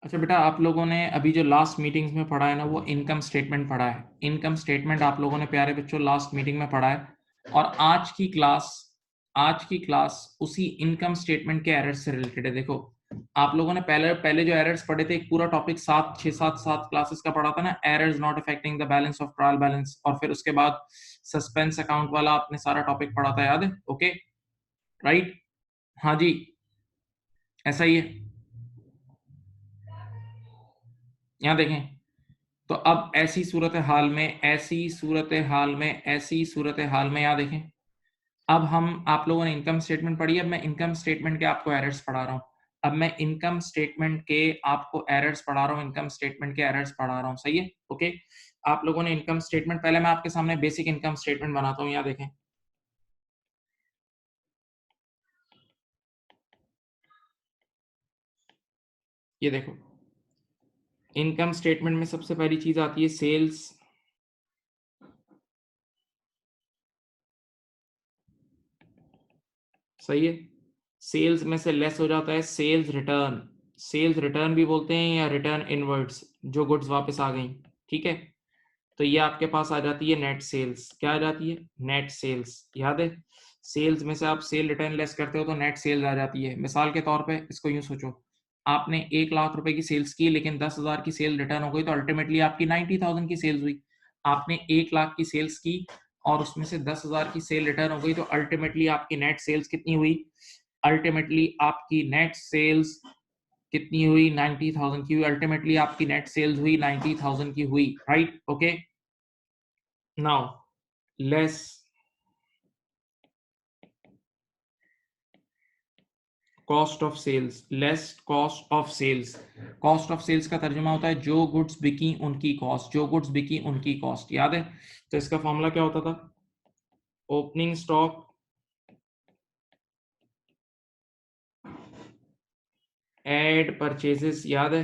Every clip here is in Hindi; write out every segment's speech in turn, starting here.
अच्छा बेटा, आप लोगों ने अभी जो लास्ट मीटिंग्स में पढ़ा है ना, वो इनकम स्टेटमेंट पढ़ा है। इनकम स्टेटमेंट आप लोगों ने प्यारे बच्चों लास्ट मीटिंग में पढ़ा है, और आज की क्लास उसी इनकम स्टेटमेंट के एरर्स से रिलेटेड है। देखो, आप लोगों ने पहले जो एरर्स पढ़े थे, एक पूरा टॉपिक 7 क्लासेस का पढ़ा था ना, errors not affecting the balance of trial balance, और फिर उसके बाद सस्पेंस अकाउंट वाला आपने सारा टॉपिक पढ़ा था, याद है? Okay, right? हाँ जी, ऐसा ही है। यहाँ देखें, तो अब ऐसी सूरत हाल में यहाँ देखें, अब हम आप लोगों ने इनकम स्टेटमेंट पढ़ी है, अब मैं इनकम स्टेटमेंट के आपको एरर्स पढ़ा रहा हूँ। सही है? ओके, आप लोगों ने इनकम स्टेटमेंट, पहले मैं आपके सामने बेसिक इनकम स्टेटमेंट बनाता हूँ। यहाँ देखें, ये देखो, इनकम स्टेटमेंट में सबसे पहली चीज आती है सेल्स। सही है? सेल्स में से लेस हो जाता है सेल्स रिटर्न भी बोलते हैं, या रिटर्न इनवर्ड्स, जो गुड्स वापस आ गई। ठीक है, तो ये आपके पास आ जाती है नेट सेल्स। क्या आ जाती है? Net sales. याद है, सेल्स में से आप सेल रिटर्न लेस करते हो तो नेट सेल्स आ जाती है। मिसाल के तौर पे इसको यूं सोचो, आपने 1 लाख रुपए की सेल्स की, लेकिन 10,000 की सेल रिटर्न हो गई, तो अल्टीमेटली आपकी 90,000 की सेल्स हुई। आपने 1 लाख की सेल्स की और उसमें से 10,000 की सेल रिटर्न हो गई, तो अल्टीमेटली आपकी नेट सेल्स कितनी हुई? अल्टीमेटली आपकी नेट सेल्स कितनी हुई? 90,000 की हुई। अल्टीमेटली आपकी नेट सेल्स हुई 90,000 की हुई, right? Okay, now less cost of sales. Cost of sales का तर्जुमा होता है जो गुड्स बिकी उनकी कॉस्ट। याद है? तो इसका फॉर्मूला क्या होता था? Opening stock add purchases. याद है?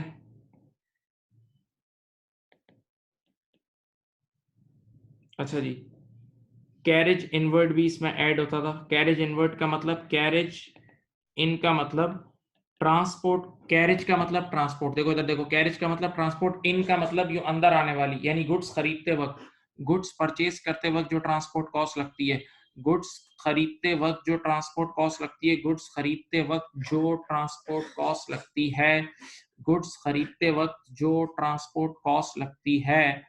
अच्छा जी, कैरेज इनवर्ड भी इसमें ऐड होता था। कैरेज इनवर्ड का मतलब, कैरेज इन का मतलब ट्रांसपोर्ट, कैरेज का मतलब ट्रांसपोर्ट। देखो इधर देखो, कैरेज का मतलब ट्रांसपोर्ट, इन का मतलब ये अंदर आने वाली, यानी गुड्स खरीदते वक्त, गुड्स परचेज करते वक्त जो ट्रांसपोर्ट कॉस्ट लगती है, गुड्स खरीदते वक्त जो ट्रांसपोर्ट कॉस्ट लगती है, गुड्स खरीदते वक्त जो ट्रांसपोर्ट कॉस्ट लगती है, गुड्स खरीदते वक्त जो ट्रांसपोर्ट कॉस्ट लगती है,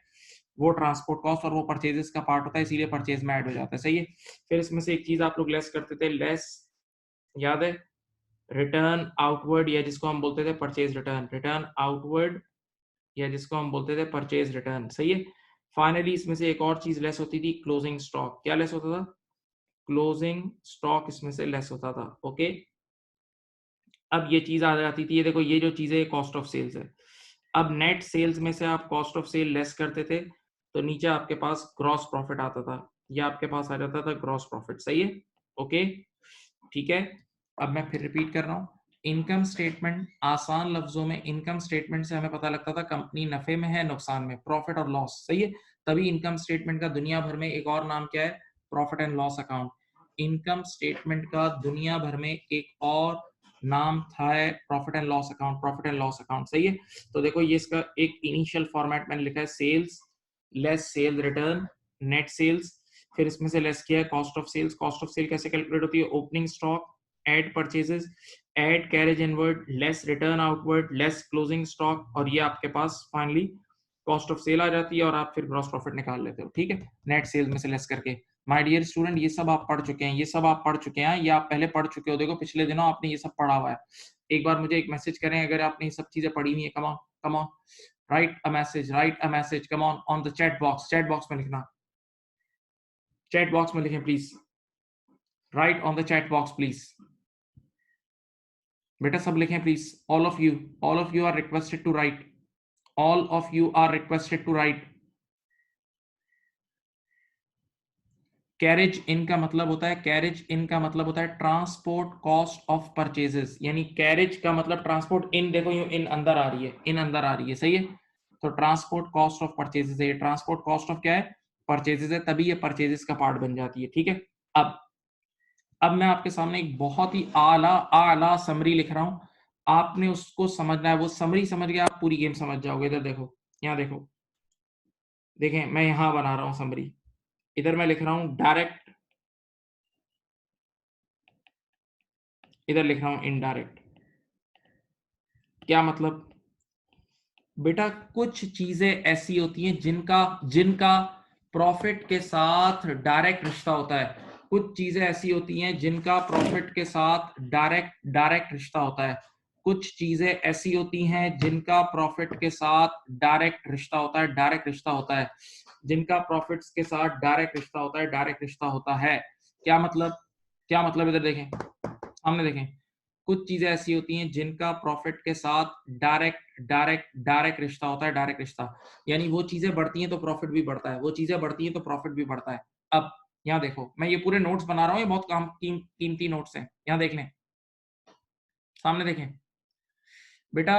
वो ट्रांसपोर्ट कॉस्ट और वो परचेजेस का पार्ट होता है, इसीलिए परचेज में ऐड हो जाता है। सही है? फिर इसमें से एक चीज आप लोग लेस करते थे, लेस, याद है, रिटर्न आउटवर्ड, या जिसको हम बोलते थे परचेज रिटर्न, रिटर्न आउटवर्ड, या जिसको हम बोलते थे परचेज रिटर्न। सही है? फाइनली इसमें से एक और चीज लेस होती थी, क्लोजिंग स्टॉक। क्या लेस होता था? क्लोजिंग स्टॉक इसमें से लेस होता था। ओके, अब ये चीज आ जाती थी, ये देखो, ये जो चीज है कॉस्ट ऑफ सेल्स है। अब नेट सेल्स में से आप कॉस्ट ऑफ सेल लेस करते थे, तो नीचे आपके पास ग्रॉस प्रॉफिट आता था, या आपके पास आ जाता था ग्रॉस प्रॉफिट। सही है? ओके, ठीक है। अब मैं फिर रिपीट कर रहा हूं, इनकम स्टेटमेंट, आसान लफ्जों में इनकम स्टेटमेंट से हमें पता लगता था कंपनी नफे में है, नुकसान में, प्रॉफिट और लॉस। सही है? तभी इनकम स्टेटमेंट का दुनिया भर में एक और नाम क्या है? Profit and loss account. Income statement का दुनिया भर में एक और नाम था प्रॉफिट एंड लॉस अकाउंट। सही है? तो देखो, ये इसका एक इनिशियल फॉर्मेट मैंने लिखा है, sales less sale return, net sales, फिर इसमें से लेस किया है cost of sales. Cost of sale कैसे कैलकुलेट होती है? Opening stock add purchases add carriage inward less return outward less closing stock, और ये आपके पास फाइनली कॉस्ट ऑफ सेल आ जाती है, और आप फिर ग्रॉस प्रॉफिट निकाल लेते हो। ठीक है, नेट सेल में से लेस करके। माय डियर स्टूडेंट, ये सब आप पढ़ चुके हैं, ये आप पहले पढ़ चुके हो। देखो, पिछले दिनों आपने ये सब पढ़ा हुआ है। एक बार मुझे एक मैसेज करें अगर आपने ये सब चीजें पढ़ी हुई है। Come on, write a message, come on the chat box में लिखना, चैट बॉक्स में लिखें please, write on the chat box please. बेटा सब लिखें please, all of you are requested to write, all of you are requested to write. Carriage in का मतलब होता है ट्रांसपोर्ट कॉस्ट ऑफ परचेजेस, यानी कैरेज का मतलब ट्रांसपोर्ट, इन देखो इन अंदर आ रही है। सही है? तो ट्रांसपोर्ट कॉस्ट ऑफ परचेजेस है, ट्रांसपोर्ट कॉस्ट ऑफ क्या है? परचेजेस है, तभी ये परचेजेस का पार्ट बन जाती है। ठीक है, अब मैं आपके सामने एक बहुत ही आला समरी लिख रहा हूं, आपने उसको समझना है, वो समरी समझ गया आप पूरी गेम समझ जाओगे। इधर देखो, यहाँ देखो, देखें मैं यहां बना रहा हूं समरी, इधर मैं लिख रहा हूं डायरेक्ट, इधर लिख रहा हूं इनडायरेक्ट। क्या मतलब बेटा, कुछ चीजें ऐसी होती हैं जिनका जिनका प्रॉफिट के साथ डायरेक्ट रिश्ता होता है। कुछ चीजें ऐसी होती हैं जिनका प्रॉफिट के साथ डायरेक्ट डायरेक्ट रिश्ता होता है। कुछ चीजें ऐसी होती हैं जिनका प्रॉफिट के साथ डायरेक्ट रिश्ता होता है, डायरेक्ट रिश्ता होता है। जिनका प्रॉफिट्स के साथ डायरेक्ट रिश्ता होता है, डायरेक्ट रिश्ता होता है। क्या मतलब, क्या मतलब, इधर देखें, सामने देखें। कुछ चीजें ऐसी होती हैं जिनका प्रॉफिट के साथ डायरेक्ट डायरेक्ट डायरेक्ट रिश्ता होता है, डायरेक्ट रिश्ता। यानी वो चीजें बढ़ती हैं तो प्रॉफिट भी बढ़ता है, वो चीजें बढ़ती हैं तो प्रॉफिट भी बढ़ता है। अब यहाँ देखो, मैं ये पूरे नोट्स बना रहा हूँ, ये बहुत कीमती नोट्स हैं, यहाँ देख लें, सामने देखें। बेटा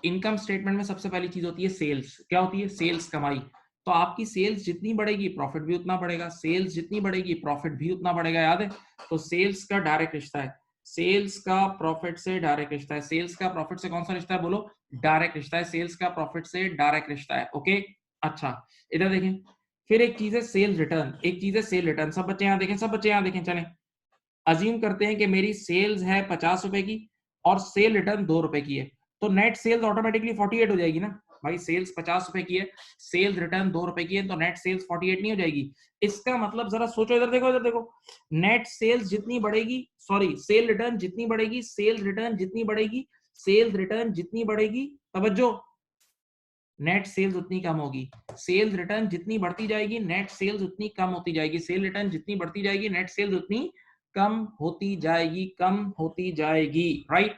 इनकम स्टेटमेंट में सबसे पहली चीज होती है सेल्स। क्या होती है? सेल्स, कमाई। तो आपकी सेल्स जितनी बढ़ेगी प्रॉफिट भी उतना बढ़ेगा, सेल्स जितनी बढ़ेगी प्रॉफिट भी उतना बढ़ेगा, याद है? तो सेल्स का डायरेक्ट रिश्ता है, सेल्स का प्रॉफिट से डायरेक्ट रिश्ता है। सेल्स का प्रॉफिट से कौन सा रिश्ता है बोलो? डायरेक्ट रिश्ता है। सेल्स का प्रॉफिट से डायरेक्ट रिश्ता है। ओके, अच्छा, इधर देखें। फिर एक चीज है सेल रिटर्न, एक चीज है सेल रिटर्न। सब बच्चे यहाँ देखें, सब बच्चे यहाँ देखें, चलें। अज्यूम करते हैं कि मेरी सेल्स है 50 रुपए की और सेल रिटर्न 2 रुपए की है, तो नेट सेल्स ऑटोमेटिकली 48 हो जाएगी ना भाई। सेल्स 50 रुपए की है, सेल्स रिटर्न 2 रुपए की है, तो नेट सेल्स 48 नहीं हो जाएगी? इसका मतलब जरा सोचो, इधर देखो, इधर देखो। नेट सेल्स जितनी बढ़ेगी, सॉरी सेल रिटर्न जितनी बढ़ेगी, सेल रिटर्न जितनी बढ़ेगी, सेल रिटर्न जितनी बढ़ेगी, तवज्जो, नेट सेल्स उतनी कम होगी। सेल्स रिटर्न जितनी बढ़ती जाएगी, नेट सेल्स उतनी कम होती जाएगी। सेल रिटर्न जितनी बढ़ती जाएगी, नेट सेल्स उतनी कम होती जाएगी, कम होती जाएगी, राइट?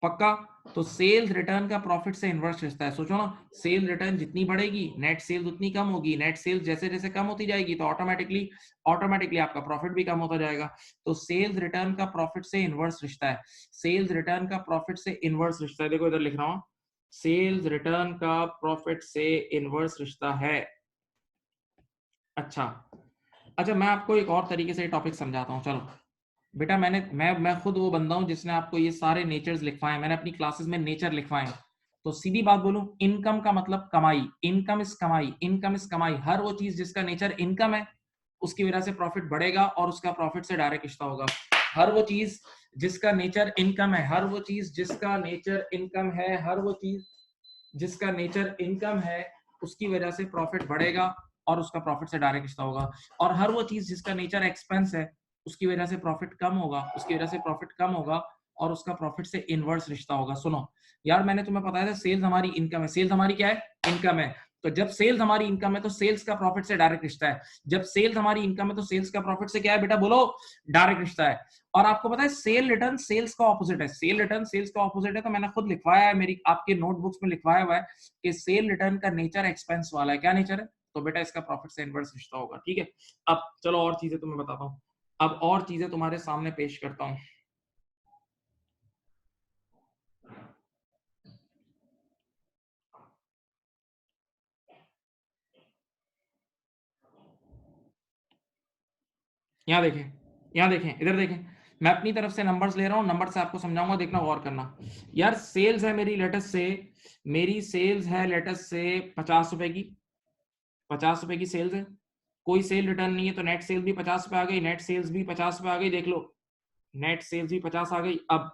पक्का? तो सेल्स रिटर्न का प्रॉफिट से इन्वर्स रिश्ता है। सोचो ना, सेल रिटर्न जितनी बढ़ेगी नेट सेल्स उतनी कम होगी, नेट सेल्स जैसे जैसे कम होती जाएगी तो ऑटोमेटिकली ऑटोमेटिकली आपका प्रॉफिट भी कम होता जाएगा। तो सेल्स रिटर्न का प्रॉफिट से इन्वर्स रिश्ता है, सेल्स रिटर्न का प्रॉफिट से इन्वर्स रिश्ता है। देखो इधर लिख रहा हूं, सेल्स रिटर्न का प्रॉफिट से इन्वर्स रिश्ता है। अच्छा, अच्छा, मैं आपको एक और तरीके से टॉपिक समझाता हूँ, चलो। बेटा मैं खुद वो बंदा हूं जिसने आपको ये सारे नेचर्स लिखवाए, मैंने अपनी क्लासेस में नेचर लिखवाए हैं। तो सीधी बात बोलूं, इनकम का मतलब कमाई, इनकम इज कमाई, इनकम इज कमाई। हर वो चीज जिसका नेचर इनकम है उसकी वजह से प्रॉफिट बढ़ेगा और उसका प्रॉफिट से डायरेक्ट रिश्ता होगा। हर वो चीज जिसका नेचर इनकम है, हर वो चीज जिसका नेचर इनकम है, हर वो चीज जिसका नेचर इनकम है उसकी वजह से प्रॉफिट बढ़ेगा और उसका प्रॉफिट से डायरेक्ट रिश्ता होगा। और हर वो चीज जिसका नेचर एक्सपेंस है उसकी वजह से प्रॉफिट कम होगा, उसकी वजह से प्रॉफिट कम होगा और उसका प्रॉफिट से इनवर्स रिश्ता होगा। सुनो यार, मैंने तुम्हें बताया था सेल्स हमारी इनकम है, सेल्स हमारी क्या है? इनकम है। तो जब सेल्स हमारी इनकम है तो सेल्स का प्रॉफिट से डायरेक्ट रिश्ता है। जब सेल्स हमारी इनकम है तो सेल्स का प्रॉफिट से क्या है बेटा बोलो? डायरेक्ट रिश्ता है। और आपको पता है सेल रिटर्न सेल्स का ऑपोजिट है, सेल रिटर्न सेल्स का ऑपोजिट है। तो मैंने खुद लिखवाया है, मेरी आपके नोटबुक्स में लिखवाया हुआ है कि सेल रिटर्न का नेचर एक्सपेंस वाला है। क्या नेचर है? तो बेटा इसका प्रॉफिट से इनवर्स रिश्ता होगा, ठीक है? अब चलो और चीजें तुम्हें बताता हूँ, अब और चीजें तुम्हारे सामने पेश करता हूँ। यहाँ देखें, यहाँ देखें, इधर देखें। मैं अपनी तरफ से नंबर्स ले रहा हूँ, नंबर से आपको समझाऊंगा, देखना गौर करना। यार सेल्स है मेरी लेटेस्ट से, मेरी सेल्स है लेटेस्ट से 50 रुपए की, 50 रुपए की सेल्स है। कोई सेल रिटर्न नहीं है तो नेट सेल्स भी 50 रुपए आ गई, नेट सेल्स भी 50 रुपए आ गई, देख लो, नेट सेल्स भी 50 आ गई। अब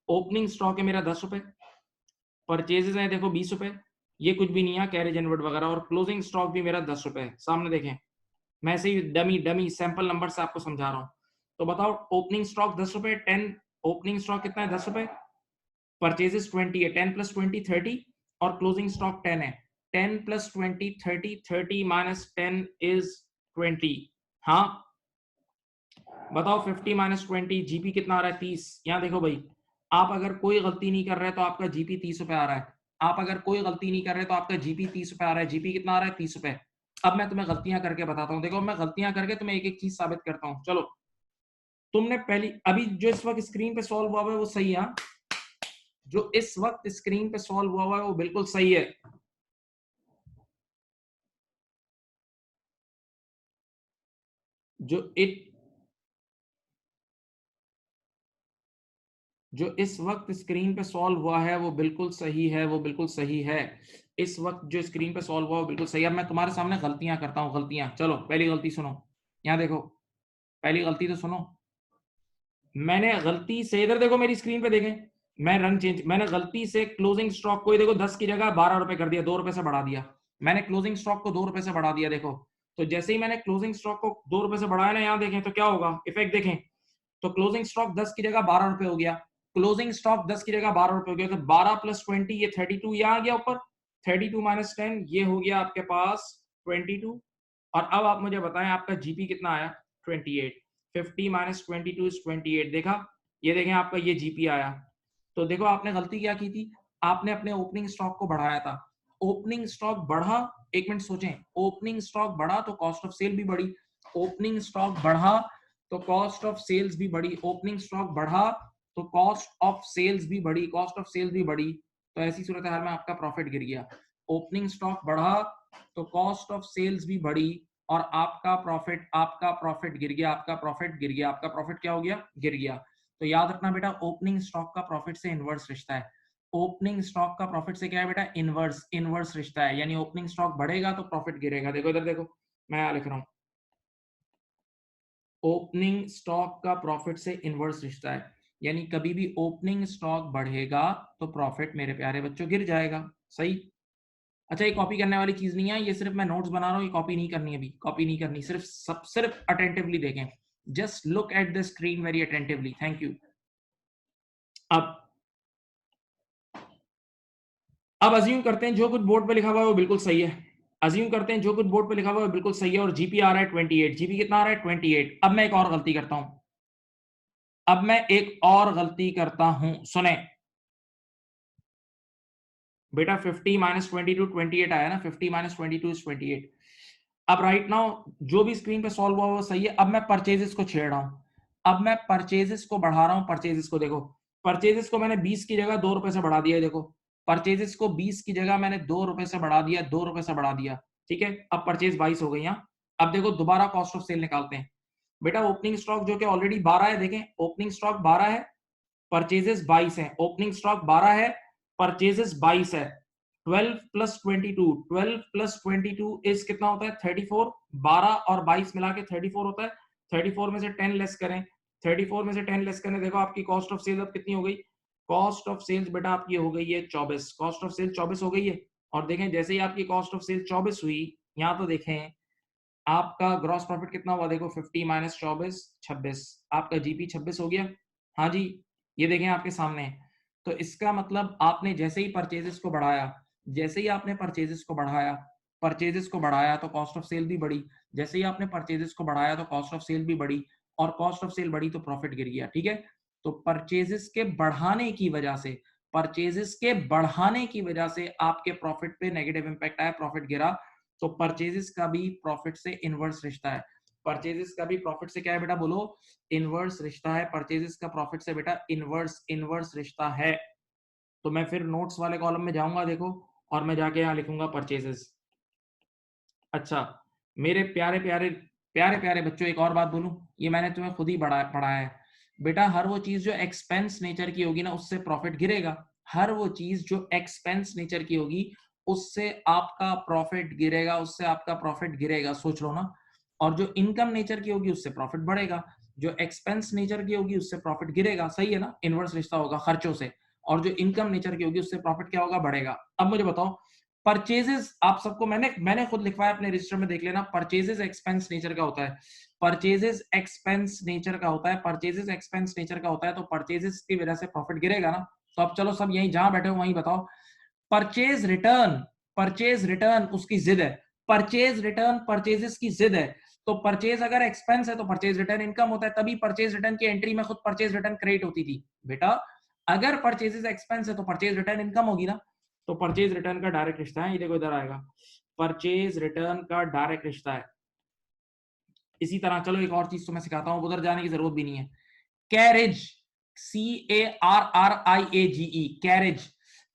ओपनिंग स्टॉक है मेरा 10 रुपए, परचेजेस है देखो 20 रुपए, ये कुछ भी नहीं है कैरेज एनवर्ड वगैरह, और क्लोजिंग स्टॉक भी मेरा 10 रुपए है। सामने देखें, मैं से ही डमी डमी सैंपल नंबर से आपको समझा रहा हूँ। तो बताओ, ओपनिंग स्टॉक 10 रुपए, 10, ओपनिंग स्टॉक कितना है? 10 रुपए, परचेजेस 20 है, 10 + 20 30, और क्लोजिंग स्टॉक 10 है। 10 + 20 30, 30 - 10 इज 20। हाँ बताओ, 50 - 20 जीपी कितना आ रहा है? 30। यहाँ देखो भाई, आप अगर कोई गलती नहीं कर रहे तो आपका जीपी 30 रुपए आ रहा है, आप अगर कोई गलती नहीं कर रहे तो आपका जीपी 30 रुपए आ रहा है। जीपी कितना आ रहा है? 30 रुपए। अब मैं तुम्हें गलतियां करके बताता हूँ, देखो मैं गलतियां करके तुम्हें एक एक चीज साबित करता हूँ। चलो, तुमने पहली अभी जो इस वक्त स्क्रीन पे सॉल्व हुआ हुआ है वो सही है, हाँ? जो इस वक्त स्क्रीन पे सॉल्व हुआ हुआ है वो बिल्कुल सही है। जो इट जो इस वक्त स्क्रीन पे सॉल्व हुआ है वो बिल्कुल सही है, वो बिल्कुल सही है। इस वक्त जो स्क्रीन पे सॉल्व हुआ वो बिल्कुल सही है। अब मैं तुम्हारे सामने गलतियां करता हूँ, गलतियां। चलो पहली गलती सुनो, यहाँ देखो, पहली गलती तो सुनो। मैंने गलती से, इधर देखो मेरी स्क्रीन पे देखें, मैं रंग चेंज, मैंने गलती से क्लोजिंग स्टॉक को, देखो 10 की जगह 12 रुपए कर दिया, 2 रुपए से बढ़ा दिया। मैंने क्लोजिंग स्टॉक को 2 रुपए से बढ़ा दिया। देखो, तो जैसे ही मैंने क्लोजिंग स्टॉक को 2 रुपए से बढ़ाया ना, यहाँ देखें तो क्या होगा, इफेक्ट देखें। तो क्लोजिंग स्टॉक 10 की जगह 12 रुपए हो गया। क्लोजिंग स्टॉक 10 की जगह 12 रुपए हो गया, तो 12 प्लस 20 ये 32 यहाँ आ गया ऊपर। 32 माइनस 10 ये हो गया आपके पास 22। और अब आप मुझे बताएं आपका जीपी कितना आया, 28। 50 माइनस 22 इज 28। देखा, ये देखें आपका ये जीपी आया। तो देखो आपने गलती क्या की थी, आपने अपने ओपनिंग स्टॉक को बढ़ाया था। ओपनिंग स्टॉक बढ़ा, एक मिनट सोचें, ओपनिंग स्टॉक बढ़ा तो कॉस्ट ऑफ सेल भी बढ़ी। ओपनिंग स्टॉक बढ़ा तो कॉस्ट ऑफ सेल्स भी बढ़ी। ओपनिंग स्टॉक बढ़ा तो कॉस्ट ऑफ सेल्स भी बढ़ी, कॉस्ट ऑफ सेल्स भी बढ़ी। तो ऐसी सूरत हाल में आपका प्रॉफिट गिर गया। ओपनिंग स्टॉक बढ़ा तो कॉस्ट ऑफ सेल्स भी बढ़ी और आपका प्रॉफिट गिर गया, आपका प्रॉफिट गिर गया, आपका प्रॉफिट क्या हो गया, गिर गया। तो याद रखना बेटा, ओपनिंग स्टॉक का प्रॉफिट से इनवर्स रिश्ता है। ओपनिंग स्टॉक का प्रॉफिट से क्या है बेटा, इनवर्स, इनवर्स रिश्ता है। यानी ओपनिंग स्टॉक बढ़ेगा तो प्रॉफिट गिरेगा। देखो इधर देखो, मैं यहाँ लिख रहा हूँ, ओपनिंग स्टॉक का प्रॉफिट से इनवर्स रिश्ता है। यानी कभी भी ओपनिंग स्टॉक बढ़ेगा तो प्रॉफिट मेरे प्यारे बच्चों गिर जाएगा। सही। अच्छा, ये कॉपी करने वाली चीज नहीं है, ये सिर्फ मैं नोट्स बना रहा हूँ, ये कॉपी नहीं करनी, अभी कॉपी नहीं करनी, सिर्फ अटेंटिवली देखें। Just look at the screen very attentively. Thank you. अब अब अज्यूम करते हैं जो कुछ बोर्ड पे लिखा हुआ है वो बिल्कुल सही है। अज्यूम करते हैं जो कुछ बोर्ड पे लिखा हुआ है वो बिल्कुल सही है और जीपी आ रहा है 28। जीपी कितना आ रहा है, 28। अब मैं एक और गलती करता हूं, अब मैं एक और गलती करता हूं, सुने बेटा। 50 माइनस 22 28 आया ना, 50 माइनस 22 इज 28। अब राइट नाउ जो भी स्क्रीन पे सॉल्व हुआ वो सही है। अब मैं परचेजेस को छेड़ रहा हूं, अब मैं परचेजेस को बढ़ा रहा हूं। परचेजेस को देखो, परचेजेस को मैंने 20 की जगह 2 रुपए से बढ़ा दिया है। देखो, परचेजेस को 20 की जगह मैंने 2 रुपए से बढ़ा दिया, 2 रुपए से बढ़ा दिया। ठीक है, अब परचेज 22 हो गई। यहाँ अब देखो दोबारा कॉस्ट ऑफ सेल निकालते हैं बेटा। ओपनिंग स्टॉक जो कि ऑलरेडी 12 है, देखें ओपनिंग स्टॉक 12 है, परचेजेस 22 है। ओपनिंग स्टॉक 12 है, परचेजेस 22 है। 12 प्लस 22, 12 प्लस 22 इज कितना होता है, 34। 12 और 22 मिला के 34 होता है। 34 में से 10 लेस करें, 34 में से 10 लेस करें, देखो आपकी कॉस्ट ऑफ सेल अब कितनी हो गई। कॉस्ट ऑफ सेल्स बेटा आपकी हो गई है 24। कॉस्ट ऑफ सेल 24 हो गई है। और देखें जैसे ही आपकी कॉस्ट ऑफ सेल 24 हुई, यहाँ तो देखें आपका ग्रॉस प्रॉफिट कितना हुआ, देखो 50 माइनस 24 26, आपका जीपी 26 हो गया। हाँ जी, ये देखें आपके सामने। तो इसका मतलब आपने जैसे ही परचेजेस को बढ़ाया, जैसे ही आपने परचेजेस को बढ़ाया, परचेजेस को बढ़ाया तो कॉस्ट ऑफ सेल भी बढ़ी। जैसे ही आपने परचेजेस को बढ़ाया तो कॉस्ट ऑफ सेल भी बढ़ी, और कॉस्ट ऑफ सेल बढ़ी तो प्रॉफिट गिर गया। ठीक है, तो परचेजेस के बढ़ाने की वजह से, परचेजेस के बढ़ाने की वजह से आपके प्रॉफिट पे नेगेटिव इंपैक्ट आया, प्रॉफिट गिरा। तो परचेजेस का भी प्रॉफिट से इनवर्स रिश्ता है। परचेजेस का भी प्रॉफिट से क्या है बेटा, बोलो, इनवर्स रिश्ता है। परचेजेस का प्रॉफिट से बेटा इनवर्स, इनवर्स रिश्ता है। तो मैं फिर नोट्स वाले कॉलम में जाऊंगा, देखो, और मैं जाके यहाँ लिखूंगा परचेजेस। अच्छा मेरे प्यारे प्यारे प्यारे प्यारे बच्चों, एक और बात बोलूं, ये मैंने तुम्हें खुद ही पढ़ाया है बेटा। हर वो चीज जो एक्सपेंस नेचर की होगी ना, उससे प्रॉफिट गिरेगा। हर वो चीज जो एक्सपेंस नेचर की होगी उससे आपका प्रॉफिट गिरेगा, उससे आपका प्रॉफिट गिरेगा, सोच लो ना। और जो इनकम नेचर की होगी उससे प्रॉफिट बढ़ेगा, जो एक्सपेंस नेचर की होगी उससे प्रॉफिट गिरेगा। सही है ना, इनवर्स रिश्ता होगा खर्चों से। और जो इनकम नेचर की होगी उससे प्रॉफिट क्या होगा, बढ़ेगा। अब मुझे बताओ, परचेजेस आप सबको मैंने खुद लिखवाया, अपने रजिस्टर में देख लेना। परचेजेस एक्सपेंस नेचर का होता है, परचेजेस एक्सपेंस नेचर का होता है, परचेजेस एक्सपेंस नेचर का होता है। तो परचेजेस की वजह से प्रॉफिट गिरेगा ना। तो अब चलो सब यहीं जहां बैठे हो वहीं बताओ, परचेज रिटर्न, परचेज रिटर्न उसकी जिद है। परचेज रिटर्न परचेजेस की जिद है। तो परचेज अगर एक्सपेंस है तो परचेज रिटर्न इनकम होता है, तभी परचेज रिटर्न की एंट्री में खुद परचेज रिटर्न क्रेडिट होती थी बेटा। अगर परचेजेस एक्सपेंस है तो परचेज रिटर्न इनकम होगी ना। तो परचेज रिटर्न का डायरेक्ट रिश्ता है, ये देखो इधर आएगा, परचेज रिटर्न का डायरेक्ट रिश्ता है। इसी तरह चलो एक और चीज तो मैं सिखाता हूं, उधर जाने की जरूरत भी नहीं है। Carriage, CARRIAGE, carriage.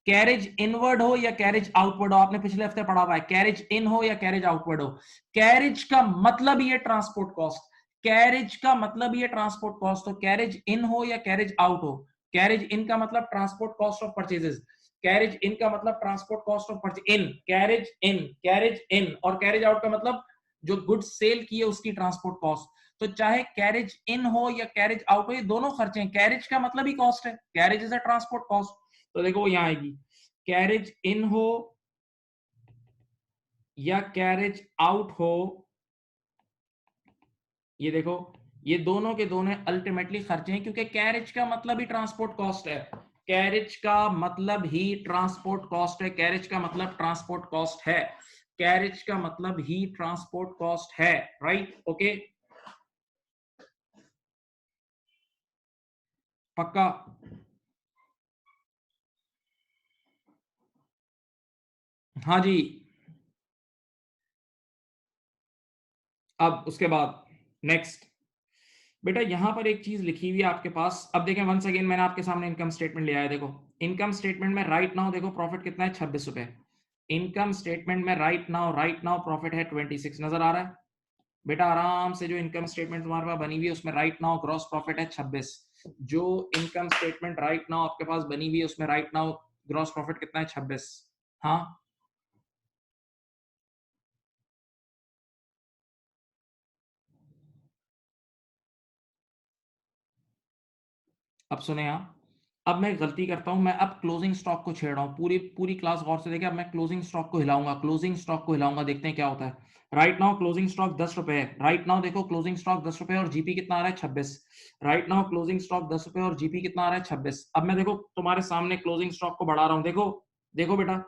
Carriage inward हो या कैरेज आउटवर्ड हो, आपने पिछले हफ्ते पढ़ा हुआ है, कैरेज इन हो या कैरेज आउटवर्ड हो। कैरेज का मतलब ही है ट्रांसपोर्ट कॉस्ट, कैरेज का मतलब ही है ट्रांसपोर्ट कॉस्ट। तो कैरेज इन हो या कैरेज आउट हो, कैरेज इन का मतलब transport cost of purchases, carriage in का मतलब transport cost of purchase in, carriage in और कैरेज आउट का मतलब जो गुड्स सेल किए उसकी ट्रांसपोर्ट कॉस्ट। तो चाहे कैरेज इन हो या कैरेज आउट हो, ये दोनों खर्चे हैं। कैरेज का मतलब ही कॉस्ट है, carriage is a transport cost. तो देखो वो यहां आएगी, कैरेज इन हो या कैरेज आउट हो, ये देखो ये दोनों के दोनों अल्टीमेटली खर्चे हैं, क्योंकि कैरेज का मतलब ही ट्रांसपोर्ट कॉस्ट है, कैरेज का मतलब ही ट्रांसपोर्ट कॉस्ट है, कैरेज का मतलब ट्रांसपोर्ट कॉस्ट है, कैरेज का मतलब ही ट्रांसपोर्ट कॉस्ट है, राइट? ओके, पक्का? हाँ जी। अब उसके बाद नेक्स्ट, बेटा यहां पर एक चीज लिखी हुई है आपके पास। अब देखें वंस अगेन मैंने आपके सामने इनकम स्टेटमेंट ले आया। देखो इनकम स्टेटमेंट में राइट नाउ देखो प्रॉफिट कितना है, 26 रुपए। इनकम स्टेटमेंट में राइट नाउ प्रॉफिट है 26, नजर आ रहा है बेटा? आराम से जो इनकम स्टेटमेंट तुम्हारे पास बनी हुई है उसमें राइट नाउ ग्रॉस प्रॉफिट है 26। जो इनकम स्टेटमेंट राइट नाउ आपके पास बनी हुई है उसमें राइट नाउ ग्रॉस प्रॉफिट कितना है, 26। हाँ, अब सुने आप, अब मैं गलती करता हूं, मैं अब क्लोजिंग स्टॉक को छेड़ रहा हूं। पूरी पूरी क्लास गौर से देखें, अब मैं क्लोजिंग स्टॉक को हिलाऊंगा, क्लोजिंग स्टॉक को हिलाऊंगा, देखते हैं क्या होता है। राइट नाउ क्लोजिंग स्टॉक 10 रुपए है। राइट नाउ देखो क्लोजिंग स्टॉक 10 रुपए और जीपी कितना आ रहा है, 26। राइट नाउ क्लोजिंग स्टॉक 10 रुपए और जीपी कितना आ रहा है, 26। अब मैं देखो तुम्हारे सामने क्लोजिंग स्टॉक को बढ़ा रहा हूं, देखो देखो बेटा,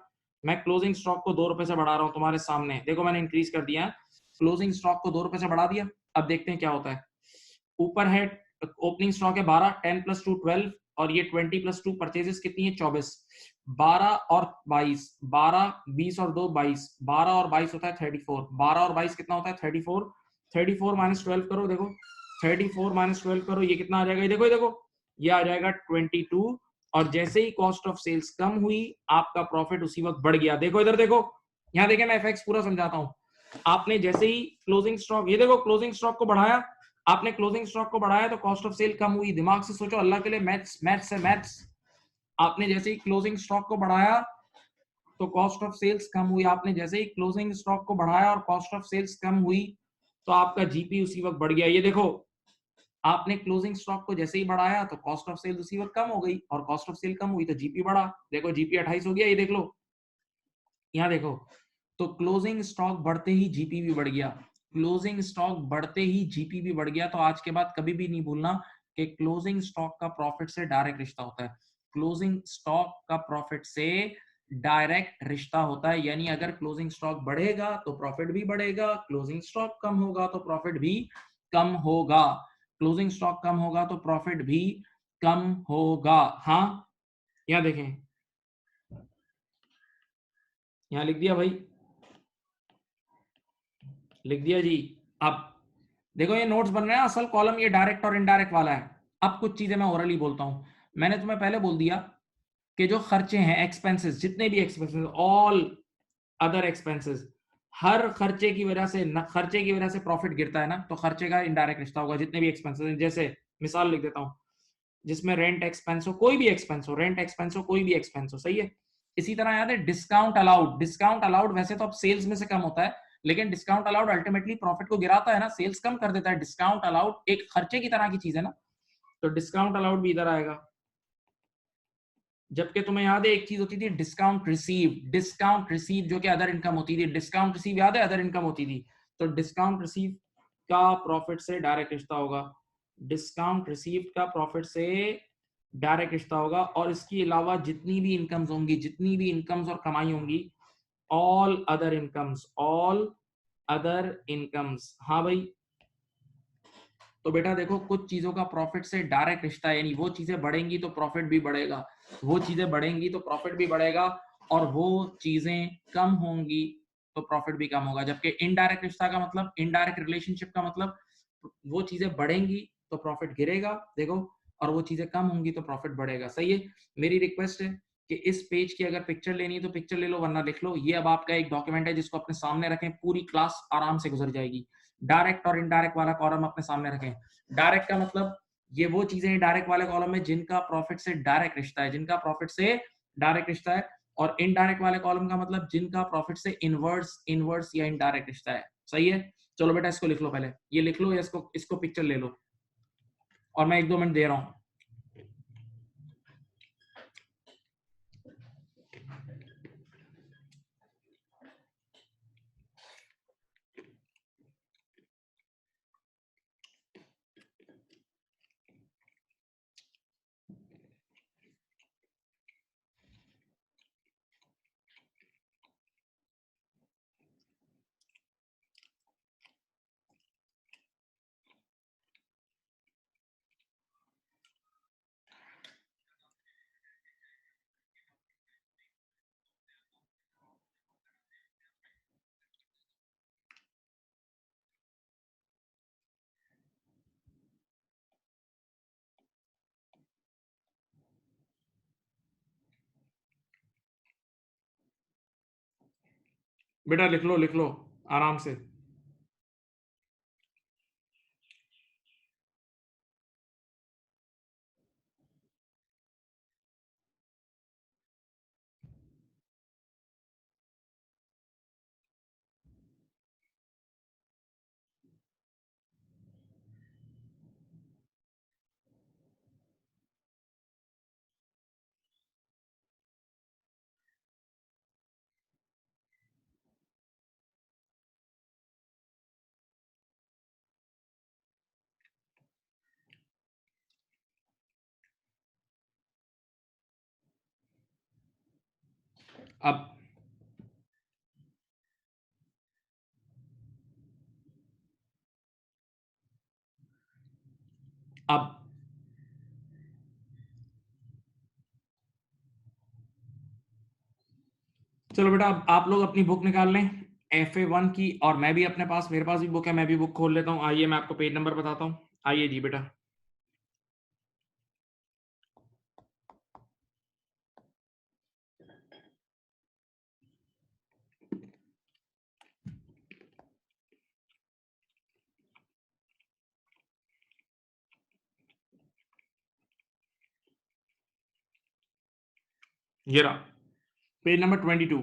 मैं क्लोजिंग स्टॉक को 2 रुपए से बढ़ा रहा हूं तुम्हारे सामने, देखो मैंने इंक्रीज कर दिया है, क्लोजिंग स्टॉक को 2 रुपए से बढ़ा दिया। अब देखते हैं क्या होता है। ऊपर है ओपनिंग स्टॉक है 12, 10 + 2 12 और ये 20 + 2 परचेजेस कितनी है, 24। 12 और 22, 12 20 और 2 22, 12 और 22 होता है 34, 12 और 22 कितना होता है 34, 34 - 12 करो, देखो 34 - 12 करो, ये कितना आ जाएगा, ये देखो, ये देखो ये आ जाएगा 22। और जैसे ही कॉस्ट ऑफ सेल्स कम हुई आपका प्रॉफिट उसी वक्त बढ़ गया। देखो इधर देखो, यहाँ देखिए मैं एफएक्स पूरा समझाता हूँ। आपने जैसे ही क्लोजिंग स्टॉक, ये देखो क्लोजिंग स्टॉक को बढ़ाया, आपने क्लोजिंग स्टॉक को बढ़ाया तो कॉस्ट ऑफ सेल कम हुई। दिमाग से सोचो, अल्लाह के लिए, मैथ्स मैथ्स है मैथ्स। आपने जैसे ही क्लोजिंग स्टॉक को बढ़ाया तो कॉस्ट ऑफ सेल्स कम हुई, आपने जैसे ही क्लोजिंग स्टॉक को बढ़ाया और कॉस्ट ऑफ सेल्स कम हुई तो आपका जीपी उसी वक्त बढ़ गया। ये देखो आपने क्लोजिंग स्टॉक को जैसे ही बढ़ाया तो कॉस्ट ऑफ सेल उसी वक्त कम हो गई और कॉस्ट ऑफ सेल कम हुई तो जीपी बढ़ा। देखो जीपी 28 हो गया, ये देख लो, यहाँ देखो। तो क्लोजिंग स्टॉक बढ़ते ही जीपी भी बढ़ गया, क्लोजिंग स्टॉक बढ़ते ही जीपी भी बढ़ गया। तो आज के बाद कभी भी नहीं भूलना कि क्लोजिंग स्टॉक का प्रॉफिट से डायरेक्ट रिश्ता होता है, क्लोजिंग स्टॉक का प्रॉफिट से डायरेक्ट रिश्ता होता है। यानी अगर क्लोजिंग स्टॉक बढ़ेगा तो प्रॉफिट भी बढ़ेगा, क्लोजिंग स्टॉक कम होगा तो प्रॉफिट भी कम होगा, क्लोजिंग स्टॉक कम होगा तो प्रॉफिट भी कम होगा। हाँ, यहाँ देखें, यहाँ लिख दिया भाई, लिख दिया जी। अब देखो ये नोट्स बन रहे हैं, असल कॉलम ये डायरेक्ट और इनडायरेक्ट वाला है। अब कुछ चीजें मैं ओरली बोलता हूं। मैंने तुम्हें पहले बोल दिया कि जो खर्चे हैं, एक्सपेंसेस, जितने भी एक्सपेंसेस, ऑल अदर एक्सपेंसेस, हर खर्चे की वजह से न, खर्चे की वजह से प्रॉफिट गिरता है ना, तो खर्चे का इनडायरेक्ट रिश्ता होगा। जितने भी एक्सपेंसेस हैं, जैसे मिसाल लिख देता हूं, जिसमें रेंट एक्सपेंस हो, कोई भी एक्सपेंस हो, रेंट एक्सपेंस हो, कोई भी एक्सपेंस हो, सही है। इसी तरह याद है डिस्काउंट अलाउड, डिस्काउंट अलाउड वैसे तो अब सेल्स में से कम होता है, लेकिन डिस्काउंट अलाउड अल्टीमेटली प्रॉफिट को गिराता है ना, सेल्स कम कर देता है। डिस्काउंट अलाउड एक खर्चे की तरह की चीज है ना, तो डिस्काउंट अलाउड भी इधर आएगा। जबकि तुम्हें याद है एक चीज होती थी डिस्काउंट रिसीव, डिस्काउंट रिसीव जो कि अदर इनकम होती थी, डिस्काउंट रिसीव याद है अदर इनकम होती थी। तो डिस्काउंट रिसीव का प्रॉफिट से डायरेक्ट रिश्ता होगा, डिस्काउंट रिसीव का प्रॉफिट से डायरेक्ट रिश्ता होगा। और इसके अलावा जितनी भी इनकम्स होंगी, जितनी भी इनकम्स और कमाई होंगी, all other incomes, all other incomes. हाँ भाई, तो बेटा देखो कुछ चीजों का प्रॉफिट से डायरेक्ट रिश्ता है, यानी वो चीजें बढ़ेंगी तो प्रॉफिट भी बढ़ेगा, वो चीजें बढ़ेंगी तो प्रॉफिट भी बढ़ेगा, और वो चीजें कम होंगी तो प्रॉफिट भी कम होगा। जबकि इनडायरेक्ट रिश्ता का मतलब, इनडायरेक्ट रिलेशनशिप का मतलब, वो चीजें बढ़ेंगी तो प्रॉफिट गिरेगा, देखो, और वो चीजें कम होंगी तो प्रॉफिट बढ़ेगा। सही है। मेरी रिक्वेस्ट है कि इस पेज की अगर पिक्चर लेनी है तो पिक्चर ले लो, वरना लिख लो। ये अब आपका एक डॉक्यूमेंट है जिसको अपने सामने रखें, पूरी क्लास आराम से गुजर जाएगी। डायरेक्ट और इनडायरेक्ट वाला कॉलम अपने सामने रखें। डायरेक्ट का मतलब ये वो चीजें डायरेक्ट वाले कॉलम में जिनका प्रॉफिट से डायरेक्ट रिश्ता है, जिनका प्रॉफिट से डायरेक्ट रिश्ता है। और इनडायरेक्ट वाले कॉलम का मतलब जिनका प्रॉफिट से इनवर्स या इनडायरेक्ट रिश्ता है। सही है, चलो बेटा इसको लिख लो, पहले ये लिख लो या इसको पिक्चर ले लो, और मैं 1-2 मिनट दे रहा हूं। बेटा लिख लो आराम से। अब अब चलो बेटा, अब आप लोग अपनी बुक निकाल लें FA1 की, और मैं भी अपने पास, मेरे पास भी बुक है, मैं भी बुक खोल लेता हूँ। आइए मैं आपको पेज नंबर बताता हूँ। आइए जी बेटा, ये रहा page number 22,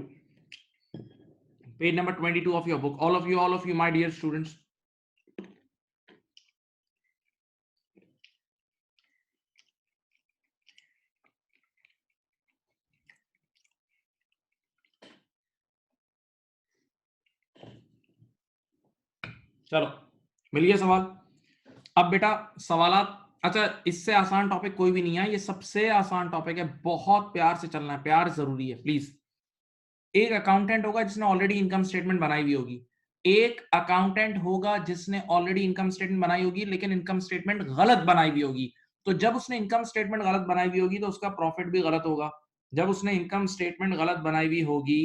page number 22 of your book. All of you my dear students, चलो मिल गया सवाल। अब बेटा सवालात, अच्छा इससे आसान टॉपिक कोई भी नहीं है, ये सबसे आसान टॉपिक है, बहुत प्यार से चलना है, प्यार जरूरी है प्लीज। एक अकाउंटेंट होगा जिसने ऑलरेडी इनकम स्टेटमेंट बनाई हुई होगी, एक अकाउंटेंट होगा जिसने ऑलरेडी इनकम स्टेटमेंट बनाई होगी लेकिन इनकम स्टेटमेंट गलत बनाई हुई होगी। तो जब उसने इनकम स्टेटमेंट गलत बनाई हुई होगी तो उसका प्रॉफिट भी गलत होगा। जब उसने इनकम स्टेटमेंट गलत बनाई हुई होगी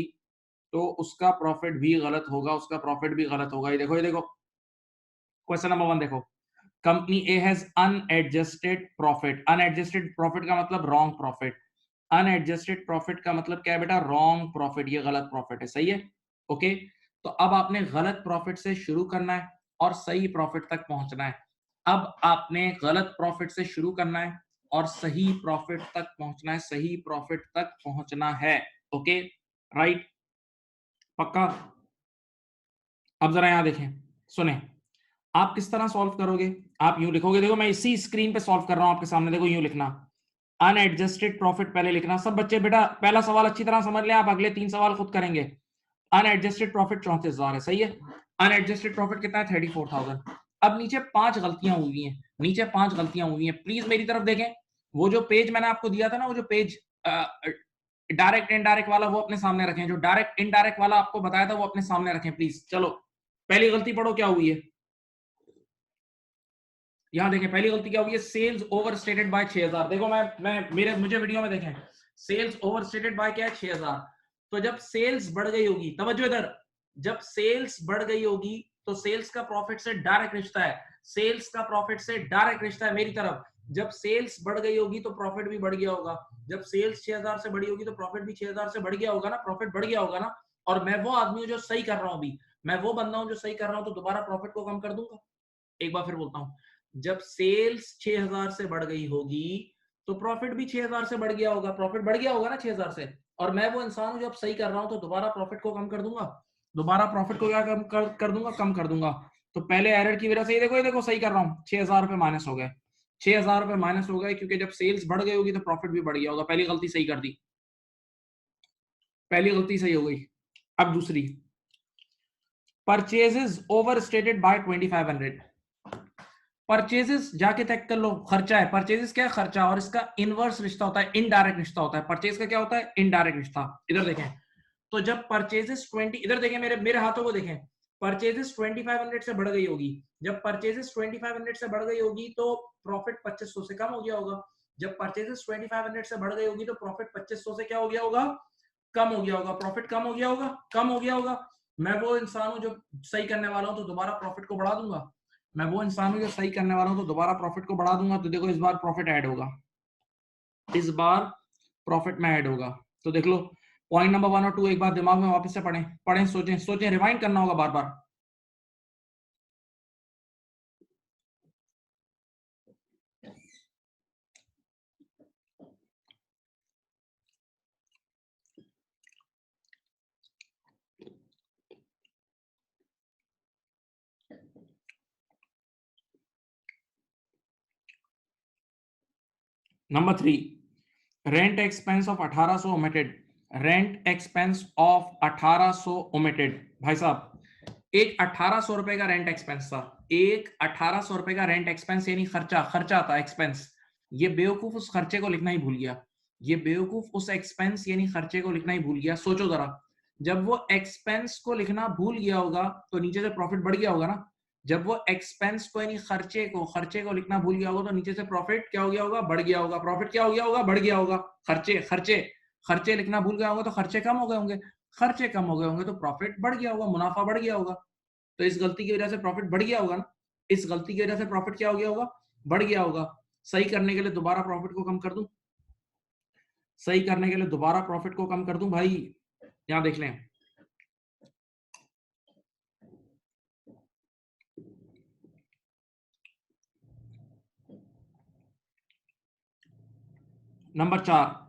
तो उसका प्रॉफिट भी गलत होगा, उसका प्रॉफिट भी गलत होगा। ये देखो क्वेश्चन नंबर 1 देखो, company A has unadjusted profit. Unadjusted profit का मतलब रॉन्ग प्रॉफिट। अनएडजस्टेड प्रॉफिट का मतलब क्या है बेटा? रॉन्ग प्रॉफिट, ये गलत प्रॉफिट है। सही है, ओके। तो अब आपने गलत प्रॉफिट से शुरू करना है और सही प्रॉफिट तक पहुंचना है। अब आपने गलत प्रॉफिट से शुरू करना है और सही प्रॉफिट तक पहुंचना है, सही प्रॉफिट तक पहुंचना है। ओके, राइट, पक्का। अब जरा यहां देखें, सुने, आप किस तरह सॉल्व करोगे? आप यूं लिखोगे, देखो मैं इसी स्क्रीन पे सॉल्व कर रहा हूं आपके सामने, देखो यूं लिखना, अनएडजस्टेड प्रॉफिट पहले लिखना। सब बच्चे बेटा पहला सवाल अच्छी तरह समझ लें, आप अगले 3 सवाल खुद करेंगे। अनएडजस्टेड प्रॉफिट 34,000 है, सही है। अनएडजस्टेड प्रॉफिट कितना है? 34,000। अब नीचे 5 गलतियां हुई हैं, नीचे 5 गलतियां हुई हैं, प्लीज मेरी तरफ देखें। वो जो पेज मैंने आपको दिया था ना, वो जो पेज डायरेक्ट इनडायरेक्ट वाला, वो अपने सामने रखें। जो डायरेक्ट इनडायरेक्ट वाला आपको बताया था वो अपने सामने रखें प्लीज। चलो पहली गलती पढ़ो क्या हुई है। यहां देखें पहली गलती क्या हुई है, सेल्स ओवर स्टेटेड बाय 6,000। देखो मुझे वीडियो में देखें, सेल्स ओवर स्टेटेड बाय क्या है? 6,000। तो जब सेल्स बढ़ गई होगी, तवज्जो इधर, जब सेल्स बढ़ गई होगी तो सेल्स का प्रॉफिट से डायरेक्ट रिश्ता है, सेल्स का प्रॉफिट से डायरेक्ट रिश्ता है मेरी तरफ। जब सेल्स बढ़ गई होगी तो प्रॉफिट भी बढ़ गया होगा। जब सेल्स 6,000 से बढ़ी होगी तो प्रॉफिट भी 6,000 से बढ़ गया होगा ना, प्रॉफिट बढ़ गया होगा ना। और मैं वो आदमी हूं जो सही कर रहा हूं, अभी मैं वो बंदा हूं जो सही कर रहा हूं, तो दोबारा प्रॉफिट को कम कर दूंगा। एक बार फिर बोलता हूं, जब सेल्स 6000 से बढ़ गई होगी तो प्रॉफिट भी 6000 से बढ़ गया होगा, प्रॉफिट बढ़ गया होगा ना 6000 से, और मैं वो इंसान हूं जो अब सही कर रहा हूं तो दोबारा प्रॉफिट को कम कर दूंगा, दोबारा प्रॉफिट को क्या कर दूंगा, कम कर दूंगा। तो पहले एरर की वजह से ये देखो सही कर रहा हूं, 6000 रुपए माइनस हो गए, 6000 रुपए माइनस हो गए क्योंकि जब सेल्स बढ़ गई होगी तो प्रॉफिट भी बढ़ गया होगा। पहली गलती सही कर दी, पहली गलती सही हो गई। अब दूसरी, purchases over stated by 2500। Purchases जाके चेक कर लो, खर्चा है, परचेजेस क्या है, खर्चा, और इसका इनवर्स रिश्ता होता है, इनडायरेक्ट रिश्ता होता है। परचेज का क्या होता है, इनडायरेक्ट रिश्ता। इधर देखें, तो जब परचेजेस 20, इधर देखें मेरे मेरे हाथों को देखें, परचेजेस 2500 से बढ़ गई होगी, जब परचेजेस 2500 से बढ़ गई होगी तो प्रॉफिट 2500 से कम हो गया होगा। जब परचेजेस 2500 से बढ़ गई होगी तो प्रॉफिट 2500 से क्या हो गया होगा, कम हो गया होगा, प्रॉफिट कम हो गया होगा, कम हो गया होगा। मैं वो इंसान हूं जो सही करने वाला हूं तो दोबारा प्रॉफिट को बढ़ा दूंगा, मैं वो इंसान हूं जो सही करने वाला हूं तो दोबारा प्रॉफिट को बढ़ा दूंगा। तो देखो इस बार प्रॉफिट ऐड होगा, इस बार प्रॉफिट में ऐड होगा। तो देख लो पॉइंट नंबर 1 और 2 एक बार दिमाग में वापस से पढ़ें, सोचें सोचें, रिवाइंड करना होगा बार बार। Number 3, rent expense of 1800 omitted, rent expense of 1800 omitted. भाई साहब एक 1800 रुपए का रेंट एक्सपेंस था, एक 1800 रुपए का रेंट एक्सपेंस यानी खर्चा, खर्चा था, एक्सपेंस। ये बेवकूफ उस खर्चे को लिखना ही भूल गया, ये बेवकूफ उस एक्सपेंस यानी खर्चे को लिखना ही भूल गया। सोचो जरा, जब वो एक्सपेंस को लिखना भूल गया होगा तो नीचे से प्रॉफिट बढ़ गया होगा ना, जब वो एक्सपेंस को यानी खर्चे को लिखना भूल गया होगा तो नीचे से प्रॉफिट क्या हो गया होगा, बढ़ गया होगा, प्रॉफिट क्या हो गया होगा, बढ़ गया होगा। खर्चे खर्चे खर्चे लिखना भूल गया होगा तो खर्चे कम हो गए होंगे, खर्चे कम हो गए होंगे तो प्रॉफिट बढ़ गया होगा, मुनाफा बढ़ गया होगा। तो इस गलती की वजह से प्रॉफिट बढ़ गया होगा ना, इस गलती की वजह से प्रॉफिट क्या हो गया होगा, बढ़ गया होगा। सही करने के लिए दोबारा प्रॉफिट को कम कर दूं, सही करने के लिए दोबारा प्रॉफिट को कम कर दूं भाई, यहां देख लें। Number 4,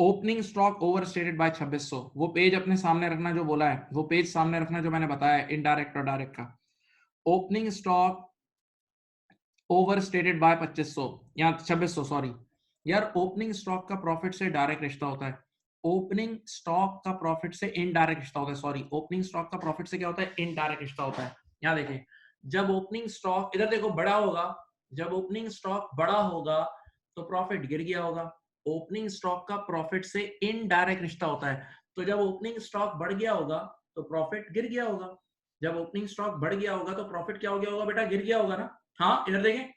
opening stock over stated by 2600। वो पेज अपने सामने रखना जो बोला है, वो पेज सामने रखना जो मैंने बताया है, इनडायरेक्ट और डायरेक्ट का। Opening stock over stated by 2500 या 2600, सॉरी यार, ओपनिंग स्टॉक का प्रॉफिट से डायरेक्ट रिश्ता होता है, ओपनिंग स्टॉक का प्रॉफिट से इनडायरेक्ट रिश्ता होता है, सॉरी ओपनिंग स्टॉक का प्रॉफिट से क्या होता है, इनडायरेक्ट रिश्ता होता है। यहां देखिए, जब ओपनिंग स्टॉक इधर देखो बड़ा होगा, जब ओपनिंग स्टॉक बड़ा होगा तो प्रॉफिट गिर गया होगा। ओपनिंग स्टॉक का प्रॉफिट से इनडायरेक्ट रिश्ता होता है, तो जब ओपनिंग स्टॉक बढ़ गया होगा तो प्रॉफिट गिर गया होगा, जब ओपनिंग स्टॉक बढ़ गया होगा तो प्रॉफिट क्या हो गया होगा बेटा, गिर गया होगा ना। हाँ इधर देखें,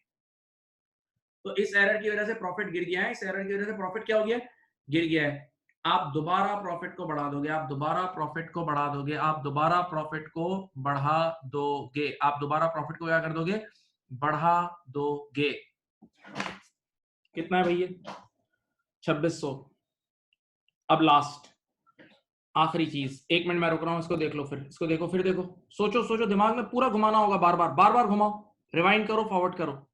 तो इस एरर की वजह से प्रॉफिट गिर गया है, इस एरर की वजह से प्रॉफिट क्या हो गया, गिर गया है। आप दोबारा प्रॉफिट को बढ़ा दोगे, आप दोबारा प्रॉफिट को बढ़ा दोगे, आप दोबारा प्रॉफिट को बढ़ा दोगे, आप दोबारा प्रॉफिट को क्या कर दोगे, बढ़ा दोगे। कितना है भैया, 2600। अब लास्ट आखिरी चीज, 1 मिनट मैं रुक रहा हूं, इसको देख लो, फिर इसको देखो, फिर देखो, सोचो सोचो, दिमाग में पूरा घुमाना होगा, बार बार बार बार घुमाओ, रिवाइंड करो, फॉरवर्ड करो।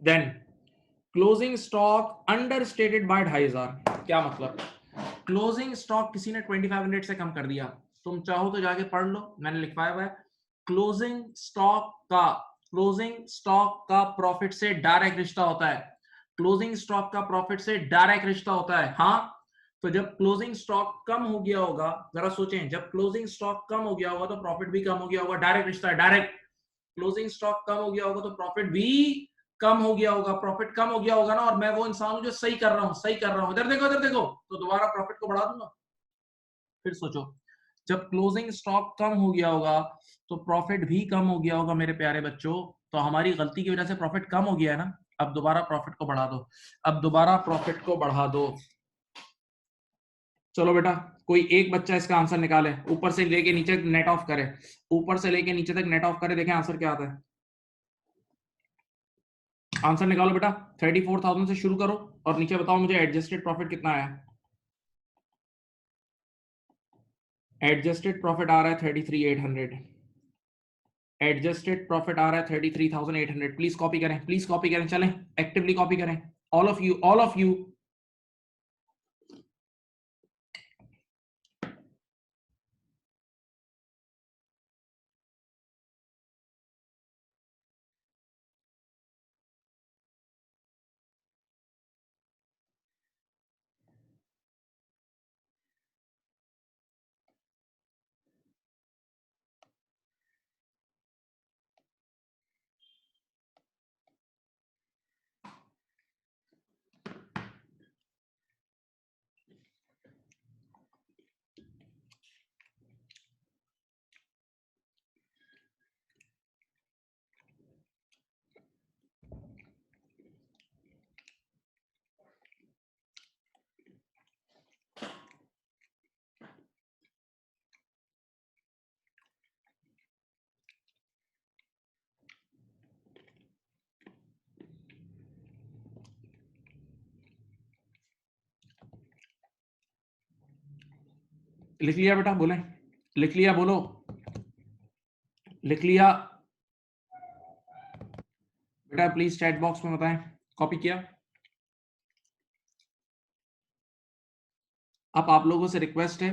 Then closing stock understated by 2500। क्या मतलब, क्लोजिंग स्टॉक किसी ने 2500 से कम कर दिया, तुम चाहो तो जाके पढ़ लो, मैंने लिखवाया हुआ है। क्लोजिंग स्टॉक का प्रॉफिट से डायरेक्ट रिश्ता होता है, क्लोजिंग स्टॉक का प्रॉफिट से डायरेक्ट रिश्ता होता है। हाँ, तो जब क्लोजिंग स्टॉक कम हो गया होगा, जरा सोचें, जब क्लोजिंग स्टॉक कम हो गया होगा तो प्रॉफिट भी कम हो गया होगा, डायरेक्ट रिश्ता है, डायरेक्ट। क्लोजिंग स्टॉक कम हो गया होगा तो प्रॉफिट भी कम हो गया होगा, प्रॉफिट कम हो गया होगा ना, और मैं वो इंसान हूं जो सही कर रहा हूं, सही कर रहा हूं, इधर देखो, इधर देखो, तो दोबारा प्रॉफिट को बढ़ा दूंगा। फिर सोचो, जब क्लोजिंग स्टॉक कम हो गया होगा तो प्रॉफिट भी कम हो गया होगा मेरे प्यारे बच्चों, तो हमारी गलती की वजह से प्रॉफिट कम हो गया है ना। अब दोबारा प्रॉफिट को बढ़ा दो, अब दोबारा प्रॉफिट को बढ़ा दो। चलो बेटा, कोई एक बच्चा इसका आंसर निकाले, ऊपर से लेके नीचे नेट ऑफ करे, ऊपर से लेके नीचे तक नेट ऑफ करे, देखें आंसर क्या आता है। आंसर निकालो बेटा, 34,000 से शुरू करो और नीचे बताओ मुझे एडजस्टेड प्रॉफिट कितना आया। एडजस्टेड प्रॉफिट आ रहा है 33,800। एडजस्टेड प्रॉफिट आ रहा है 33,800। प्लीज कॉपी करें, प्लीज कॉपी करें, चलें एक्टिवली कॉपी करें, all of you, all of you. लिख लिया बेटा, बोले लिख लिया, बोलो लिख लिया बेटा, प्लीज चैट बॉक्स में बताएं कॉपी किया। अब आप लोगों से रिक्वेस्ट है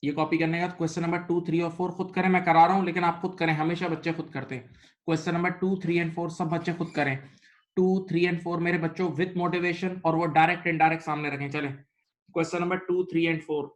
ये कॉपी करने का, क्वेश्चन नंबर 2, 3 और 4 खुद करें, मैं करा रहा हूं लेकिन आप खुद करें, हमेशा बच्चे खुद करते हैं। क्वेश्चन नंबर 2, 3 एंड 4 सब बच्चे खुद करें। 2, 3 एंड 4 मेरे बच्चों विथ मोटिवेशन, और वो डायरेक्ट इनडायरेक्ट सामने रखें। चलें question number 2, 3 and 4।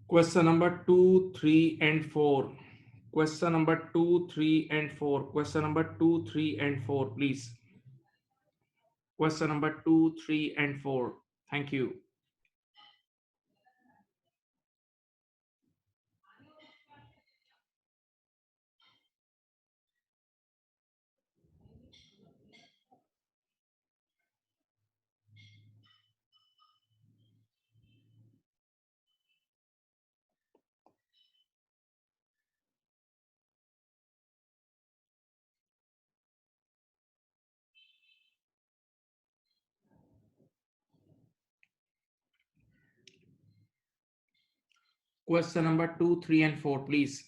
Question number 2, 3 and 4. Question number 2, 3 and 4. Question number 2, 3 and 4, please. Question number 2, 3 and 4. Thank you. Question number 2, 3 and 4, please.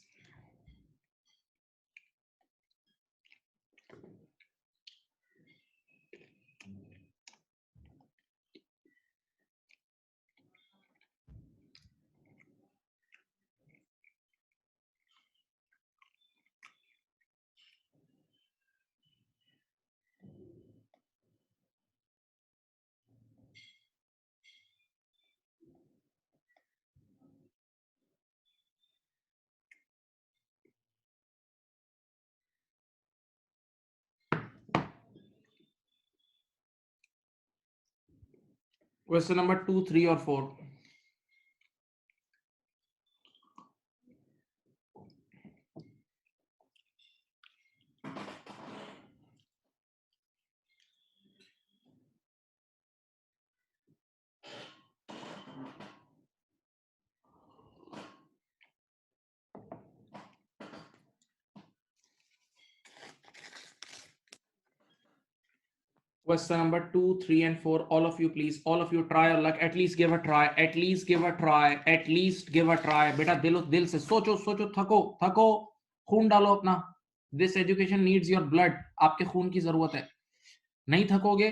Question number 2, 3 or 4. Question number 2, 3 and 4. All of you, please. All of you try your luck. At least give a try. At least give a try. At least give a try. बेटा दिल से सोचो सोचो, थको थको, खून डालो अपना. This education needs your blood. आपके खून की जरूरत है. नहीं थकोगे,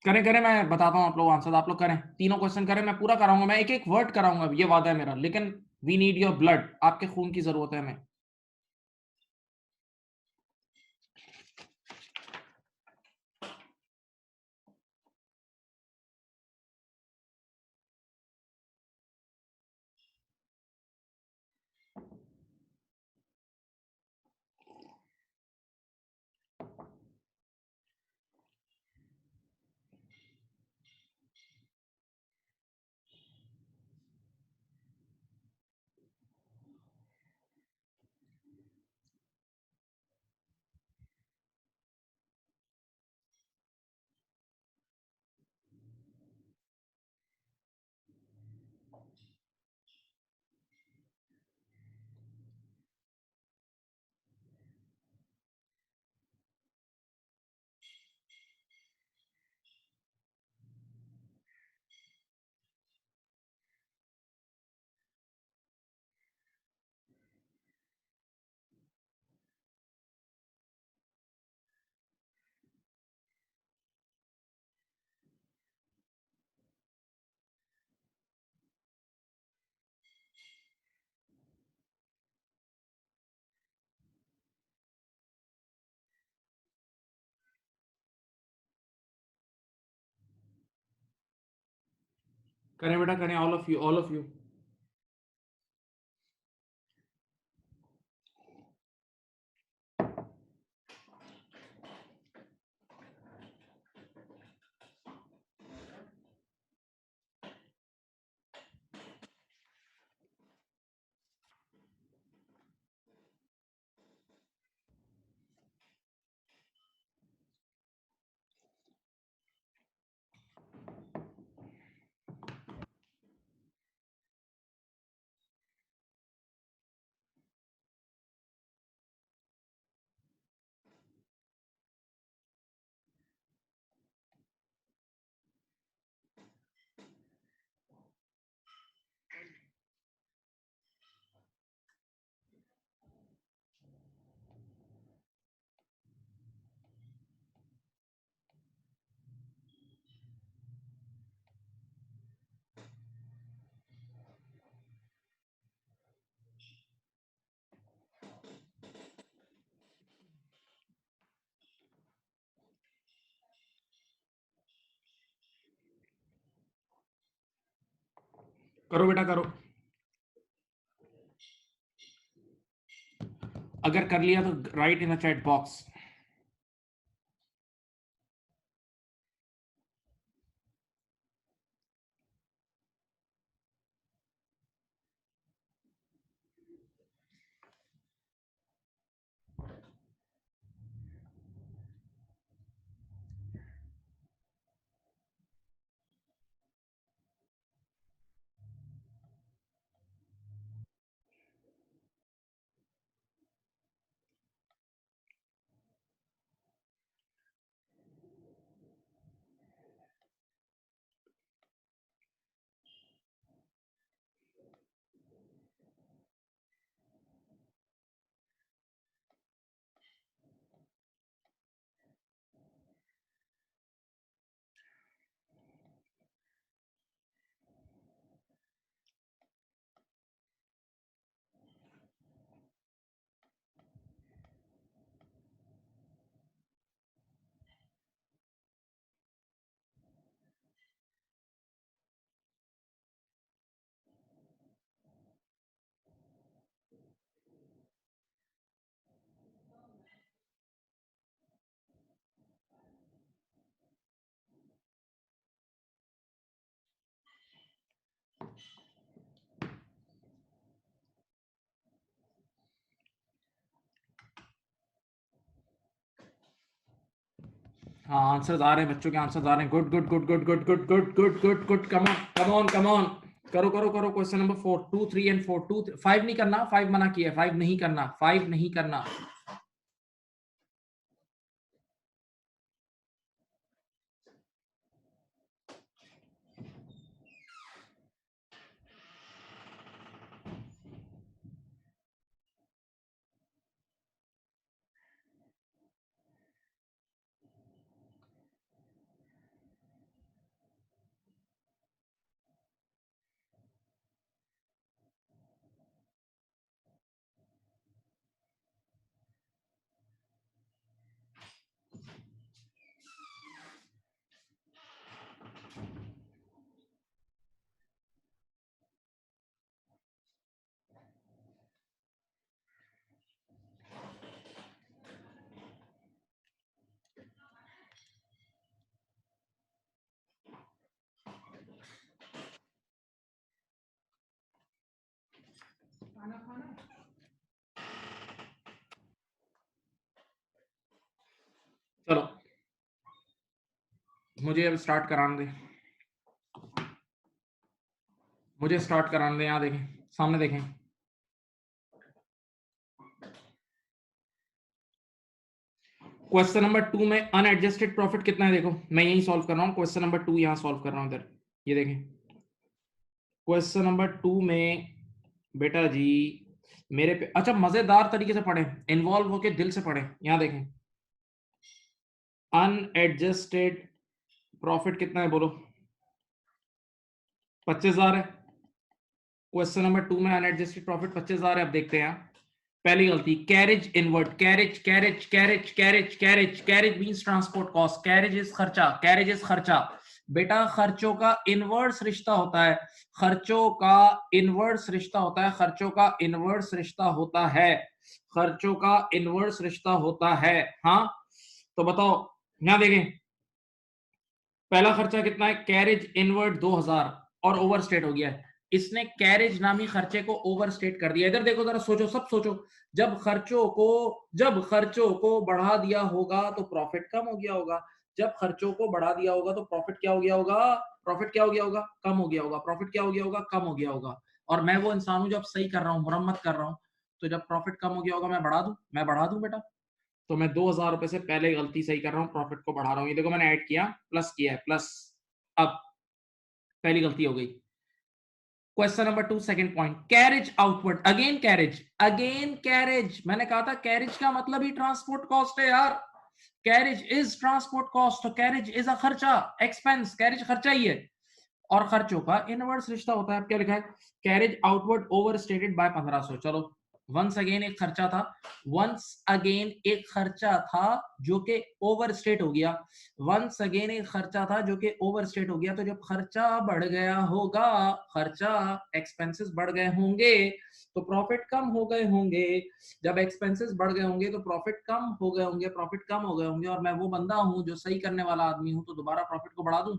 करें करें, मैं बताता हूं आप लोग आंसर, आप लोग करें, तीनों क्वेश्चन करें, मैं पूरा कराऊंगा, मैं एक एक वर्ड कराऊंगा, ये वादा है मेरा, लेकिन वी नीड योर ब्लड, आपके खून की जरूरत है हमें. करें बेटा करें, all of you, all of you. करो बेटा करो, अगर कर लिया तो right in the chat box. हाँ आंसर्स आ रहे हैं, बच्चों के आंसर्स आ रहे हैं। Good good good good good good good good good good, come on come on come on, करो करो करो। क्वेश्चन नंबर 4, 2 3 एंड 4, 2 5 नहीं करना, 5 मना किया है, 5 नहीं करना, 5 नहीं करना। चलो मुझे अब स्टार्ट कराने दे, मुझे स्टार्ट कराने दे। यहाँ देखें, सामने देखें। क्वेश्चन नंबर 2 में अनएडजस्टेड प्रॉफिट कितना है, देखो मैं यही सॉल्व कर रहा हूँ। क्वेश्चन नंबर 2 यहाँ सॉल्व कर रहा हूँ इधर, ये देखें। क्वेश्चन नंबर 2 में बेटा जी मेरे पे, अच्छा मजेदार तरीके से पढ़े, इन्वॉल्व होके दिल से पढ़े। यहाँ देखें, अनएडजस्टेड प्रॉफिट कितना है बोलो? 25,000 है। क्वेश्चन नंबर 2 में अनएडजस्टेड प्रॉफिट 25,000 है। अब देखते हैं, पहली गलती, carriage inward, carriage carriage carriage carriage carriage carriage means transport cost, carriage is खर्चा, कैरेज इज खर्चा। बेटा खर्चों का इनवर्स रिश्ता होता है, खर्चों का इनवर्स रिश्ता होता है, खर्चों का इनवर्स रिश्ता होता है, खर्चों का इनवर्स रिश्ता होता है। हाँ तो बताओ, यहां देखें पहला खर्चा कितना है, कैरेज इनवर्ट 2000 और ओवरस्टेट हो गया है, इसने कैरेज नामी खर्चे को ओवरस्टेट कर दिया। इधर देखो जरा, सोचो, सब सोचो, जब खर्चों को बढ़ा दिया होगा तो प्रॉफिट कम हो गया होगा, जब खर्चों को बढ़ा दिया होगा तो प्रॉफिट क्या हो गया होगा, प्रॉफिट क्या हो गया होगा, कम हो गया होगा, प्रॉफिट क्या हो गया होगा, कम हो गया होगा। और मैं वो इंसान हूं जब सही कर रहा हूं, मुरम्मत कर रहा हूं, तो जब प्रॉफिट कम हो गया होगा मैं बढ़ा दूं बेटा। तो मैं 2000 रुपए से पहले गलती सही कर रहा हूँ, प्रॉफिट को बढ़ा रहा हूँ, ये देखो मैंने ऐड किया, प्लस किया है, प्लस। अब पहली गलती हो गई। Question number 2 second point, carriage outward, again carriage, मैंने कहा था कैरेज का मतलब ही ट्रांसपोर्ट कॉस्ट है यार, कैरेज इज ट्रांसपोर्ट कॉस्ट, तो कैरेज इज अ खर्चा, एक्सपेंस, कैरेज खर्चा ही है, और खर्चों का इनवर्स रिश्ता होता है। अब क्या लिखा है, carriage outward over stated by 1500। चलो वंस अगेन एक खर्चा था, वंस अगेन एक खर्चा था जो कि ओवर स्टेट हो गया, वंस अगेन एक खर्चा था जो कि ओवर स्टेट हो गया। तो जब खर्चा बढ़ गया होगा, खर्चा एक्सपेंसेस बढ़ गए होंगे तो प्रॉफिट कम हो गए होंगे, जब एक्सपेंसेस बढ़ गए होंगे तो प्रॉफिट कम हो गए होंगे, प्रॉफिट कम हो गए होंगे, और मैं वो बंदा हूं जो सही करने वाला आदमी हूं, तो दोबारा प्रॉफिट को बढ़ा दूं।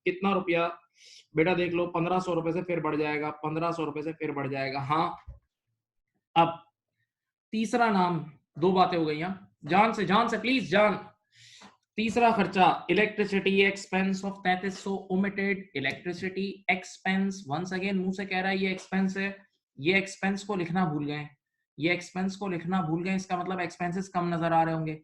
कितना रुपया बेटा, देख लो 1500 रुपए से फिर बढ़ जाएगा, 1500 रुपए से फिर बढ़ जाएगा। हाँ अब तीसरा नाम, दो बातें हो गई, जान से प्लीज जान। तीसरा खर्चा electricity expense of 3300 omitted, electricity expense, once again मुंह से कह रहा है ये एक्सपेंस है, ये एक्सपेंस को लिखना भूल गए, ये एक्सपेंस को लिखना भूल गए, इसका मतलब एक्सपेंसेस कम नजर आ रहे होंगे,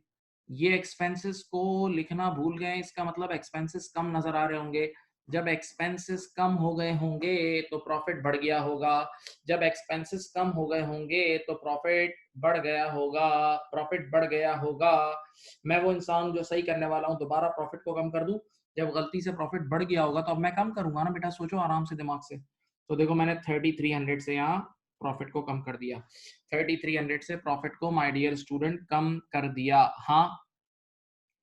ये एक्सपेंसेस को लिखना भूल गए, इसका मतलब एक्सपेंसेस कम नजर आ रहे होंगे। जब एक्सपेंसेस कम हो गए होंगे तो प्रॉफिट बढ़ गया होगा, जब एक्सपेंसेस कम हो गए होंगे तो प्रॉफिट बढ़ गया होगा, प्रॉफिट बढ़ गया होगा। मैं वो इंसान जो सही करने वाला हूँ, दोबारा प्रॉफिट को कम कर दूं। जब गलती से प्रॉफिट बढ़ गया होगा तो अब मैं कम करूंगा ना बेटा, सोचो आराम से दिमाग से। तो देखो मैंने 3300 से यहाँ प्रॉफिट को कम कर दिया, 3300 से प्रॉफिट को माय डियर स्टूडेंट कम कर दिया। हाँ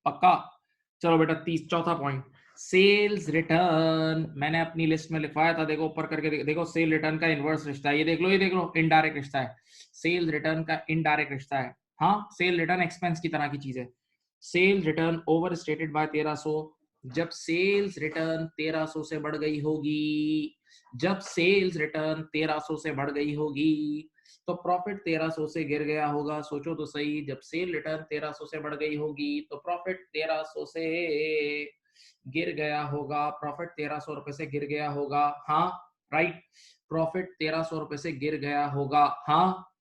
पक्का। चलो बेटा चौथा पॉइंट, सेल्स रिटर्न, मैंने अपनी लिस्ट में लिखवाया था, देखो ऊपर करके देखो, सेल रिटर्न का इनवर्स रिश्ता है, ये देख लो, ये देख लो, इनडायरेक्ट रिश्ता है, सेल रिटर्न का इनडायरेक्ट रिश्ता है। हाँ सेल रिटर्न एक्सपेंस की तरह की चीज है, sale return over stated by 1300, जब सेल्स रिटर्न 1300 से बढ़ गई होगी, जब सेल्स रिटर्न 1300 से बढ़ गई होगी तो प्रॉफिट 1300 से गिर गया होगा। सोचो तो सही, जब सेल रिटर्न 1300 से बढ़ गई होगी तो प्रॉफिट 1300 से गिर गया होगा, प्रॉफिट 1300 रुपए से गिर गया होगा। हाँ राइट, प्रॉफिट 1300 रुपए से गिर गया होगा। हाँ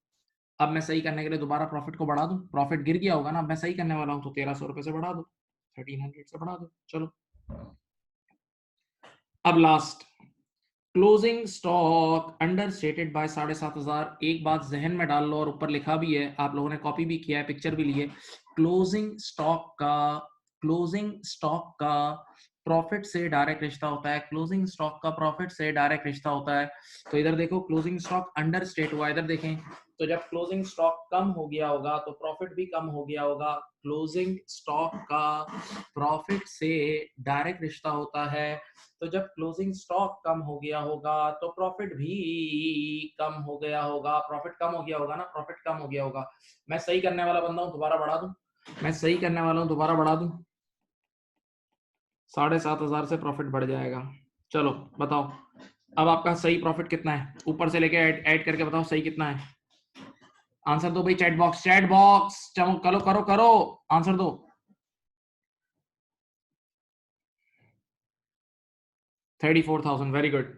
अब मैं सही करने के लिए दोबारा प्रॉफिट को बढ़ा दूं, प्रॉफिट गिर गया होगा ना, अब मैं सही करने वाला हूं, तो 1300 रुपए से बढ़ा दो, 1300 से बढ़ा दो। चलो अब last, closing stock understated bye 7500। एक बात जहन में डाल लो, और ऊपर लिखा भी है, आप लोगों ने कॉपी भी किया है, पिक्चर भी ली है, क्लोजिंग स्टॉक का प्रॉफिट से डायरेक्ट रिश्ता होता है, क्लोजिंग स्टॉक का प्रॉफिट से डायरेक्ट रिश्ता होता है। तो इधर देखो क्लोजिंग स्टॉक अंडर स्टेट हुआ, इधर देखें, तो जब क्लोजिंग स्टॉक कम हो गया होगा तो प्रॉफिट भी कम हो गया होगा, क्लोजिंग स्टॉक का प्रॉफिट से डायरेक्ट रिश्ता होता है। तो जब क्लोजिंग स्टॉक कम हो गया होगा तो प्रॉफिट भी कम हो गया होगा, प्रॉफिट कम हो गया होगा ना, प्रॉफिट कम हो गया होगा। मैं सही करने वाला बंदा हूं, दोबारा बढ़ा दूं, मैं सही करने वाला हूं, दोबारा बढ़ा दूं, 7500 से प्रॉफिट बढ़ जाएगा। चलो बताओ अब आपका सही प्रॉफिट कितना है, ऊपर से लेके ऐड करके बताओ सही कितना है। आंसर दो भाई, चैट बॉक्स चलो, करो करो करो, आंसर दो। 34,000, वेरी गुड।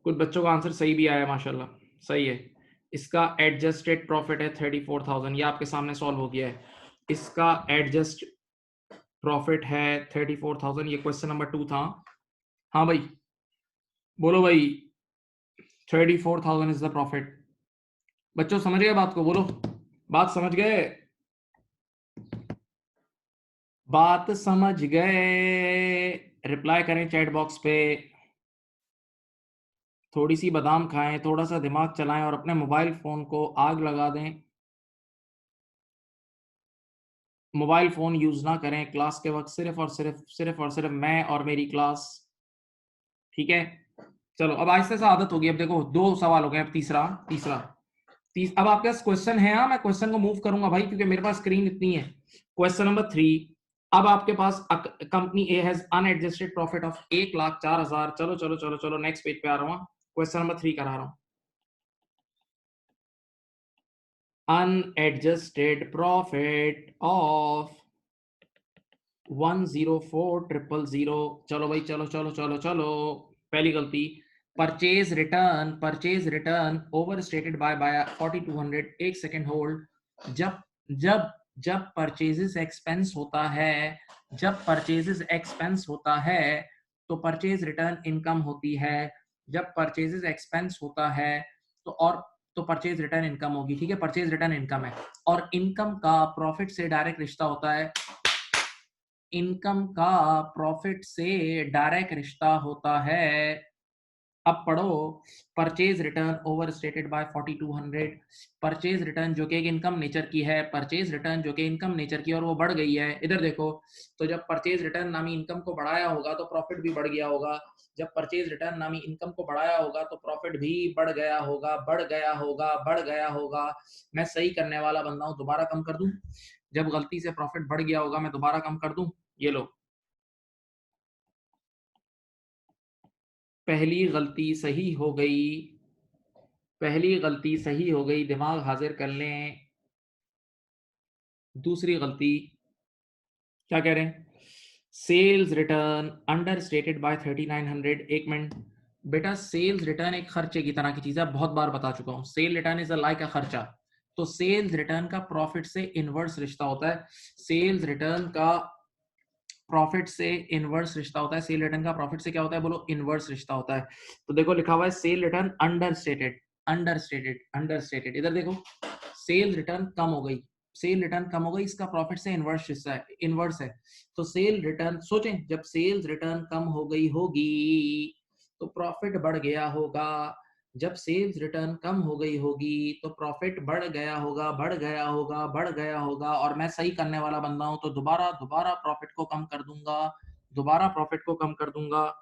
कुछ बच्चों का आंसर सही भी आया माशाल्लाह, सही है। इसका एडजस्टेड प्रॉफिट है 34,000, ये आपके सामने सॉल्व हो गया है, इसका एडजस्ट प्रॉफिट है 34,000, ये क्वेश्चन नंबर 2 था। हाँ भाई बोलो भाई, 34,000 इज द प्रॉफिट। बच्चों समझ गए बात को, बोलो बात समझ गए, बात समझ गए, रिप्लाई करें चैट बॉक्स पे। थोड़ी सी बादाम खाएं, थोड़ा सा दिमाग चलाएं और अपने मोबाइल फोन को आग लगा दें, मोबाइल फोन यूज ना करें क्लास के वक्त, सिर्फ और सिर्फ मैं और मेरी क्लास, ठीक है। चलो अब आहिस्ते से आदत होगी। अब देखो 2 सवाल हो गए, अब तीसरा अब आपके पास क्वेश्चन है। हाँ, मैं क्वेश्चन को मूव करूंगा भाई, क्योंकि मेरे पास स्क्रीन इतनी है। क्वेश्चन नंबर 3, अब आपके पास company A has unadjusted profit of 1,04,000। चलो चलो चलो चलो नेक्स्ट पेज पे आ रहा हूँ। क्वेश्चन नंबर 3 करा रहा हूँ। Unadjusted profit of 104,000। चलो भाई, चलो चलो चलो चलो। पहली गलती, purchase return over stated by 4200। एक सेकेंड होल्ड। जब जब जब परचेजेस एक्सपेंस होता है, जब परचेजेस एक्सपेंस होता है तो परचेज रिटर्न इनकम होती है। जब परचेजेस एक्सपेंस होता है तो और तो परचेज रिटर्न इनकम होगी, ठीक है। परचेज रिटर्न इनकम है और इनकम का प्रॉफिट से डायरेक्ट रिश्ता होता है। इनकम का प्रॉफिट से डायरेक्ट रिश्ता होता है। अब पढ़ो, purchase return over stated by 4200। Purchase return जो कि एक इनकम नेचर की है, परचेज रिटर्न जो कि इनकम नेचर की और वो बढ़ गई है। इधर देखो, तो जब परचेज रिटर्न नामी इनकम को बढ़ाया होगा तो प्रॉफिट भी बढ़ गया होगा। जब परचेज रिटर्न नामी इनकम को बढ़ाया होगा तो प्रॉफिट भी बढ़ गया होगा, बढ़ गया होगा, बढ़ गया होगा। मैं सही करने वाला बंदा हूं, दोबारा कम कर दूं। जब गलती से प्रॉफिट बढ़ गया होगा मैं दोबारा कम कर दूं। ये लो, पहली गलती सही हो गई, पहली गलती सही हो गई, दिमाग हाजिर कर लें। दूसरी गलती, क्या कह रहे हैं, sales return understated by 3900। एक मिनट बेटा, सेल्स रिटर्न एक खर्चे की तरह की चीज है, बहुत बार बता चुका हूं। Cell return is a like अ खर्चा। तो सेल्स रिटर्न का प्रॉफिट से इनवर्स रिश्ता होता है। सेल्स रिटर्न का प्रॉफिट से इनवर्स रिश्ता होता है। सेल रिटर्न का प्रॉफिट से क्या होता है, बोलो, इनवर्स रिश्ता होता है। तो देखो लिखा हुआ है sale return under stated, under stated, under stated. इधर देखो, सेल रिटर्न कम हो गई, सेल रिटर्न कम हो गई, इसका प्रॉफिट से इनवर्स हिस्सा है, इनवर्स है। तो सेल रिटर्न, सोचें, जब सेल्स रिटर्न कम हो गई होगी तो प्रॉफिट बढ़ गया होगा। जब सेल्स रिटर्न कम हो गई होगी तो प्रॉफिट बढ़ गया होगा, बढ़ गया होगा, बढ़ गया होगा। और मैं सही करने वाला बंदा हूं तो दोबारा दोबारा प्रॉफिट को कम कर दूंगा, दोबारा प्रॉफिट को कम कर दूंगा।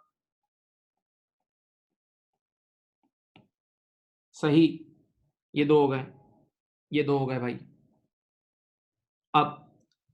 सही, ये 2 हो गए, ये 2 हो गए भाई। अब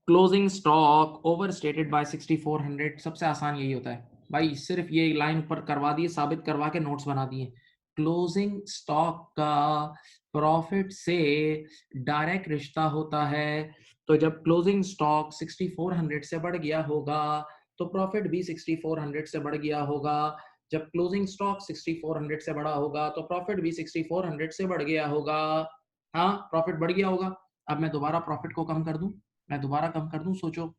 closing stock over stated by 6400। सबसे आसान यही होता है भाई, सिर्फ ये लाइन ऊपर करवा दिए, साबित करवा के नोट्स बना दिए। क्लोजिंग स्टॉक का प्रॉफिट से डायरेक्ट रिश्ता होता है। तो जब क्लोजिंग स्टॉक 6400 से बढ़ गया होगा तो प्रॉफिट भी 6400 से बढ़ गया होगा। जब क्लोजिंग स्टॉक 6400 से बढ़ा होगा तो प्रॉफिट भी 6400 से बढ़ गया होगा। हाँ, प्रॉफिट बढ़ गया होगा। अब मैं दोबारा प्रॉफिट को कम कर दूं, मैं दोबारा कम कर दूं, सोचो।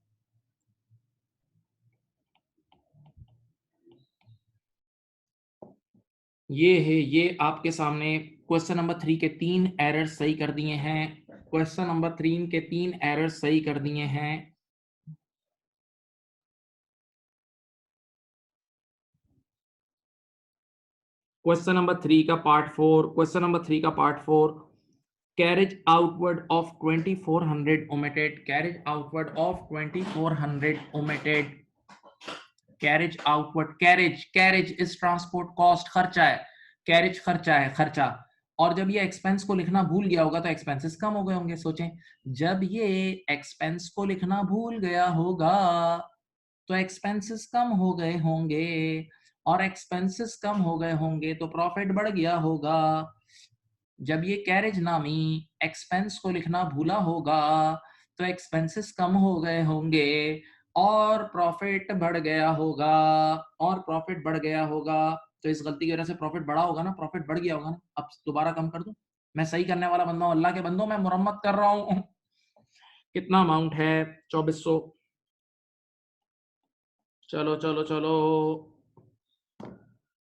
ये है, ये आपके सामने क्वेश्चन नंबर 3 के 3 एरर्स सही कर दिए हैं। क्वेश्चन नंबर 3 के 3 एरर्स सही कर दिए हैं। क्वेश्चन नंबर 3 का पार्ट 4, क्वेश्चन नंबर 3 का part 4, carriage outward of 2400 omitted, carriage outward of 2400 omitted. Carriage outward, carriage, carriage is transport cost, खर्चा है। कैरेज खर्चा है, खर्चा। और जब ये एक्सपेंस को लिखना भूल गया होगा तो एक्सपेंसेस कम हो गए होंगे। सोचें, जब ये एक्सपेंस को लिखना भूल गया होगा तो एक्सपेंसेस कम हो गए होंगे, और एक्सपेंसेस कम हो गए होंगे तो प्रॉफिट बढ़ गया होगा। जब ये कैरेज नामी एक्सपेंस को लिखना भूला होगा तो एक्सपेंसेस कम हो गए होंगे और प्रॉफिट बढ़ गया होगा, और प्रॉफिट बढ़ गया होगा। तो इस गलती की वजह से प्रॉफिट बढ़ा होगा ना, प्रॉफिट बढ़ गया होगा ना। अब दोबारा कम कर दूं, मैं सही करने वाला बंदा हूं, अल्लाह के बंदों, मैं मुरम्मत कर रहा हूं। कितना अमाउंट है, 2400। चलो चलो चलो,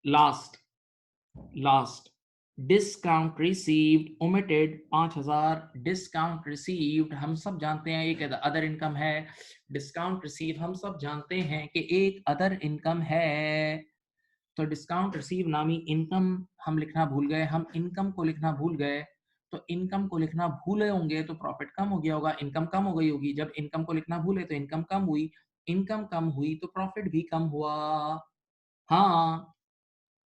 last, last, discount received omitted 5000। Discount received हम सब जानते हैं एक अदर इनकम है। डिस्काउंट रिसीव हम सब जानते हैं कि एक अदर इनकम है। तो डिस्काउंट रिसीव नामी इनकम हम लिखना भूल गए, हम इनकम को लिखना भूल गए। तो इनकम को लिखना भूले होंगे तो प्रॉफिट कम हो गया होगा, इनकम कम हो गई होगी। जब इनकम को लिखना भूले तो इनकम कम हुई, इनकम कम हुई तो प्रॉफिट भी कम हुआ। हाँ,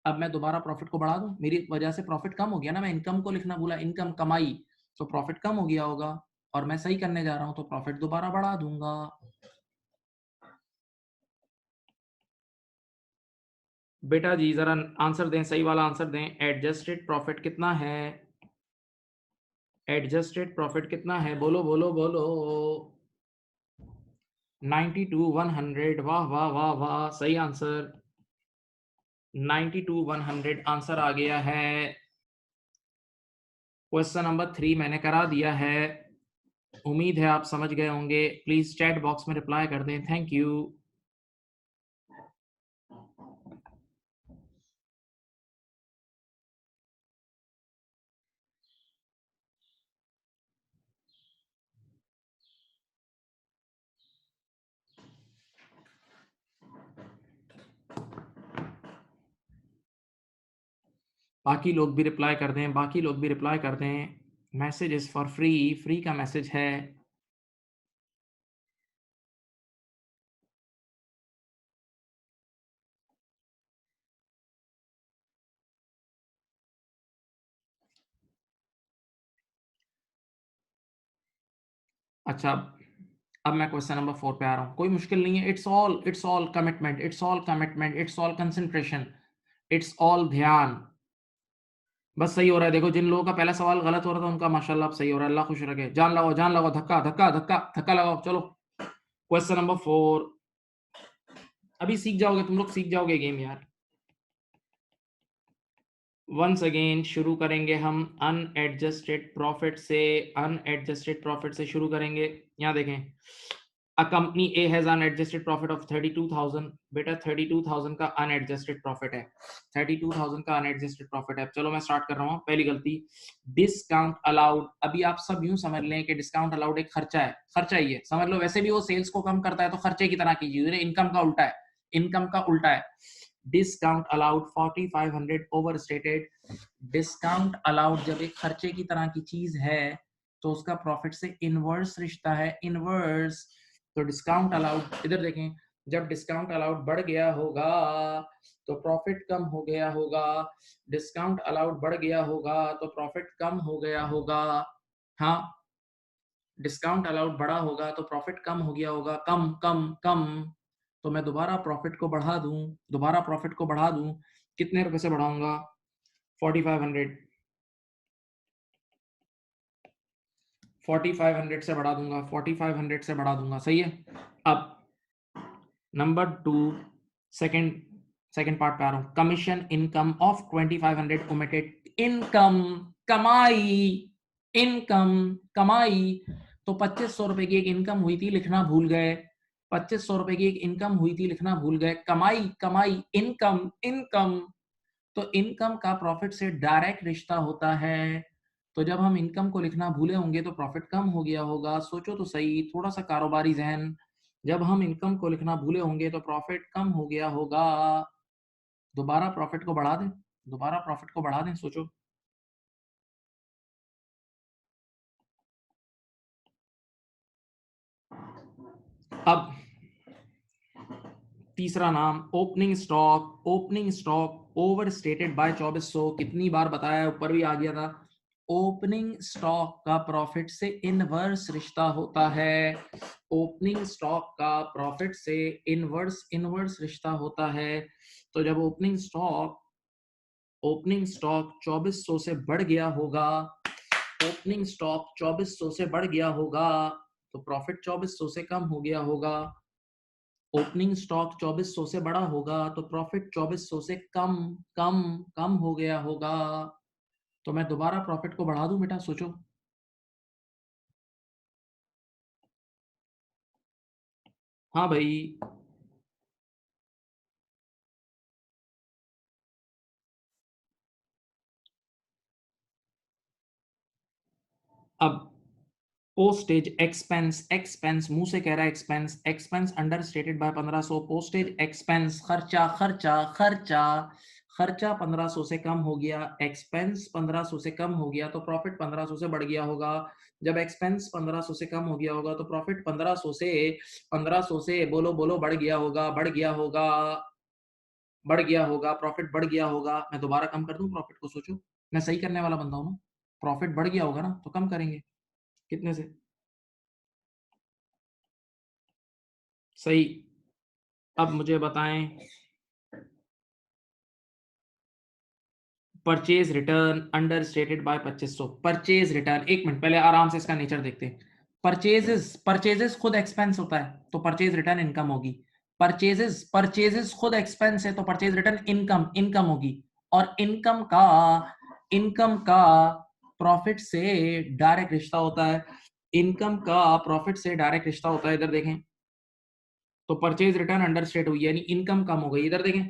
अब मैं दोबारा प्रॉफिट को बढ़ा दूं, मेरी वजह से प्रॉफिट कम हो गया ना, मैं इनकम को लिखना भूला, इनकम कमाई, तो प्रॉफिट कम हो गया होगा, और मैं सही करने जा रहा हूं तो प्रॉफिट दोबारा बढ़ा दूंगा। बेटा जी जरा आंसर दें, सही वाला आंसर दें। एडजस्टेड प्रॉफिट कितना है? एडजस्टेड प्रॉफिट कितना है? बोलो बोलो बोलो। 92 100, वाह वाह वाह वाह, सही आंसर। 92 100 आंसर आ गया है। क्वेश्चन नंबर 3 मैंने करा दिया है, उम्मीद है आप समझ गए होंगे। प्लीज चैट बॉक्स में रिप्लाई कर दें, थैंक यू। बाकी लोग भी रिप्लाई कर दें, बाकी लोग भी रिप्लाई कर दें। Message is for free, free का मैसेज है। अच्छा, अब मैं क्वेश्चन नंबर 4 पे आ रहा हूँ, कोई मुश्किल नहीं है। It's all commitment, it's all commitment, it's all concentration, it's all ध्यान। बस सही हो रहा है। देखो जिन लोगों का पहला सवाल गलत हो रहा था उनका माशाल्लाह अब सही हो रहा है, अल्लाह खुश रखे। जान लगाओ, धक्का धक्का धक्का धक्का लगाओ। चलो क्वेश्चन नंबर 4, अभी सीख जाओगे तुम लोग, सीख जाओगे गेम यार। वंस अगेन शुरू करेंगे हम अनएडजस्टेड प्रॉफिट से। अनएडजस्टेड प्रॉफिट से शुरू करेंगे। यहाँ देखें, a company A has unadjusted profit of 32,000। बेटा 32,000 का अनएडजस्टेड प्रॉफिट है, 32,000 का अनएडजस्टेड प्रॉफिट है। चलो मैं स्टार्ट कर रहा हूँ। पहली गलती, डिस्काउंट अलाउड। अभी आप सब यूं समझ लें कि डिस्काउंट अलाउड एक खर्चा है, खर्चा ही है समझ लो। वैसे भी वो सेल्स को कम करता है तो खर्चे की तरह कीजिए, इनकम का उल्टा है, इनकम का उल्टा है। Discount allowed 4500 over stated. Discount allowed जब एक खर्चे की तरह की चीज है तो उसका प्रॉफिट से इनवर्स रिश्ता है, इनवर्स। तो डिस्काउंट अलाउड, इधर देखें, जब डिस्काउंट अलाउड बढ़ गया होगा तो प्रॉफिट कम हो गया होगा। डिस्काउंट अलाउड बढ़ गया होगा तो प्रॉफिट कम हो गया होगा। हाँ, डिस्काउंट अलाउड बढ़ा होगा तो प्रॉफिट कम हो गया होगा, कम कम कम। तो मैं दोबारा प्रॉफिट को बढ़ा दूं, दोबारा प्रॉफिट को बढ़ा दूं, कितने रुपए से बढ़ाऊंगा? 4500, 4500 से बढ़ा दूंगा, 4500 से बढ़ा दूंगा, सही है। अब नंबर 2, सेकंड सेकंड पार्ट पे आ रहा हूं। Commission income of 2500 omitted. Income, कमाई, इनकम, कमाई। तो 2500 रुपए की एक इनकम हुई थी, लिखना भूल गए। 2500 रुपए की एक इनकम हुई थी, लिखना भूल गए। कमाई, कमाई, इनकम, इनकम। तो इनकम का प्रॉफिट से डायरेक्ट रिश्ता होता है। तो जब हम इनकम को लिखना भूले होंगे तो प्रॉफिट कम हो गया होगा। सोचो तो सही, थोड़ा सा कारोबारी जहन। जब हम इनकम को लिखना भूले होंगे तो प्रॉफिट कम हो गया होगा। दोबारा प्रॉफिट को बढ़ा दें, दोबारा प्रॉफिट को बढ़ा दें, सोचो। अब तीसरा नाम, opening stock. Opening stock over stated by 2400। कितनी बार बताया, ऊपर भी आ गया था। ओपनिंग स्टॉक का प्रॉफिट से इनवर्स रिश्ता होता है। ओपनिंग स्टॉक का प्रॉफिट से इनवर्स इनवर्स रिश्ता होता है। तो जब ओपनिंग स्टॉक 2400 से बढ़ गया होगा, ओपनिंग स्टॉक 2400 से बढ़ गया होगा तो प्रॉफिट 2400 से कम हो गया होगा। ओपनिंग स्टॉक 2400 से बड़ा होगा तो प्रॉफिट 2400 से कम कम कम हो गया होगा। तो मैं दोबारा प्रॉफिट को बढ़ा दूं, बेटा सोचो। हाँ भाई। अब पोस्टेज एक्सपेंस, एक्सपेंस मुंह से कह रहा है expense, expense under stated by 1500। Postage expense, खर्चा खर्चा खर्चा खर्चा 1500 से कम हो गया, एक्सपेंस 1500 से कम हो गया तो प्रॉफिट 1500 से बढ़ गया होगा। जब एक्सपेंस 1500 से कम हो गया होगा तो प्रॉफिट 1500 से बोलो बोलो बढ़ गया होगा, बढ़ गया होगा, बढ़ गया होगा, प्रॉफिट बढ़ गया होगा। मैं दोबारा कम कर दूं प्रॉफिट को? सोचो, मैं सही करने वाला बंदा हूं ना। प्रॉफिट बढ़ गया होगा ना तो कम करेंगे, कितने से? सही। अब मुझे बताएं, purchase return understated by 2500। Purchase return, एक मिनट पहले आराम से इसका नेचर देखते हैं। परचेजेस खुद एक्सपेंस होता है तो परचेज रिटर्न इनकम होगी। परचेजेस खुद एक्सपेंस है तो परचेज रिटर्न इनकम होगी। और इनकम का प्रॉफिट से डायरेक्ट रिश्ता होता है। इनकम का प्रॉफिट से डायरेक्ट रिश्ता होता है। इधर देखें तो परचेज रिटर्न अंडर स्टेट हुई यानी इनकम कम हो गई। इधर देखें,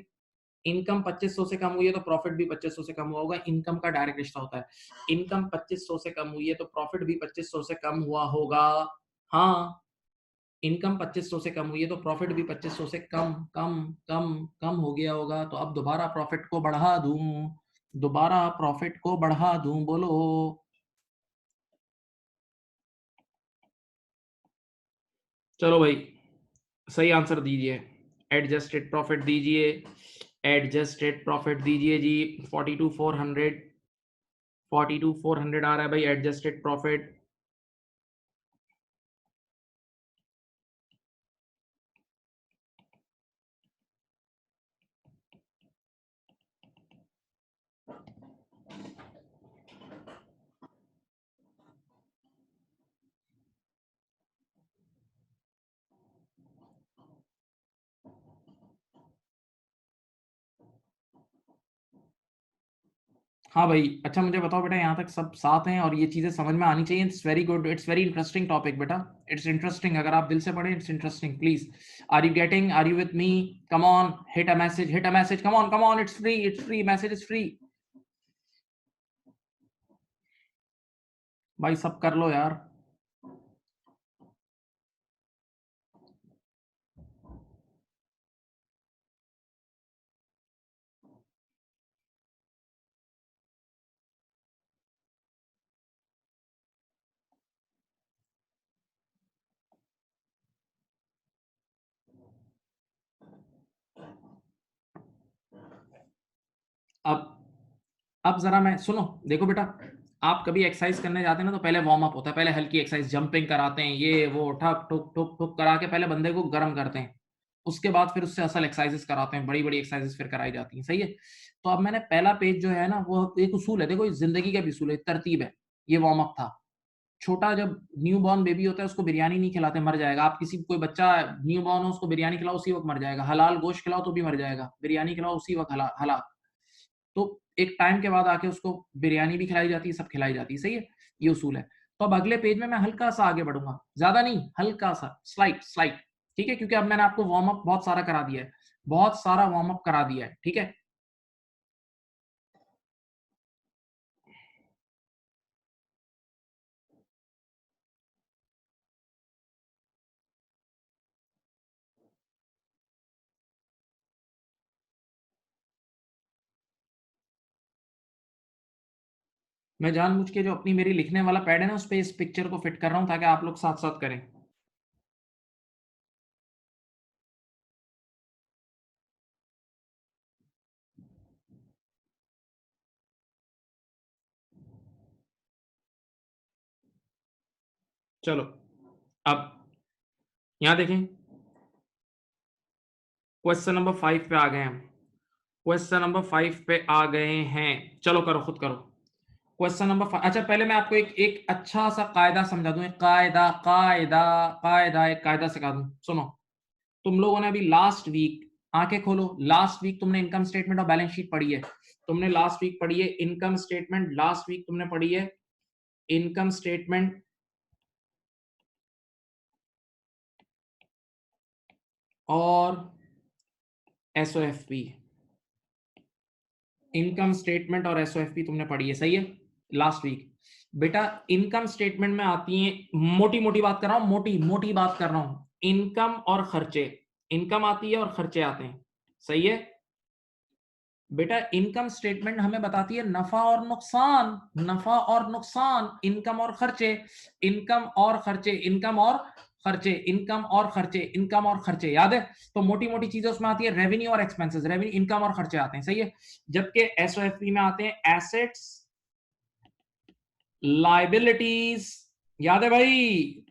इनकम 2500 से कम हुई है तो प्रॉफिट भी 2500 से कम हुआ होगा। इनकम का डायरेक्ट रिश्ता होता है। इनकम 2500 से कम हुई है तो प्रॉफिट भी 2500 से कम हुआ होगा। हाँ, इनकम 2500 से कम हुई है तो प्रॉफिट भी 2500 से कम कम कम कम हो गया होगा। तो अब दोबारा प्रॉफिट को बढ़ा दूं, दोबारा प्रॉफिट को बढ़ा दूं, बोलो। चलो भाई, सही आंसर दीजिए। एडजस्टेड प्रॉफिट दीजिए, एडजस्टेड प्रॉफिट दीजिए जी। 42,400, 42,400 आ रहा है भाई एडजस्टेड प्रॉफिट। हाँ भाई, अच्छा मुझे बताओ बेटा, यहाँ तक सब साथ हैं और ये चीजें समझ में आनी चाहिए। It's very good, it's very interesting topic बेटा। इट्स इंटरेस्टिंग, अगर आप दिल से पढ़ें it's interesting. Please, are you with me? Come on, hit a message, hit a message, come on come on, it's free, message is free. भाई सब कर लो यार। अब अब जरा मैं सुनो, देखो बेटा, आप कभी एक्सरसाइज करने जाते हैं ना तो पहले वार्म अप होता है, पहले हल्की एक्सरसाइज, जंपिंग कराते हैं, ये वो ठक ठुक ठुक ठुक करा के पहले बंदे को गर्म करते हैं। उसके बाद फिर उससे असल एक्सरसाइजेस कराते हैं, बड़ी बड़ी एक्सरसाइजेस फिर कराई जाती हैं। सही है। तो अब मैंने पहला पेज जो है ना, वो एक उसूल है, देखो जिंदगी का भी उसूल है, तरतीब है। ये वार्म अप था। छोटा जब न्यू बॉर्न बेबी होता है उसको बिरयानी नहीं खिलाते, मर जाएगा। आप किसी कोई बच्चा न्यू बॉर्न हो उसको बिरयानी खिलाओ उसी वक्त मर जाएगा। हलाल गोश्त खिलाओ तो भी मर जाएगा, बिरयानी खिलाओ उसी वक्त हलाल। तो एक टाइम के बाद आके उसको बिरयानी भी खिलाई जाती है, सब खिलाई जाती है। सही है, ये उसूल है। तो अब अगले पेज में मैं हल्का सा आगे बढ़ूंगा, ज्यादा नहीं, हल्का सा, स्लाइट स्लाइट। ठीक है, क्योंकि अब मैंने आपको वार्म अप बहुत सारा करा दिया है, बहुत सारा वार्म अप करा दिया है। ठीक है, मैं जानबूझ के जो अपनी मेरी लिखने वाला पैड है ना उस पर इस पिक्चर को फिट कर रहा हूं ताकि आप लोग साथ साथ करें। चलो, अब यहां देखें, क्वेश्चन नंबर 5 पे आ गए हम। क्वेश्चन नंबर 5 पे आ गए हैं। चलो करो, खुद करो। Question number 5। अच्छा पहले मैं आपको एक एक अच्छा सा कायदा समझा दूं, एक कायदा कायदा कायदा एक कायदा सिखा दूं। सुनो, तुम लोगों ने अभी लास्ट वीक, आंखें खोलो, लास्ट वीक तुमने इनकम स्टेटमेंट और बैलेंस शीट पढ़ी है। तुमने लास्ट वीक पढ़ी है इनकम स्टेटमेंट, लास्ट वीक तुमने पढ़ी है इनकम स्टेटमेंट और एसओएफपी। इनकम स्टेटमेंट और एसओएफपी तुमने पढ़ी है, सही है, लास्ट वीक। बेटा इनकम स्टेटमेंट में आती है, मोटी मोटी बात कर रहा हूं, मोटी मोटी बात कर रहा हूं, इनकम और खर्चे। इनकम आती है और खर्चे आते हैं, सही है। बेटा इनकम स्टेटमेंट हमें बताती है नफा और नुकसान, नफा और नुकसान, इनकम और खर्चे, इनकम और खर्चे, इनकम और खर्चे, इनकम और खर्चे, इनकम और खर्चे, याद है? तो मोटी मोटी चीजें उसमें आती है, रेवेन्यू और एक्सपेंसेस, रेवेन्यू, इनकम और खर्चे आते हैं, सही है। जबकि एसओएफपी में आते हैं एसेट्स, लाइबिलिटीज, याद है भाई,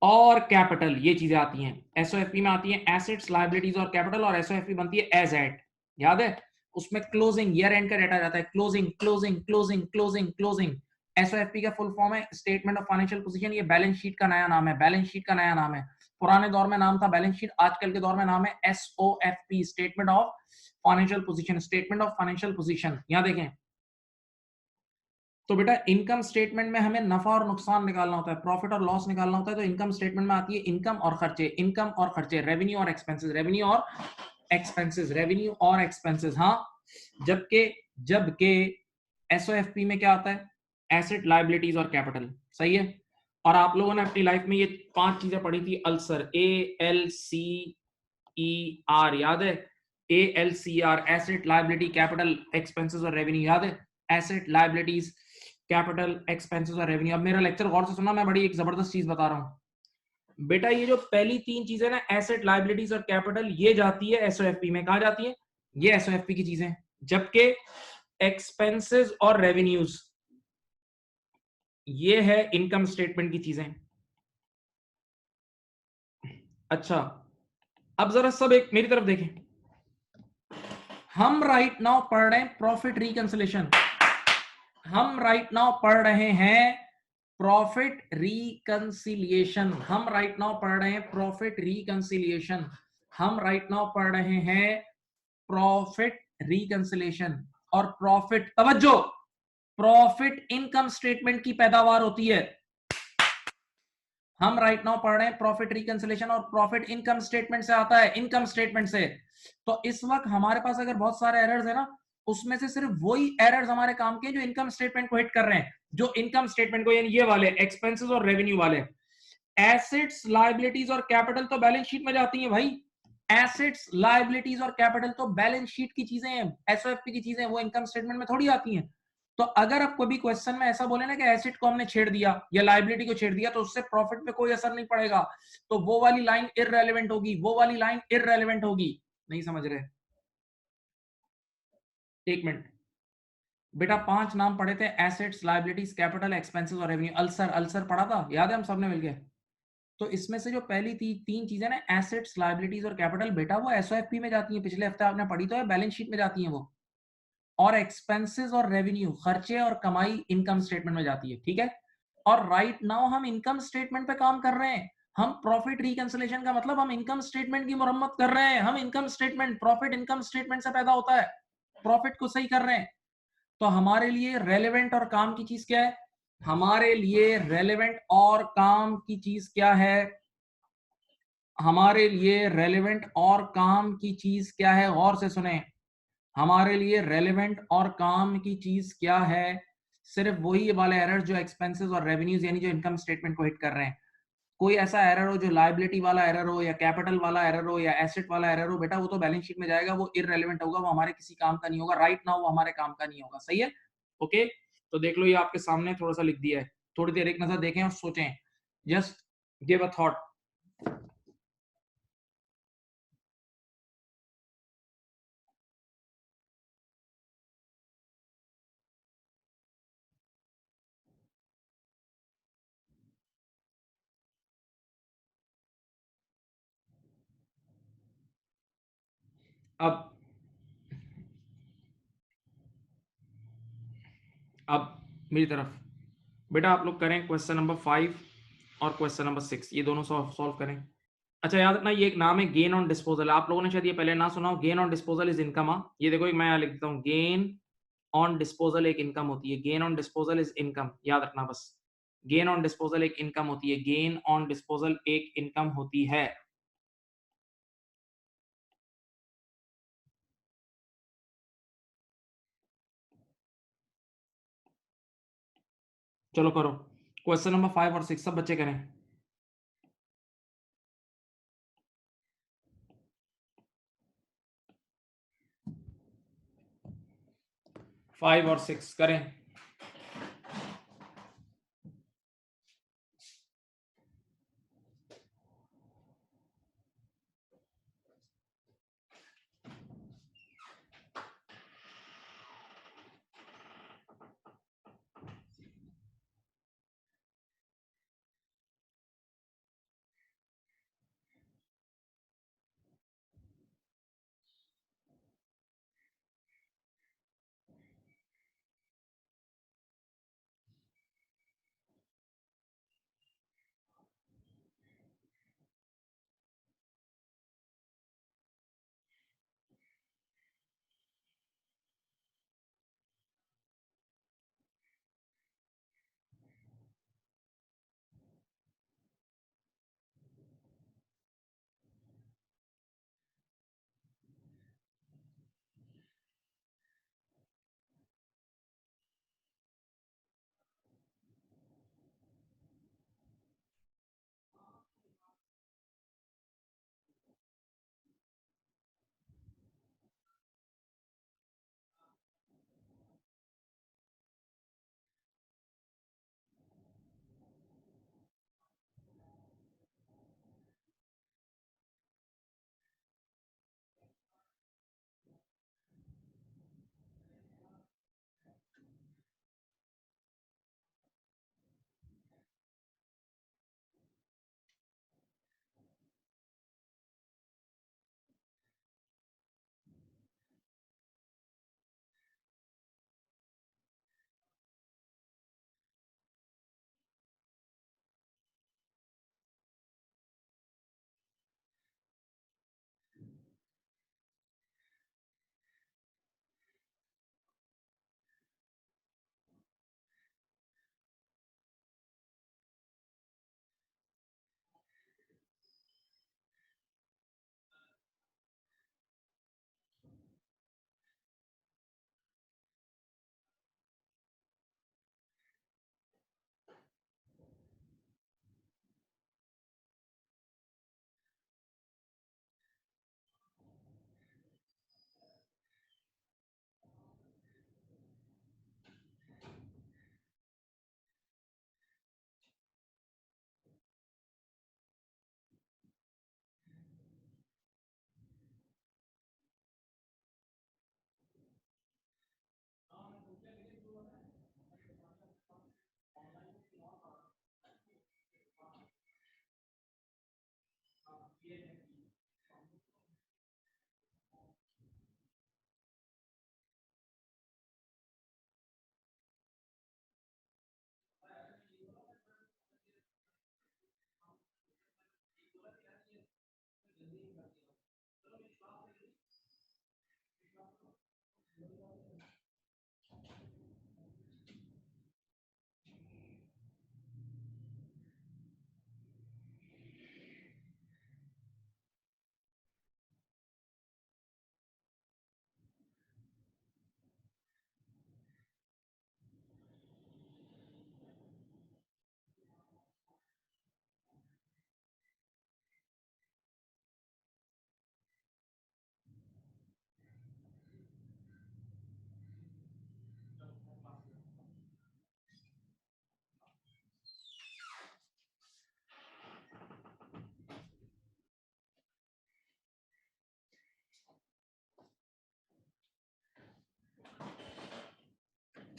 और कैपिटल, ये चीजें आती हैं। एसओएफपी में आती हैं एसेट्स, लाइबिलिटीज और कैपिटल, और एसओएफपी बनती है एज एट, याद है? उसमें क्लोजिंग, ईयर एंड का डाटा जाता है, closing closing closing closing closing. SOFP का फुल फॉर्म है स्टेटमेंट ऑफ फाइनेंशियल पोजीशन, ये बैलेंस शीट का नया नाम है, बैलेंस शीट का नया नाम है। पुराने दौर में नाम था बैलेंस शीट, आजकल के दौर में नाम है SOFP, statement of financial position, statement of financial position. यहां देखें तो बेटा इनकम स्टेटमेंट में हमें नफा और नुकसान निकालना होता है, प्रॉफिट और लॉस निकालना होता है। तो इनकम स्टेटमेंट में आती है इनकम और खर्चे, इनकम और खर्चे, रेवेन्यू और एक्सपेंसेस, रेवेन्यू और एक्सपेंसेस, रेवेन्यू और एक्सपेंसेस। हाँ, जबकि जबकि एसओएफपी में क्या आता है? एसेट, लायबिलिटीज और कैपिटल, सही है। और आप लोगों ने अपनी लाइफ में ये 5 चीजें पढ़ी थी, अल्सर, ALCER, याद है? ALCR, asset, liability, capital, expenses और रेवेन्यू, याद है? एसेट, लायबिलिटीज, कैपिटल, एक्सपेंसेस और रेवेन्यू। अब मेरा लेक्चर गौर से सुनना, मैं बड़ी एक जबरदस्त चीज बता रहा हूं बेटा। ये जो पहली 3 चीजें ना, एसेट, लायबिलिटीज और कैपिटल, ये जाती है एसओएफपी में। कहां जाती है? ये एसओएफपी की चीजें। जबकि एक्सपेंसेस और रेवेन्यूज, ये है इनकम स्टेटमेंट की चीजें। अच्छा, अब जरा सब एक मेरी तरफ देखें। हम राइट नाउ पढ़ रहे हैं प्रॉफिट रिकंसिलेशन, हम राइट नाउ पढ़ रहे हैं प्रॉफिट रिकंसिलिएशन, हम राइट नाउ पढ़ रहे हैं प्रॉफिट रिकंसिलिएशन, हम राइट नाउ पढ़ रहे हैं प्रॉफिट रिकंसिलिएशन। और प्रॉफिट, तवज्जो, प्रॉफिट इनकम स्टेटमेंट की पैदावार होती है। हम राइट नाउ पढ़ रहे हैं प्रॉफिट रिकंसिलिएशन, और प्रॉफिट इनकम स्टेटमेंट से आता है, इनकम स्टेटमेंट से। तो इस वक्त हमारे पास अगर बहुत सारे एरर्स है ना, उसमें से सिर्फ वही एरर्स हमारे काम के जो इनकम स्टेटमेंट को हिट कर रहे हैं, जो इनकम स्टेटमेंट को, यानी ये वाले एक्सपेंसेस और रेवेन्यू वाले। एसेट्स, लायबिलिटीज और कैपिटल तो बैलेंस शीट में जाती है भाई, एसेट्स, लायबिलिटीज और कैपिटल तो बैलेंस शीट की चीजें हैं, एसओएफपी की चीजें, वो इनकम स्टेटमेंट में थोड़ी आती हैं। तो अगर आप कभी क्वेश्चन में ऐसा बोले ना कि एसेट को हमने छेड़ दिया या लायबिलिटी को छेड़ दिया, तो उससे प्रॉफिट पे कोई असर नहीं पड़ेगा, तो वो वाली लाइन इररेलेवेंट होगी, वो वाली लाइन इररेलेवेंट होगी। नहीं समझ रहे? एक मिनट बेटा, 5 नाम पढ़े थे, एसेट्स, लायबिलिटीज, कैपिटल, एक्सपेंसेस और रेवेन्यू। अल्सर, अल्सर पढ़ा था, याद है? हम सबने मिलके। तो इसमें से जो पहली 3 चीजें ना, एसेट्स, लायबिलिटीज और कैपिटल, बेटा वो एसओएफपी में जाती है, पिछले हफ्ते आपने पढ़ी तो है, बैलेंस शीट में जाती है वो। और एक्सपेंसेस और रेवेन्यू, खर्चे और कमाई, इनकम स्टेटमेंट में जाती है, ठीक है। और राइट नाउ हम इनकम स्टेटमेंट पे काम कर रहे हैं। हम प्रॉफिट रिकंसिलिएशन का मतलब हम इनकम स्टेटमेंट की मुरम्मत कर रहे हैं। हम income statement, profit income statement से पैदा होता है, प्रॉफिट को सही कर रहे हैं। तो हमारे लिए रेलेवेंट और काम की चीज क्या है? हमारे लिए रेलेवेंट और काम की चीज क्या है? हमारे लिए रेलेवेंट और काम की चीज क्या है? गौर से सुने, हमारे लिए रेलेवेंट और काम की चीज क्या है? सिर्फ वही वाले एरर जो एक्सपेंसेस और रेवेन्यूज, यानी जो इनकम स्टेटमेंट को हिट कर रहे हैं। कोई ऐसा एरर हो जो लायबिलिटी वाला एरर हो, या कैपिटल वाला एरर हो, या एसेट वाला एरर हो, बेटा वो तो बैलेंस शीट में जाएगा, वो इररेलेवेंट होगा, वो हमारे किसी काम का नहीं होगा। राइट नाउ वो हमारे काम का नहीं होगा, सही है? ओके, तो देख लो, ये आपके सामने थोड़ा सा लिख दिया है, थोड़ी देर एक नजर देखें और सोचें, जस्ट गिव अ थॉट। अब मेरी तरफ बेटा, आप लोग करें क्वेश्चन नंबर 5 और क्वेश्चन नंबर 6, ये दोनों सॉल्व करें। अच्छा, याद रखना, ये एक नाम है गेन ऑन डिस्पोजल, आप लोगों ने शायद ये पहले ना सुना हो। Gain on disposal is income. ये देखो, मैं यहाँ लिख देता हूँ, गेन ऑन डिस्पोजल एक इनकम होती है, gain on disposal is income, याद रखना बस। गेन ऑन डिस्पोजल एक इनकम होती है, गेन ऑन डिस्पोजल एक इनकम होती है। चलो करो, क्वेश्चन नंबर 5 और 6 सब बच्चे करें। 5 और 6 करें।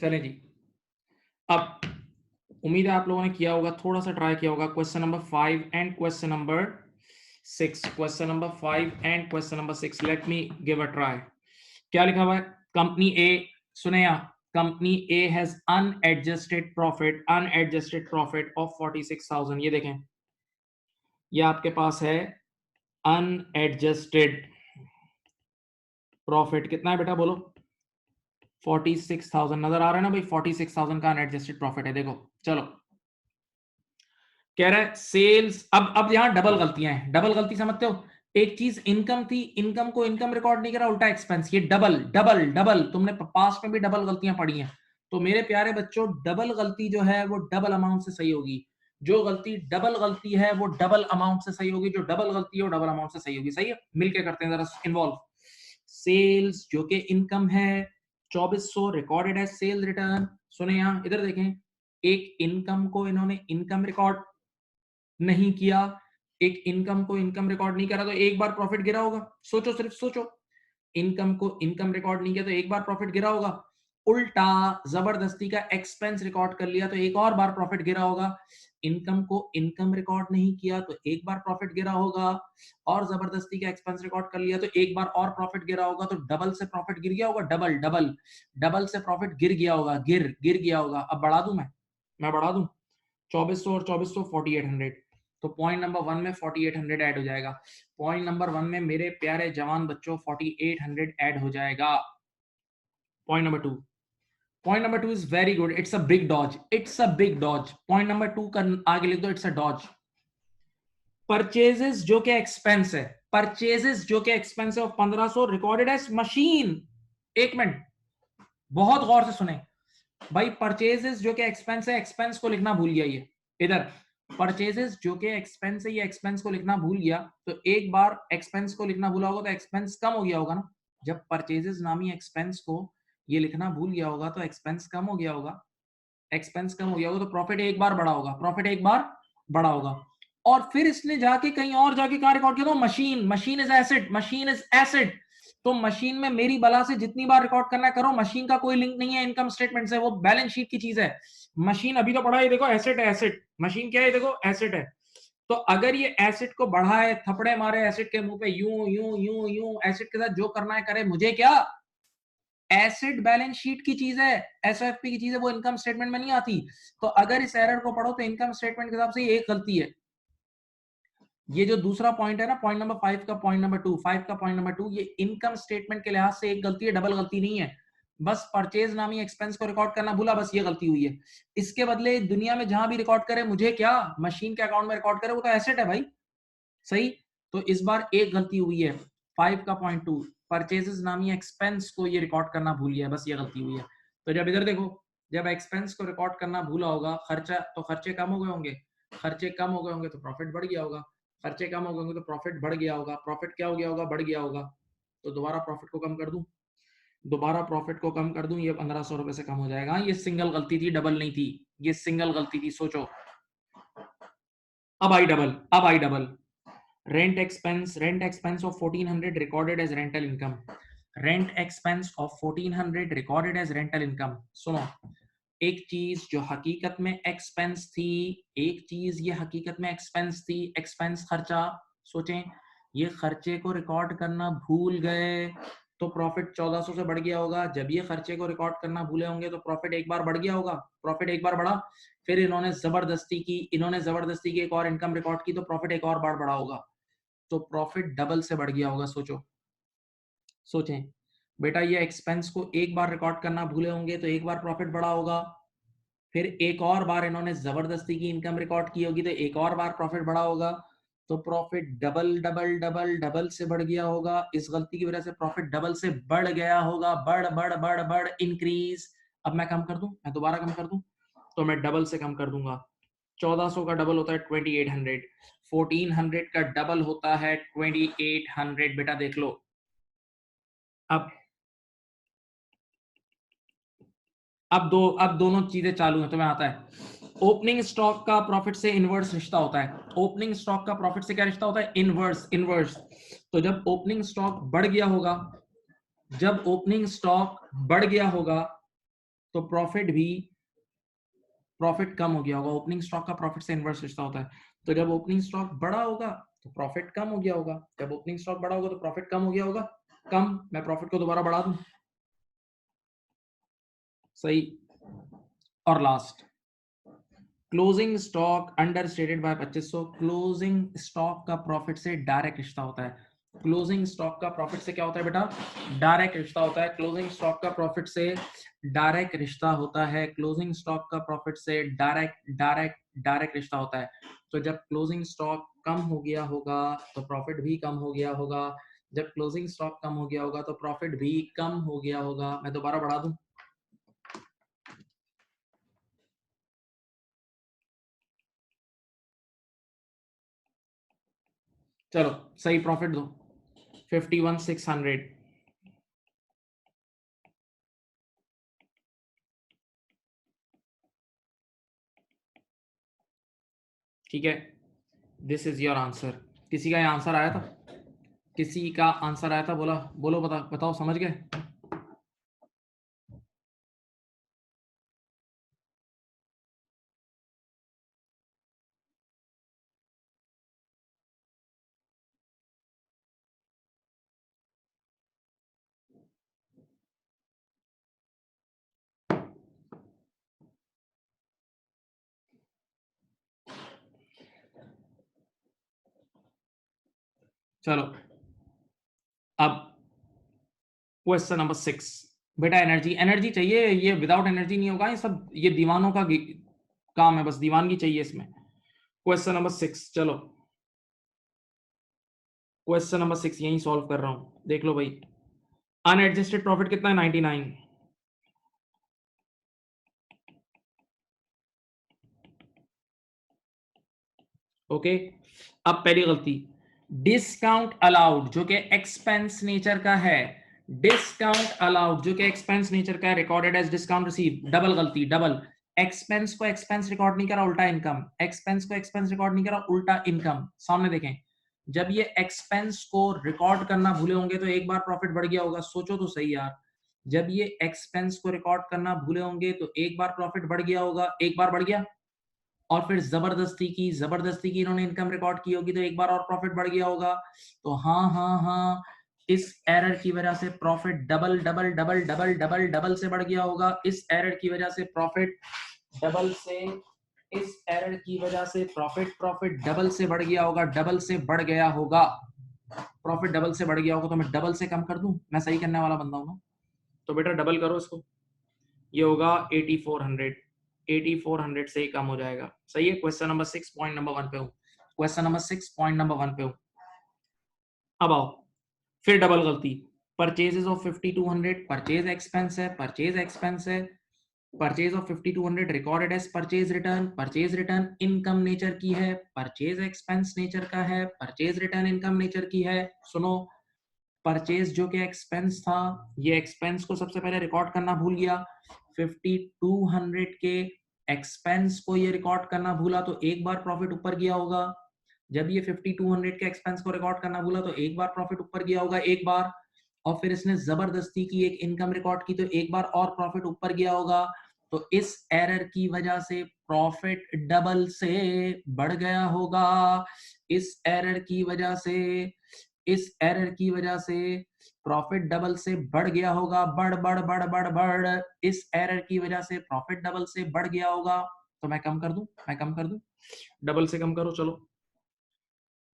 चलें जी, अब उम्मीद है आप लोगों ने किया होगा, थोड़ा सा ट्राई किया होगा question number 5 and question number 6। Question number 5 and question number 6, let me give a try. क्या लिखा हुआ है? कंपनी ए, सुने आप, company A has unadjusted profit of 46,000। ये देखें, ये आपके पास है अनएडजस्टेड प्रॉफिट। कितना है बेटा, बोलो? 46,000 नजर आ रहा है ना भाई? 46,000 का अनएडजस्टेड प्रॉफिट है। देखो, चलो, कह रहा है सेल्स। अब यहां डबल गलतियां हैं। डबल गलती समझते हो? एक चीज इनकम थी, इनकम को इनकम रिकॉर्ड नहीं करा, उल्टा एक्सपेंस। ये डबल डबल डबल, तुमने पास्ट में भी डबल गलतियां पढ़ी हैं। तो मेरे प्यारे बच्चों, डबल गलती जो है वो डबल अमाउंट से सही होगी। जो गलती डबल गलती है वो डबल अमाउंट से सही होगी, जो डबल गलती है वो डबल अमाउंट से सही होगी। सही है? मिलके करते हैं जरा, इन्वॉल्व। सेल्स जो कि इनकम है, 2400 रिकॉर्डेड एज सेल रिटर्न। सुने यहां, इधर देखें, एक इनकम को इन्होंने इनकम रिकॉर्ड नहीं किया, एक इनकम को इनकम रिकॉर्ड नहीं करा तो एक बार प्रॉफिट गिरा होगा। सोचो, सिर्फ सोचो, इनकम को इनकम रिकॉर्ड नहीं किया तो एक बार प्रॉफिट गिरा होगा। उल्टा जबरदस्ती का एक्सपेंस रिकॉर्ड कर लिया तो एक और बार प्रॉफिट गिरा होगा। इनकम को इनकम रिकॉर्ड नहीं किया तो एक बार प्रॉफिट गिरा होगा, और जबरदस्ती का एक्सपेंस रिकॉर्ड कर लिया तो एक बार और प्रॉफिट गिरा होगा। तो डबल से प्रॉफिट गिर गया होगा, डबल डबल डबल से प्रॉफिट गिर गया होगा, गिर गया होगा। अब बढ़ा दूं, मैं बढ़ा दूं, 2400 और 2400 4800। तो पॉइंट नंबर 1 में 4800 ऐड हो जाएगा। पॉइंट नंबर 1 में मेरे प्यारे जवान बच्चों 4800 ऐड हो जाएगा। Point number 2, point number 2 is very good, it's a big dodge, it's a big dodge. Point number 2 का आगे लिख दो, इट्स अ डॉज। परचेजेस जो कि एक्सपेंस है, परचेजेस जो कि एक्सपेंस है, 1500 रिकॉर्डेड एज मशीन। एक मिनट, बहुत गौर से सुने भाई, परचेजेस जो कि एक्सपेंस है, एक्सपेंस को लिखना भूल गया ये इधर। परचेजेस जो कि एक्सपेंस है, ये एक्सपेंस को लिखना भूल गया तो एक बार एक्सपेंस को लिखना भूला होगा तो एक्सपेंस कम हो गया होगा ना। जब परचेजेस नामी एक्सपेंस को ये लिखना भूल गया होगा तो एक्सपेंस कम हो गया होगा, एक्सपेंस कम हो गया होगा तो प्रॉफिट एक बार बढ़ा होगा, प्रॉफिट एक बार बढ़ा होगा। और फिर इसने जाके कहीं और जाके कहां रिकॉर्ड किया, तो machine, machine is asset, machine is asset. तो मशीन में मेरी बला से जितनी बार रिकॉर्ड करना है करो, मशीन का कोई लिंक नहीं है इनकम स्टेटमेंट से, वो बैलेंस शीट की चीज है। मशीन अभी तो पढ़ा है, देखो एसेट है, एसेट, मशीन क्या है, देखो एसेट है। तो अगर ये एसेट को बढ़ाए, थपड़े मारे एसेट के मुंह पे, यूं यूं यूं यूं, एसेट के साथ जो करना है करे, मुझे क्या। एसेट बैलेंस शीट की चीज है, एसओएफपी की चीज है, वो इनकम स्टेटमेंट में नहीं आती। तो अगर इस एरर को पढ़ो तो इनकम स्टेटमेंट के हिसाब से ये एक गलती है। ये जो दूसरा पॉइंट है ना, पॉइंट नंबर 5 का पॉइंट नंबर 2, 5 का पॉइंट नंबर 2, ये इनकम स्टेटमेंट के लिहाज से एक गलती है, डबल गलती नहीं है। बस परचेज नामी एक्सपेंस को रिकॉर्ड करना भूला, बस ये गलती हुई है। इसके बदले दुनिया में जहां भी रिकॉर्ड करे, मुझे क्या, मशीन के अकाउंट में रिकॉर्ड करे, वो तो एसेट है भाई। सही। तो इस बार एक गलती हुई है, 5 का पॉइंट 2, परचेजेस नामी एक्सपेंस को ये रिकॉर्ड करना भूल गया, बस ये गलती हुई है। तो जब इधर देखो, जब एक्सपेंस को रिकॉर्ड करना भूला होगा, खर्चा तो खर्चे कम हो गए होंगे, खर्चे कम हो गए होंगे तो प्रॉफिट बढ़ गया होगा, खर्चे कम हो गए होंगे तो प्रॉफिट बढ़ गया होगा, प्रॉफिट क्या हो गया होगा, बढ़ गया होगा। तो दोबारा प्रॉफिट को कम कर दूं, दोबारा प्रॉफिट को कम कर दूं, ये 1500 रुपए से कम हो जाएगा। ये सिंगल गलती थी, डबल नहीं थी, ये सिंगल गलती थी, सोचो। अब आई डबल, अब I double. rent expense of 1400 recorded as rental income, rent expense of 1400 recorded as rental income। सुनो, एक चीज जो हकीकत में एक्सपेंस थी, एक चीज ये हकीकत में एक्सपेंस थी, एक्सपेंस खर्चा। सोचें, ये खर्चे को रिकॉर्ड करना भूल गए तो प्रॉफिट 1400 से बढ़ गया होगा। जब ये खर्चे को रिकॉर्ड करना भूले होंगे तो प्रॉफिट एक बार बढ़ गया होगा, प्रॉफिट एक बार बढ़ा, फिर इन्होंने जबरदस्ती की एक और इनकम रिकॉर्ड की तो प्रॉफिट एक और बार बढ़ा होगा, तो प्रॉफिट डबल से बढ़ गया होगा। सोचो, सोचें बेटा, ये एक्सपेंस को एक बार रिकॉर्ड करना भूले होंगे तो एक बार प्रॉफिट बढ़ा होगा, फिर एक और बार इन्होंने जबरदस्ती की इनकम रिकॉर्ड की होगी तो एक और बार प्रॉफिट बढ़ा होगा, तो profit double double double double से बढ़ गया होगा। इस गलती की वजह से प्रॉफिट डबल से बढ़ गया होगा, बढ़ बढ़ बढ़ बढ़ इंक्रीज। अब मैं कम कर दूं, मैं दोबारा कम कर दूं, तो मैं डबल से कम कर दूंगा। 1400 का डबल होता है 2800, 1400 का डबल होता है 2800। बेटा देख लो, अब अब दोनों चीजें चालू हैं, तुम्हें आता है। ओपनिंग स्टॉक का प्रॉफिट से इनवर्स रिश्ता होता है, ओपनिंग स्टॉक का प्रॉफिट से क्या रिश्ता होता है, इनवर्स, इनवर्स। तो जब ओपनिंग स्टॉक बढ़ गया होगा, जब ओपनिंग स्टॉक बढ़ गया होगा तो प्रॉफिट कम हो गया होगा। ओपनिंग स्टॉक का प्रॉफिट से इनवर्स रिश्ता होता है। तो जब ओपनिंग स्टॉक बढ़ा होगा तो प्रॉफिट कम हो गया होगा, जब ओपनिंग स्टॉक बढ़ा होगा तो प्रॉफिट कम हो गया होगा, कम। मैं प्रॉफिट को दोबारा बढ़ा दूं, सही। और last, closing stock understated by 2500, closing stock का प्रॉफिट से डायरेक्ट रिश्ता होता है। क्लोजिंग स्टॉक का प्रॉफिट से क्या होता है बेटा, डायरेक्ट रिश्ता होता है। क्लोजिंग स्टॉक का प्रॉफिट से डायरेक्ट रिश्ता होता है, क्लोजिंग स्टॉक का प्रॉफिट से डायरेक्ट डायरेक्ट डायरेक्ट रिश्ता होता है। तो जब क्लोजिंग स्टॉक कम हो गया होगा तो प्रॉफिट भी कम हो गया होगा, जब क्लोजिंग स्टॉक कम हो गया होगा तो प्रॉफिट भी कम हो गया होगा। मैं दोबारा बढ़ा दूं, चलो सही, प्रॉफिट दो 51,600, ठीक है, दिस इज योर आंसर। किसी का आंसर आया था? किसी का आंसर आया था? बोला बोलो, बताओ समझ गए? चलो अब क्वेश्चन नंबर 6। बेटा एनर्जी चाहिए, ये विदाउट एनर्जी नहीं होगा, ये सब ये दीवानों का काम है, बस दीवानगी चाहिए इसमें। क्वेश्चन नंबर 6, चलो क्वेश्चन नंबर 6 यही सॉल्व कर रहा हूं, देख लो भाई। अनएडजस्टेड प्रॉफिट कितना है? 99। ओके, अब पहली गलती, डिस्काउंट अलाउड जो कि एक्सपेंस नेचर का है, डिस्काउंट अलाउड जो कि एक्सपेंस नेचर का है, recorded as discount receive. Double गलती, डबल। एक्सपेंस को एक्सपेंस रिकॉर्ड नहीं करा, उल्टा इनकम। एक्सपेंस को एक्सपेंस रिकॉर्ड नहीं करा, उल्टा इनकम। सामने देखें, जब ये एक्सपेंस को रिकॉर्ड करना भूले होंगे तो एक बार प्रॉफिट बढ़ गया होगा। सोचो तो सही यार, जब ये एक्सपेंस को रिकॉर्ड करना भूले होंगे तो एक बार प्रॉफिट बढ़ गया होगा, एक बार बढ़ गया, और फिर जबरदस्ती की इन्होंने इनकम रिकॉर्ड की होगी तो एक बार और प्रॉफिट बढ़ गया होगा। तो हाँ हाँ हाँ, इस एरर की वजह से profit double double double double double double से बढ़ गया होगा। इस एरर की वजह से प्रॉफिट डबल से, इस एरर की वजह से प्रॉफिट डबल से बढ़ गया होगा, डबल से बढ़ गया होगा, प्रॉफिट डबल से बढ़ गया होगा। तो मैं डबल से कम कर दूं? मैं सही करने वाला बंदा हूं ना, तो बेटा डबल करो इसको, ये होगा 8400। 8400 से ही कम हो जाएगा। सही है। क्वेश्चन नंबर 6 पॉइंट नंबर 1 पे हूं, क्वेश्चन नंबर 6 पॉइंट नंबर 1 पे हूं। अब आओ, फिर डबल गलती। परचेजेस ऑफ 5200 परचेज एक्सपेंस है, परचेज एक्सपेंस है। Purchase of 5200 recorded as purchase return, purchase return income nature की है, परचेज एक्सपेंस नेचर का है, परचेज रिटर्न इनकम नेचर की है। सुनो, परचेज जो कि एक्सपेंस था, ये एक्सपेंस को सबसे पहले रिकॉर्ड करना भूल गया। 5200 के एक्सपेंस को ये रिकॉर्ड करना भूला तो एक बार प्रॉफिट ऊपर गया होगा। जब ये 5200 के एक्सपेंस को रिकॉर्ड करना भूला तो एक बार प्रॉफिट ऊपर गया होगा, एक बार। और फिर इसने जबरदस्ती की एक इनकम रिकॉर्ड की तो एक बार और प्रॉफिट ऊपर गया होगा। तो इस एरर की वजह से प्रॉफिट डबल से बढ़ गया होगा। इस एरर की वजह से, इस एरर की वजह से प्रॉफिट डबल से बढ़ गया होगा, बढ़ बढ़ बढ़ बढ़ बढ़। इस एरर की वजह से प्रॉफिट डबल से बढ़ गया होगा। तो मैं कम कर दूं, मैं कम कर दूं, डबल से कम करो चलो।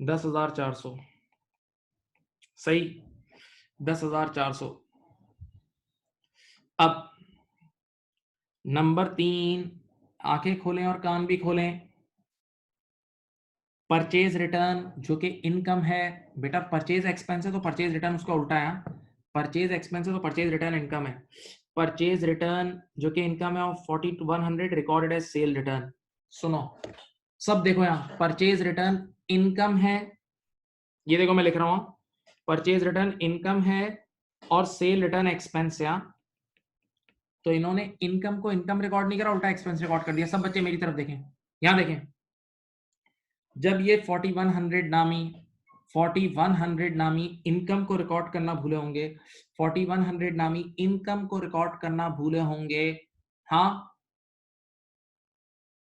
10,400। सही, 10,400। अब नंबर 3, आंखें खोलें और कान भी खोलें। परचेज रिटर्न जो कि इनकम है, बेटा परचेज एक्सपेंस है तो परचेज रिटर्न उसका उल्टा है। परचेज एक्सपेंस है तो परचेज रिटर्न इनकम है। परचेज रिटर्न जो कि इनकम है of 4100 recorded as sale return. सुनो, सब देखो यहाँ, परचेज रिटर्न इनकम है, ये देखो मैं लिख रहा हूं, परचेज रिटर्न इनकम है और सेल रिटर्न एक्सपेंस है। तो इन्होंने इनकम को इनकम रिकॉर्ड नहीं करा, उल्टा एक्सपेंस रिकॉर्ड कर दिया। सब बच्चे मेरी तरफ देखें, यहां देखें, जब ये 4100 नामी इनकम को रिकॉर्ड करना भूले होंगे, 4100 नामी इनकम को रिकॉर्ड करना भूले होंगे, हाँ,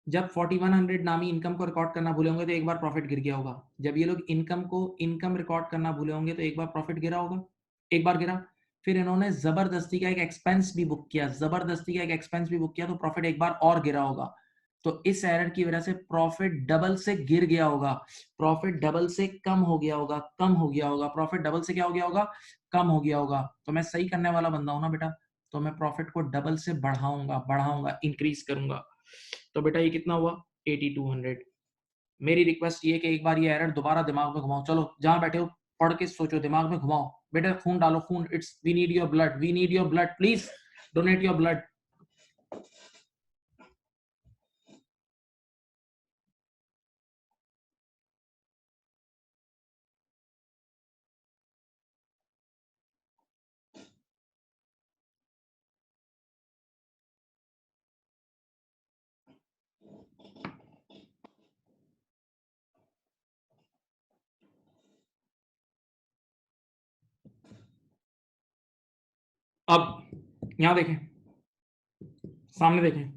जब 4100 नामी इनकम को रिकॉर्ड करना भूले होंगे तो एक बार प्रॉफिट गिर गया होगा। जब ये लोग इनकम को इनकम रिकॉर्ड करना भूले होंगे तो एक बार प्रॉफिट गिरा होगा, एक बार गिरा। फिर इन्होंने जबरदस्ती का एक एक्सपेंस भी बुक किया, जबरदस्ती का एक एक्सपेंस भी बुक किया तो प्रॉफिट एक बार और गिरा होगा। तो इस एरर की वजह से प्रॉफिट डबल से गिर गया होगा, प्रॉफिट डबल से कम हो गया होगा, कम हो गया होगा, प्रॉफिट डबल से क्या हो गया होगा, कम हो गया होगा। तो मैं सही करने वाला बंदा हूं ना बेटा, तो मैं प्रॉफिट को डबल से बढ़ाऊंगा, बढ़ाऊंगा, इंक्रीज करूंगा। तो बेटा ये कितना हुआ, 8200। मेरी रिक्वेस्ट ये कि एक बार ये एरर दोबारा दिमाग में घुमाओ, चलो जहां बैठे हो पढ़ के सोचो, दिमाग में घुमाओ बेटा, खून डालो, खून, it's we need your blood, we need your blood, please donate your blood. अब यहां देखें, सामने देखें,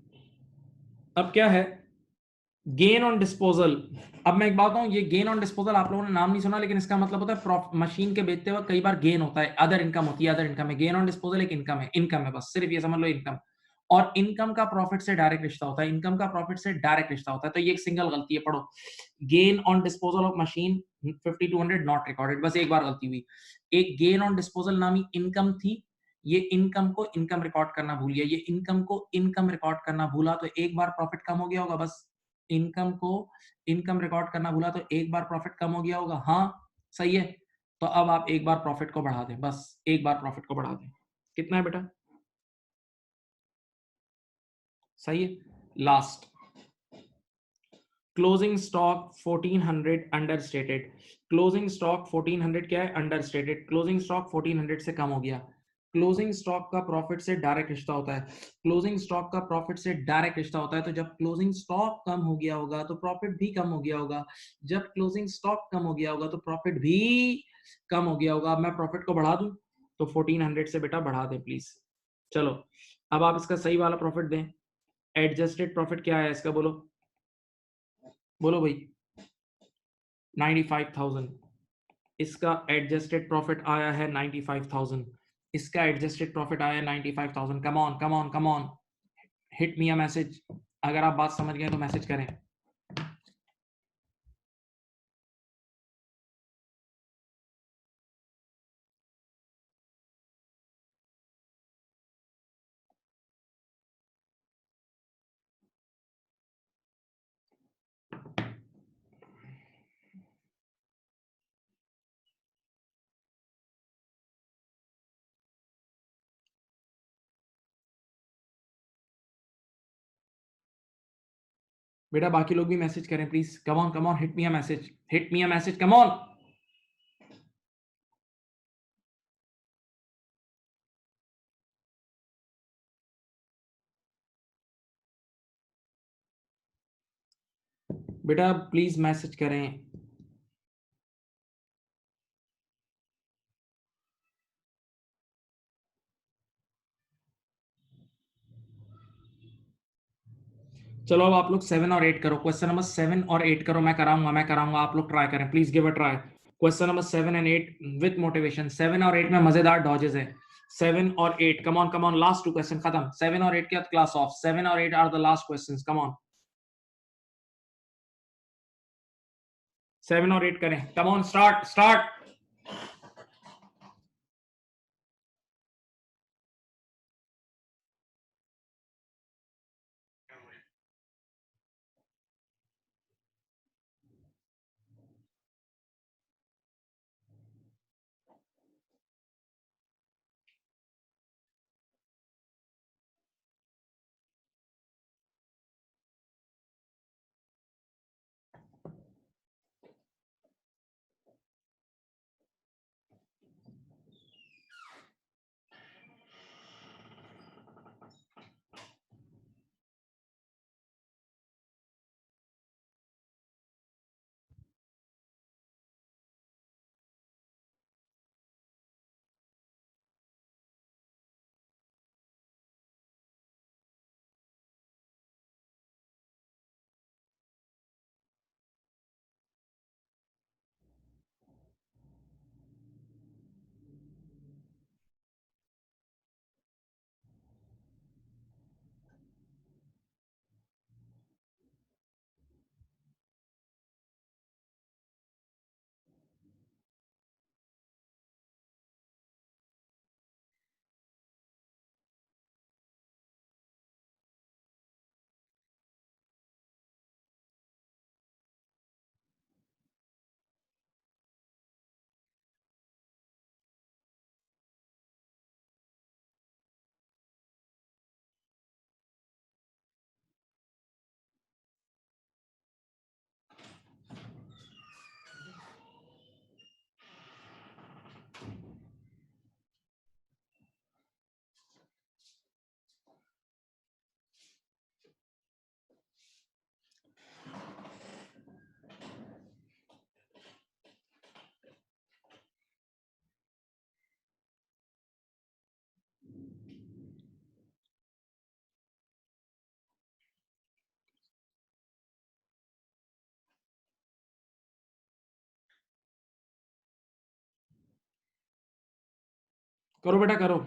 अब क्या है गेन ऑन डिस्पोजल। अब मैं एक बात बताऊं, ये गेन ऑन डिस्पोजल आप लोगों ने नाम नहीं सुना, लेकिन इसका मतलब होता है मशीन के बेचते वक्त कई बार गेन होता है, अदर इनकम होती है, अदर इनकम है। गेन ऑन डिस्पोजल एक इनकम है, बस सिर्फ ये समझ लो इनकम। और इनकम का प्रॉफिट से डायरेक्ट रिश्ता होता है, इनकम का प्रॉफिट से डायरेक्ट रिश्ता होता है। तो ये एक सिंगल गलती है, पढ़ो। Gain on disposal of machine 5200 not recorded, बस एक बार गलती हुई। एक गेन ऑन डिस्पोजल नामी इनकम थी, ये इनकम को इनकम रिकॉर्ड करना भूल गया, ये इनकम को इनकम रिकॉर्ड करना भूला, तो एक बार प्रॉफिट कम हो गया होगा। बस इनकम को इनकम रिकॉर्ड करना भूला तो एक बार प्रॉफिट कम हो गया होगा। हाँ सही है। तो अब आप एक बार प्रॉफिट को बढ़ा दें, बस एक बार प्रॉफिट को बढ़ा दें। कितना है बेटा? सही है। Last, closing stock 1400 under stated. Closing stock 1400 क्या है? Under stated. क्लोजिंग स्टॉक 1400 से कम हो गया। क्लोजिंग स्टॉक का प्रॉफिट से डायरेक्ट रिश्ता होता है, क्लोजिंग स्टॉक का प्रॉफिट से डायरेक्ट रिश्ता होता है। तो जब क्लोजिंग स्टॉक कम हो गया होगा तो प्रॉफिट भी कम हो गया होगा, जब क्लोजिंग स्टॉक कम हो गया होगा तो प्रॉफिट भी कम हो गया होगा। अब मैं प्रॉफिट को बढ़ा दूं तो 1400 से बेटा बढ़ा दें प्लीज। चलो अब आप इसका सही वाला प्रॉफिट दें। एडजस्टेड प्रॉफिट क्या है इसका? बोलो बोलो भाई। 95,000। इसका एडजस्टेड प्रॉफिट आया है 95,000। इसका एडजस्टेड प्रॉफिट आया है 95,000। कम on come on come on, hit me a message. अगर आप बात समझ गए तो मैसेज करें। बेटा बाकी लोग भी मैसेज करें please. Come on, hit me a message, hit me a message, come on. बेटा प्लीज मैसेज करें। चलो अब आप लोग 7 और 8 करो, क्वेश्चन नंबर 7 और 8 करो। मैं कराऊंगा, आप लोग ट्राई करें please, give a try. Question number 7 and 8 with motivation. 7 और 8 में मजेदार डॉजेस है। 7 और 8, कम ऑन, लास्ट 2 क्वेश्चन खत्म। 7 और 8 के बाद क्लास ऑफ। 7 और 8 are the last questions, come on. 7 और 8 करें, कम ऑन, स्टार्ट स्टार्ट। करो बेटा करो।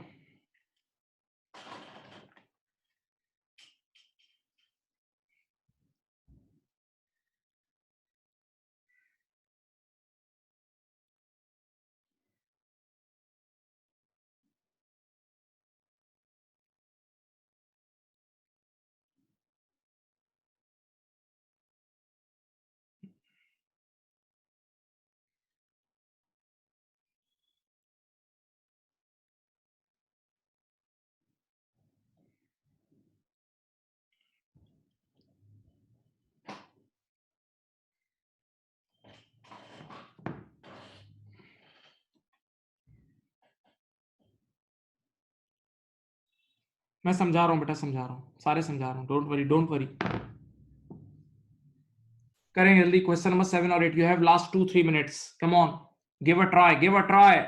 मैं समझा रहा हूँ बेटा, समझा रहा हूँ, सारे समझा रहा हूँ, डोंट वरी डोंट वरी। करेंगे जल्दी। क्वेश्चन नंबर 7 और 8, you have last 2-3 minutes, come on, give a try, give a try.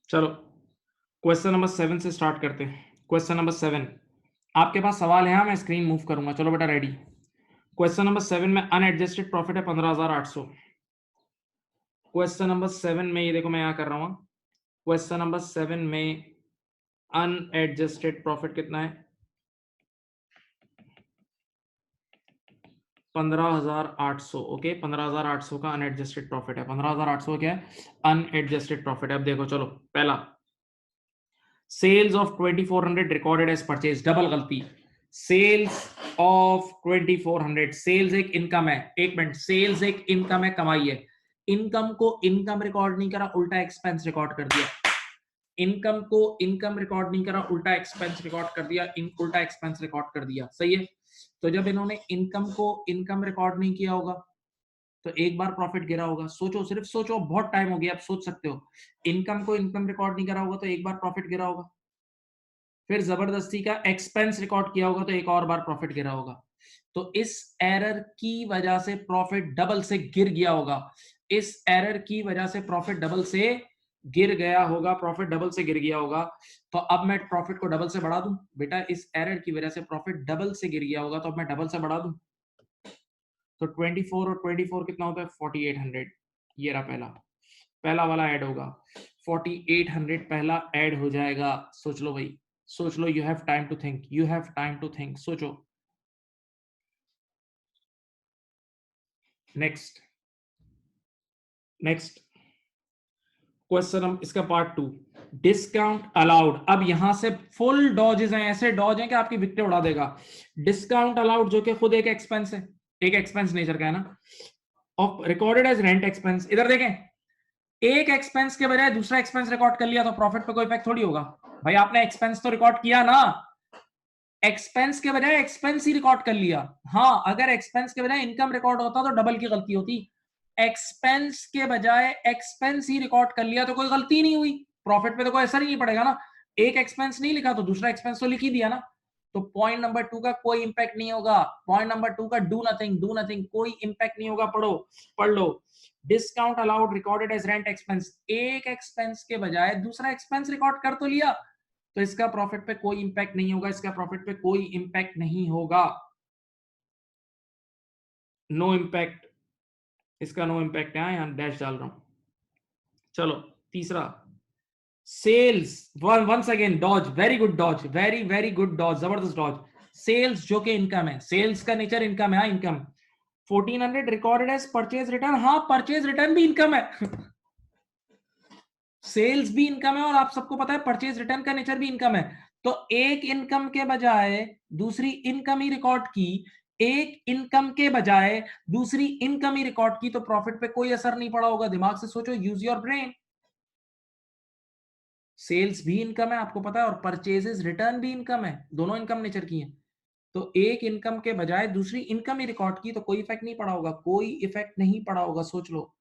चलो क्वेश्चन नंबर 7 से स्टार्ट करते हैं। क्वेश्चन नंबर 7, आपके पास सवाल है? हाँ, मैं स्क्रीन मूव करूंगा। चलो बेटा रेडी। क्वेश्चन नंबर 7 में अनएडजस्टेड प्रॉफिट है 15,800। क्वेश्चन नंबर 7 में ये देखो मैं यहाँ कर रहा हूँ। क्वेश्चन नंबर 7 में अनएडजस्टेड प्रॉफिट कितना है? 15,800। ओके, 15,800 का अनएडजस्टेड प्रॉफिट है। 15,800 क्या है? अनएडजस्टेड प्रॉफिट है। अब देखो चलो, पहला sales of 2400 recorded as purchase, double गलती। सेल्स ऑफ 2400, सेल्स एक इनकम है, एक मिनट, सेल्स एक इनकम है, कमाई है। इनकम को इनकम रिकॉर्ड नहीं करा, उल्टा एक्सपेंस रिकॉर्ड कर दिया। इनकम को इनकम रिकॉर्ड नहीं करा, उल्टा एक्सपेंस रिकॉर्ड कर दिया। उल्टा एक्सपेंस रिकॉर्ड कर दिया, सही है। तो जब इन्होंने इनकम को इनकम रिकॉर्ड नहीं किया होगा तो एक बार प्रॉफिट गिरा होगा। सोचो, सिर्फ सोचो, बहुत टाइम हो गया, आप सोच सकते हो। इनकम को इनकम रिकॉर्ड नहीं करा होगा तो एक बार प्रॉफिट गिरा होगा। फिर जबरदस्ती का एक्सपेंस रिकॉर्ड किया होगा तो एक और बार प्रॉफिट गिरा होगा। तो इस एरर की वजह से प्रॉफिट डबल से गिर गया होगा। इस एरर की वजह से प्रॉफिट डबल से गिर गया होगा, प्रॉफिट डबल से गिर गया होगा। तो अब मैं प्रॉफिट को डबल से बढ़ा दूं बेटा, इस एरर की वजह से प्रॉफिट डबल से गिर गया होगा, तो अब मैं डबल से बढ़ा दूं। तो 24 और 24 कितना होता है? 4800। ये रहा पहला, पहला वाला ऐड होगा। 4800 पहला ऐड हो जाएगा। सोच लो भाई, सोच लो, you have time to think, you have time to think, सोचो। नेक्स्ट, नेक्स्ट क्वेश्चन, हम इसका पार्ट 2, डिस्काउंट अलाउड। अब यहां से फुल डॉजेस हैं, ऐसे डॉज हैं कि आपकी विकटे उड़ा देगा। डिस्काउंट अलाउड जो कि खुद एक एक्सपेंस है, एक एक्सपेंस नेचर का है ना, of recorded as rent expense. इधर देखें, एक एक्सपेंस के बजाय दूसरा एक्सपेंस रिकॉर्ड कर लिया तो प्रॉफिट पे कोई इफेक्ट थोड़ी होगा। भाई आपने एक्सपेंस तो रिकॉर्ड किया ना, एक्सपेंस के बजाय एक्सपेंस ही रिकॉर्ड कर लिया। हाँ, अगर एक्सपेंस के बजाय इनकम रिकॉर्ड होता तो डबल की गलती होती। एक्सपेंस के बजाय एक्सपेंस ही रिकॉर्ड कर लिया तो कोई गलती नहीं हुई, प्रॉफिट पे तो कोई असर ही नहीं पड़ेगा ना। एक एक्सपेंस नहीं लिखा तो दूसरा एक्सपेंस तो लिख ही दिया ना। तो पॉइंट नंबर 2 का कोई इंपैक्ट नहीं होगा। पॉइंट नंबर 2 का डू नथिंग, डू नथिंग, कोई इंपैक्ट नहीं होगा। पढ़ो, पढ़ लो। Discount allowed recorded as rent expense, एक एक्सपेंस के बजाय दूसरा एक्सपेंस रिकॉर्ड कर तो लिया, तो इसका प्रॉफिट पे कोई इंपैक्ट नहीं होगा, इसका प्रॉफिट पे कोई इंपैक्ट नहीं होगा। नो इंपैक्ट, इसका नो इंपैक्ट है, यहां डैश डाल रहा हूं। चलो तीसरा, sales, once again dodge, very good dodge, very very good dodge, जबरदस्त डॉज। सेल्स जो कि इनकम है, सेल्स का नेचर इनकम है, income 1400 recorded as purchase return, हाँ परचेज रिटर्न भी इनकम है सेल्स भी इनकम है, और आप सबको पता है परचेज रिटर्न का नेचर भी इनकम है। तो एक इनकम के बजाय दूसरी इनकम ही रिकॉर्ड की, एक इनकम के बजाय दूसरी इनकम ही रिकॉर्ड की, तो प्रॉफिट पे कोई असर नहीं पड़ा होगा। दिमाग से सोचो, यूज योर ब्रेन। सेल्स भी इनकम है आपको पता है, और परचेजेस रिटर्न भी इनकम है, दोनों इनकम नेचर की हैं। तो एक इनकम के बजाय दूसरी इनकम ही रिकॉर्ड की, तो कोई इफेक्ट नहीं पड़ा होगा, कोई इफेक्ट नहीं पड़ा होगा, सोच लो।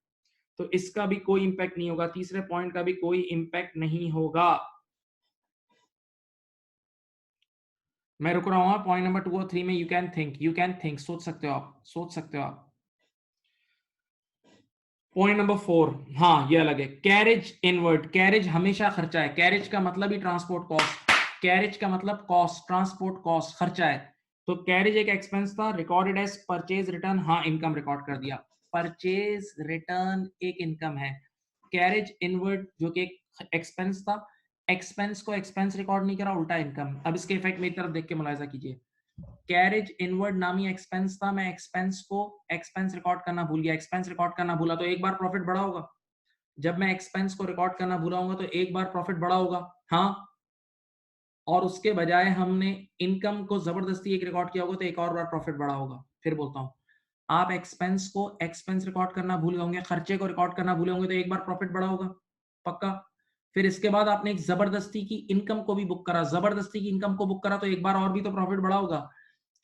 तो इसका भी कोई इंपैक्ट नहीं होगा, तीसरे पॉइंट का भी कोई इंपैक्ट नहीं होगा। मैं रुक रहा हूं, पॉइंट नंबर 2 और 3 में। यू कैन थिंक, सोच सकते हो आप, सोच सकते हो आप। पॉइंट नंबर 4, हाँ ये अलग है। कैरेज इनवर्ड, कैरेज हमेशा खर्चा है, कैरेज का मतलब ही ट्रांसपोर्ट कॉस्ट, कैरेज का मतलब कॉस्ट, ट्रांसपोर्ट कॉस्ट, खर्चा है। तो कैरेज एक एक्सपेंस था, रिकॉर्डेड एज परचेज रिटर्न, हाँ इनकम रिकॉर्ड कर दिया। परचेज रिटर्न एक इनकम है। कैरेज इनवर्ड जो कि एक एक्सपेंस था, एक्सपेंस को एक्सपेंस रिकॉर्ड नहीं करा, उल्टा इनकम। अब इसके इफेक्ट मेरी तरफ देख के मुलाहिजा कीजिए। कैरेज इनवर्ड नामी एक्सपेंस था, मैं एक्सपेंस को एक्सपेंस रिकॉर्ड करना भूल गया, एक्सपेंस रिकॉर्ड करना भूला तो एक बार प्रॉफिट बढ़ा होगा। जब मैं एक्सपेंस को रिकॉर्ड करना भूला हूंगा तो एक बार प्रॉफिट बढ़ा होगा, हाँ। और उसके बजाय हमने इनकम को जबरदस्ती एक रिकॉर्ड किया होगा तो एक और बार प्रॉफिट बढ़ा होगा। फिर बोलता हूं, आप एक्सपेंस को एक्सपेंस रिकॉर्ड करना भूल होंगे, खर्चे को रिकॉर्ड करना भूले होंगे तो एक बार प्रॉफिट बढ़ा होगा, पक्का। फिर इसके बाद आपने एक जबरदस्ती की इनकम को भी बुक करा, जबरदस्ती की इनकम को बुक करा तो एक बार और भी तो प्रॉफिट बढ़ा होगा।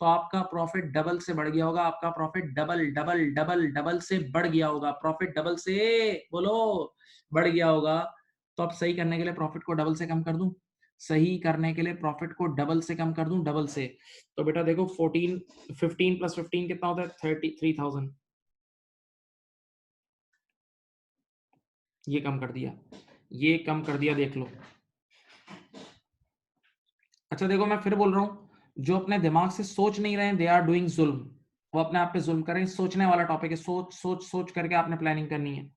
तो आपका प्रॉफिट डबल से बढ़ गया होगा, आपका profit double double double double से बढ़ गया होगा, प्रॉफिट डबल से, बोलो, बढ़ गया होगा। तो अब सही करने के लिए प्रॉफिट को डबल से कम कर दूं, सही करने के लिए प्रॉफिट को डबल से कम कर दूं, डबल से। तो बेटा देखो 14, 15 प्लस 15 कितना होता है, 33,000। ये कम कर दिया, ये कम कर दिया, देख लो। अच्छा देखो, मैं फिर बोल रहा हूं, जो अपने दिमाग से सोच नहीं रहे हैं, दे आर डूइंग जुल्म, वो अपने आप पे जुल्म करें। सोचने वाला टॉपिक है, सोच सोच सोच करके आपने प्लानिंग करनी है।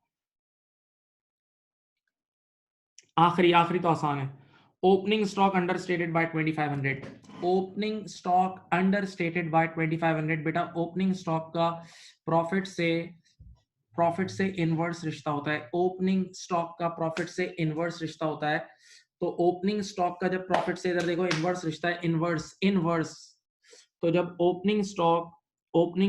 आखिरी आखिरी तो आसान है। Opening stock understated by 2500, opening stock understated by 2500। बेटा ओपनिंग स्टॉक का प्रॉफिट से इनवर्स रिश्ता होता है, ओपनिंग स्टॉक का प्रॉफिट से इनवर्स रिश्ता होता है। तो ओपनिंग स्टॉक का जब प्रॉफिट से, इधर देखो इनवर्स रिश्ता है, इनवर्स इनवर्स। तो जब ओपनिंग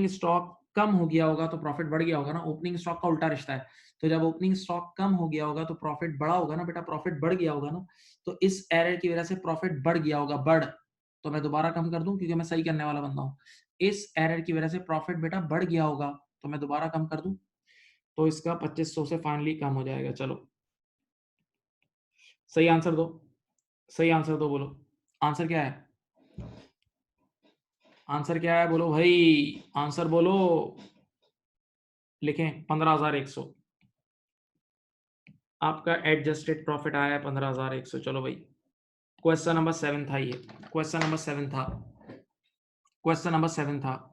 स्टॉक कम हो गया होगा तो प्रॉफिट बढ़ गया होगा ना, ओपनिंग स्टॉक का उल्टा रिश्ता है। तो जब ओपनिंग स्टॉक कम हो गया होगा तो प्रॉफिट बढ़ा होगा ना बेटा, प्रॉफिट बढ़ गया होगा ना। तो इस एरर की वजह से प्रॉफिट बढ़ गया होगा, बढ़। तो मैं दोबारा कम कर दूं क्योंकि मैं सही करने वाला बंदा हूं। इस एरर की वजह से प्रॉफिट बेटा बढ़ गया होगा, तो मैं दोबारा कम कर दूं, तो इसका 2500 से फाइनली कम हो जाएगा। चलो सही आंसर दो, सही आंसर दो, बोलो आंसर क्या है, आंसर क्या है, बोलो भाई, आंसर बोलो। लिखें 15,100, आपका एडजस्टेड प्रॉफिट आया है 15,100। चलो भाई, क्वेश्चन नंबर 7 था ये, क्वेश्चन नंबर 7 था, क्वेश्चन नंबर 7 था।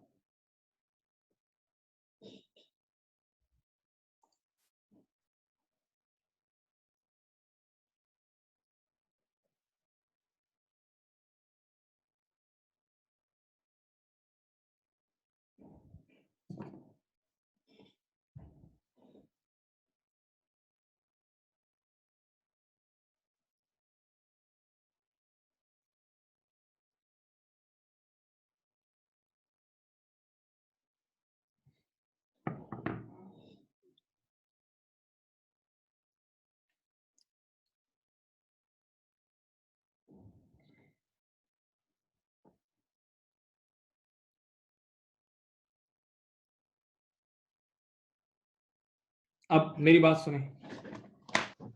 अब मेरी बात सुने,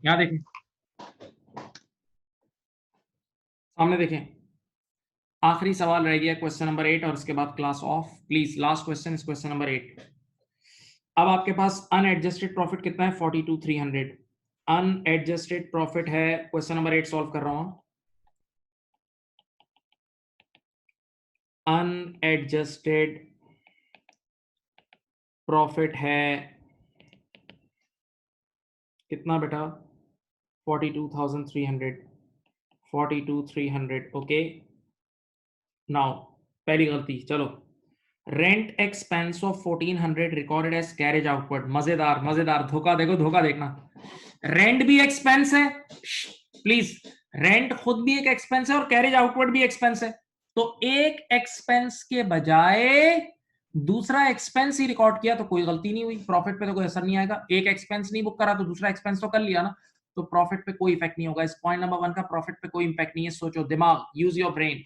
यहाँ देखें, सामने देखें, आखिरी सवाल रह गया क्वेश्चन नंबर 8 और उसके बाद class of. Please last question is question number 8। अब आपके पास अनएडजस्टेड प्रॉफिट कितना है, 42,300। अनएडजस्टेड प्रॉफिट है, क्वेश्चन नंबर 8 सॉल्व कर रहा हूं। अनएडजस्टेड प्रॉफिट है कितना बेटा, 42,300, 42,300। ओके, नाउ पहली गलती, चलो rent expense of 1400 recorded as carriage outward. मजेदार मजेदार, धोखा देखो, धोखा देखना। रेंट भी एक्सपेंस है, प्लीज, रेंट खुद भी एक एक्सपेंस है और कैरेज आउटवर्ड भी एक्सपेंस है। तो एक एक्सपेंस के बजाय दूसरा एक्सपेंस ही रिकॉर्ड किया तो कोई गलती नहीं हुई, प्रॉफिट पे तो कोई असर नहीं आएगा। एक एक्सपेंस नहीं बुक करा तो दूसरा एक्सपेंस तो कर लिया ना, तो प्रॉफिट पे कोई इफेक्ट नहीं होगा। इस पॉइंट नंबर 1 का प्रॉफिट पे कोई इंपैक्ट नहीं है। सोचो, दिमाग, use your brain.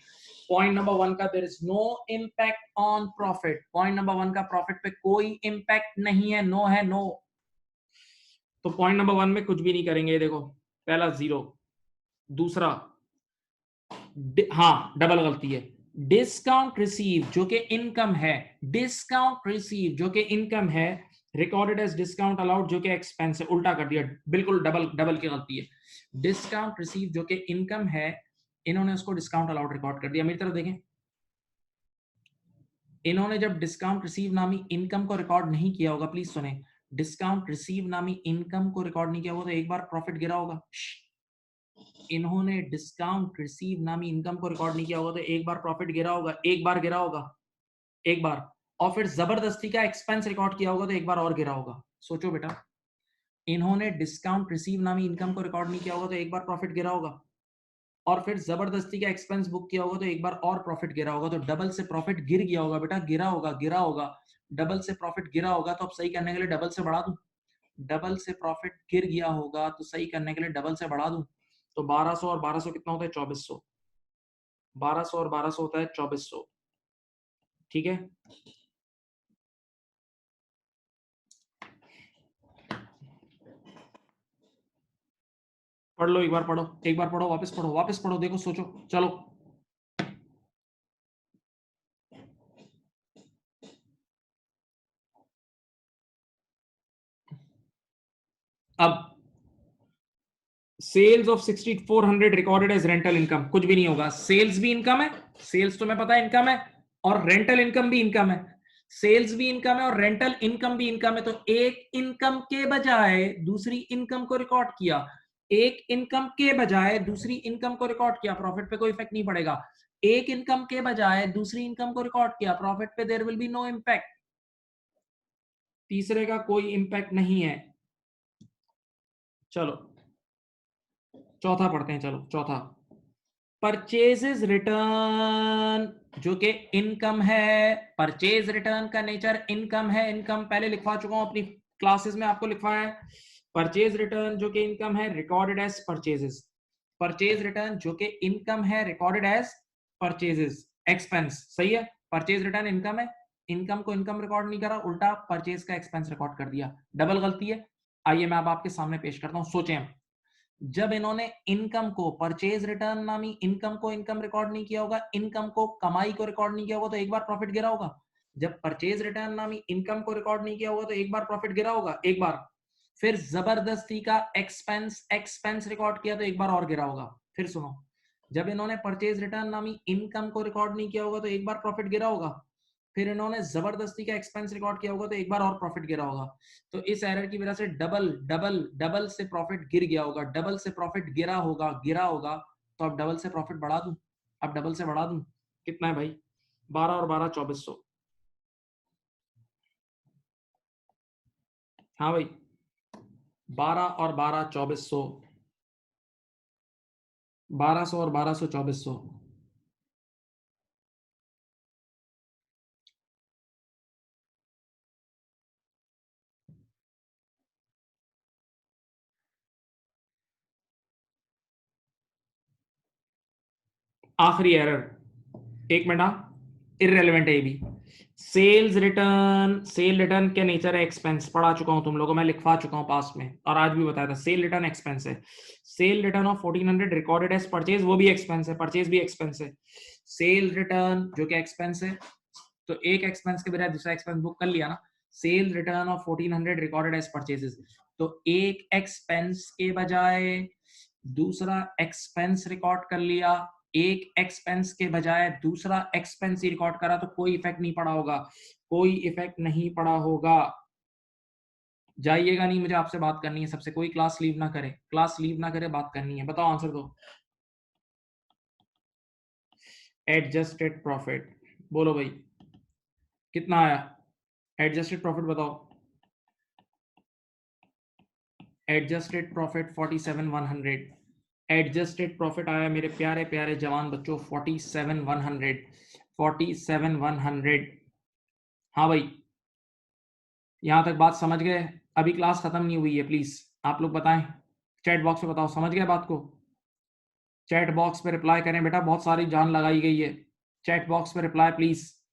Point number 1 का there is no impact on profit. Point number 1 का प्रॉफिट पे कोई इंपैक्ट नहीं है, नो है, नो। तो पॉइंट नंबर 1 में कुछ भी नहीं करेंगे। देखो, पहला जीरो, दूसरा हाँ डबल गलती है। डिस्काउंट रिसीव जो कि इनकम है, डिस्काउंट रिसीव जो कि इनकम है, रिकॉर्डेड एज डिस्काउंट अलाउड जो कि एक्सपेंस है, उल्टा कर दिया, बिल्कुल डबल डबल की गलती है। डिस्काउंट रिसीव जो कि इनकम है, इन्होंने उसको डिस्काउंट अलाउड रिकॉर्ड कर दिया। मेरी तरफ देखें, इन्होंने जब डिस्काउंट रिसीव नामी इनकम को रिकॉर्ड नहीं किया होगा, प्लीज सुने, डिस्काउंट रिसीव नामी इनकम को रिकॉर्ड नहीं किया होगा तो एक बार प्रॉफिट गिरा होगा। इन्होंने डिस्काउंट रिसीव नामी इनकम को रिकॉर्ड नहीं किया होगा तो एक बार प्रॉफिट गिरा होगा, एक बार गिरा होगा, एक बार। और फिर जबरदस्ती का एक्सपेंस रिकॉर्ड किया होगा तो एक बार और गिरा होगा। सोचो बेटा, इन्होंने डिस्काउंट रिसीव नामी इनकम को रिकॉर्ड नहीं किया होगा तो एक बार प्रॉफिट गिरा होगा, और फिर जबरदस्ती का एक्सपेंस बुक किया होगा तो एक बार और प्रॉफिट गिरा होगा। तो डबल से प्रॉफिट गिर गया होगा बेटा, गिरा होगा, गिरा होगा। डबल से प्रॉफिट गिरा होगा तो अब सही करने के लिए डबल से बढ़ा दूं। डबल से प्रॉफिट गिर गया होगा तो सही करने के लिए डबल से बढ़ा दूं। तो 1200 और 1200 कितना होता है? 2400। 1200 और 1200 होता है 2400। ठीक है, पढ़ लो, एक बार पढ़ो, एक बार पढ़ो, वापस पढ़ो, वापस पढ़ो, देखो, सोचो, चलो। अब sales of 6400 recorded as rental income, कुछ भी नहीं होगा। सेल्स भी इनकम है, सेल्स तुम्हें पता है इनकम है, और रेंटल इनकम भी इनकम है। सेल्स भी इनकम है और रेंटल इनकम भी इनकम है, तो एक इनकम के बजाय दूसरी इनकम को रिकॉर्ड किया, एक इनकम के बजाय दूसरी इनकम को रिकॉर्ड किया, प्रॉफिट पे कोई इफेक्ट नहीं पड़ेगा। एक इनकम के बजाय दूसरी इनकम को रिकॉर्ड किया, प्रॉफिट पे there will be no impact. तीसरे का कोई इम्पैक्ट नहीं है। चलो चौथा पढ़ते हैं, चलो चौथा। परचेजेस रिटर्न जो कि इनकम है, परचेज रिटर्न का नेचर इनकम है। इनकम पहले लिखवा चुका हूं अपनी क्लासेस में, आपको लिखवाया है। परचेज रिटर्न जो कि इनकम है, recorded as purchases. Purchase return जो कि इनकम है, रिकॉर्डेड एज परचेजेस, एक्सपेंस। सही है, परचेज रिटर्न इनकम है, इनकम को इनकम रिकॉर्ड नहीं करा, उल्टा परचेज का एक्सपेंस रिकॉर्ड कर दिया, डबल गलती है। आइए मैं अब आपके सामने पेश करता हूं, सोचें। जब इन्होंने इनकम को, परचेज रिटर्न नामी इनकम को इनकम रिकॉर्ड नहीं किया होगा, इनकम को कमाई को रिकॉर्ड नहीं किया होगा तो एक बार प्रॉफिट गिरा होगा। जब परचेज रिटर्न नामी इनकम को रिकॉर्ड नहीं किया होगा तो एक बार प्रॉफिट गिरा होगा, एक बार। फिर जबरदस्ती का एक्सपेंस एक्सपेंस रिकॉर्ड किया तो एक बार और गिरा होगा। फिर सुनो, जब इन्होंने परचेज रिटर्न नामी इनकम को रिकॉर्ड नहीं किया होगा तो एक बार प्रॉफिट गिरा होगा। फिर इन्होंने जबरदस्ती का एक्सपेंस रिकॉर्ड किया होगा तो एक बार और प्रॉफिट गिरा होगा। तो इस एरर की वजह से डबल डबल डबल से प्रॉफिट गिर गया होगा, डबल से प्रॉफिट गिरा होगा, गिरा होगा। तो अब डबल से प्रॉफिट बढ़ा दूं, अब डबल से बढ़ा दूं, कितना है भाई? 12 और 12 2400। हाँ भाई, 12 और 12 2400, 1200 और 1200 2400। आखिरी एरर, एक मिनट, इररेलेवेंट है ये भी। सेल्स रिटर्न, सेल रिटर्न के नेचर है एक्सपेंस, पढ़ा चुका हूं तुम लोगों को, मैं लिखवा चुका हूं पास में, और आज भी बताया था। सेल रिटर्न एक्सपेंस है। Sale return of 1400 recorded as purchase, वो भी एक्सपेंस है, परचेज भी एक्सपेंस है। सेल रिटर्न जो कि एक्सपेंस है, तो एक एक्सपेंस के बजाय दूसरा एक्सपेंस बुक कर लिया ना। Sale return of 1400 recorded as purchases, तो एक एक्सपेंस के बजाय दूसरा एक्सपेंस रिकॉर्ड कर लिया, एक एक्सपेंस के बजाय दूसरा एक्सपेंस ही रिकॉर्ड करा तो कोई इफेक्ट नहीं पड़ा होगा, कोई इफेक्ट नहीं पड़ा होगा। जाइएगा नहीं, मुझे आपसे बात करनी है सबसे, कोई क्लास लीव ना करे, क्लास लीव ना करे, बात करनी है। बताओ आंसर दो। एडजस्टेड प्रॉफिट, बोलो भाई, कितना आया? एडजस्टेड प्रॉफिट बताओ। Adjusted profit 47,100। एडजस्टेड प्रॉफिट आया मेरे प्यारे प्यारे जवान बच्चों 47,100। 47,100। हाँ भाई, यहाँ तक बात समझ गए? अभी क्लास खत्म नहीं हुई है, प्लीज आप लोग बताएं, चैट बॉक्स में बताओ समझ गए बात को। चैट बॉक्स पे रिप्लाई करें बेटा, बहुत सारी जान लगाई गई है। चैट बॉक्स पे रिप्लाई प्लीज।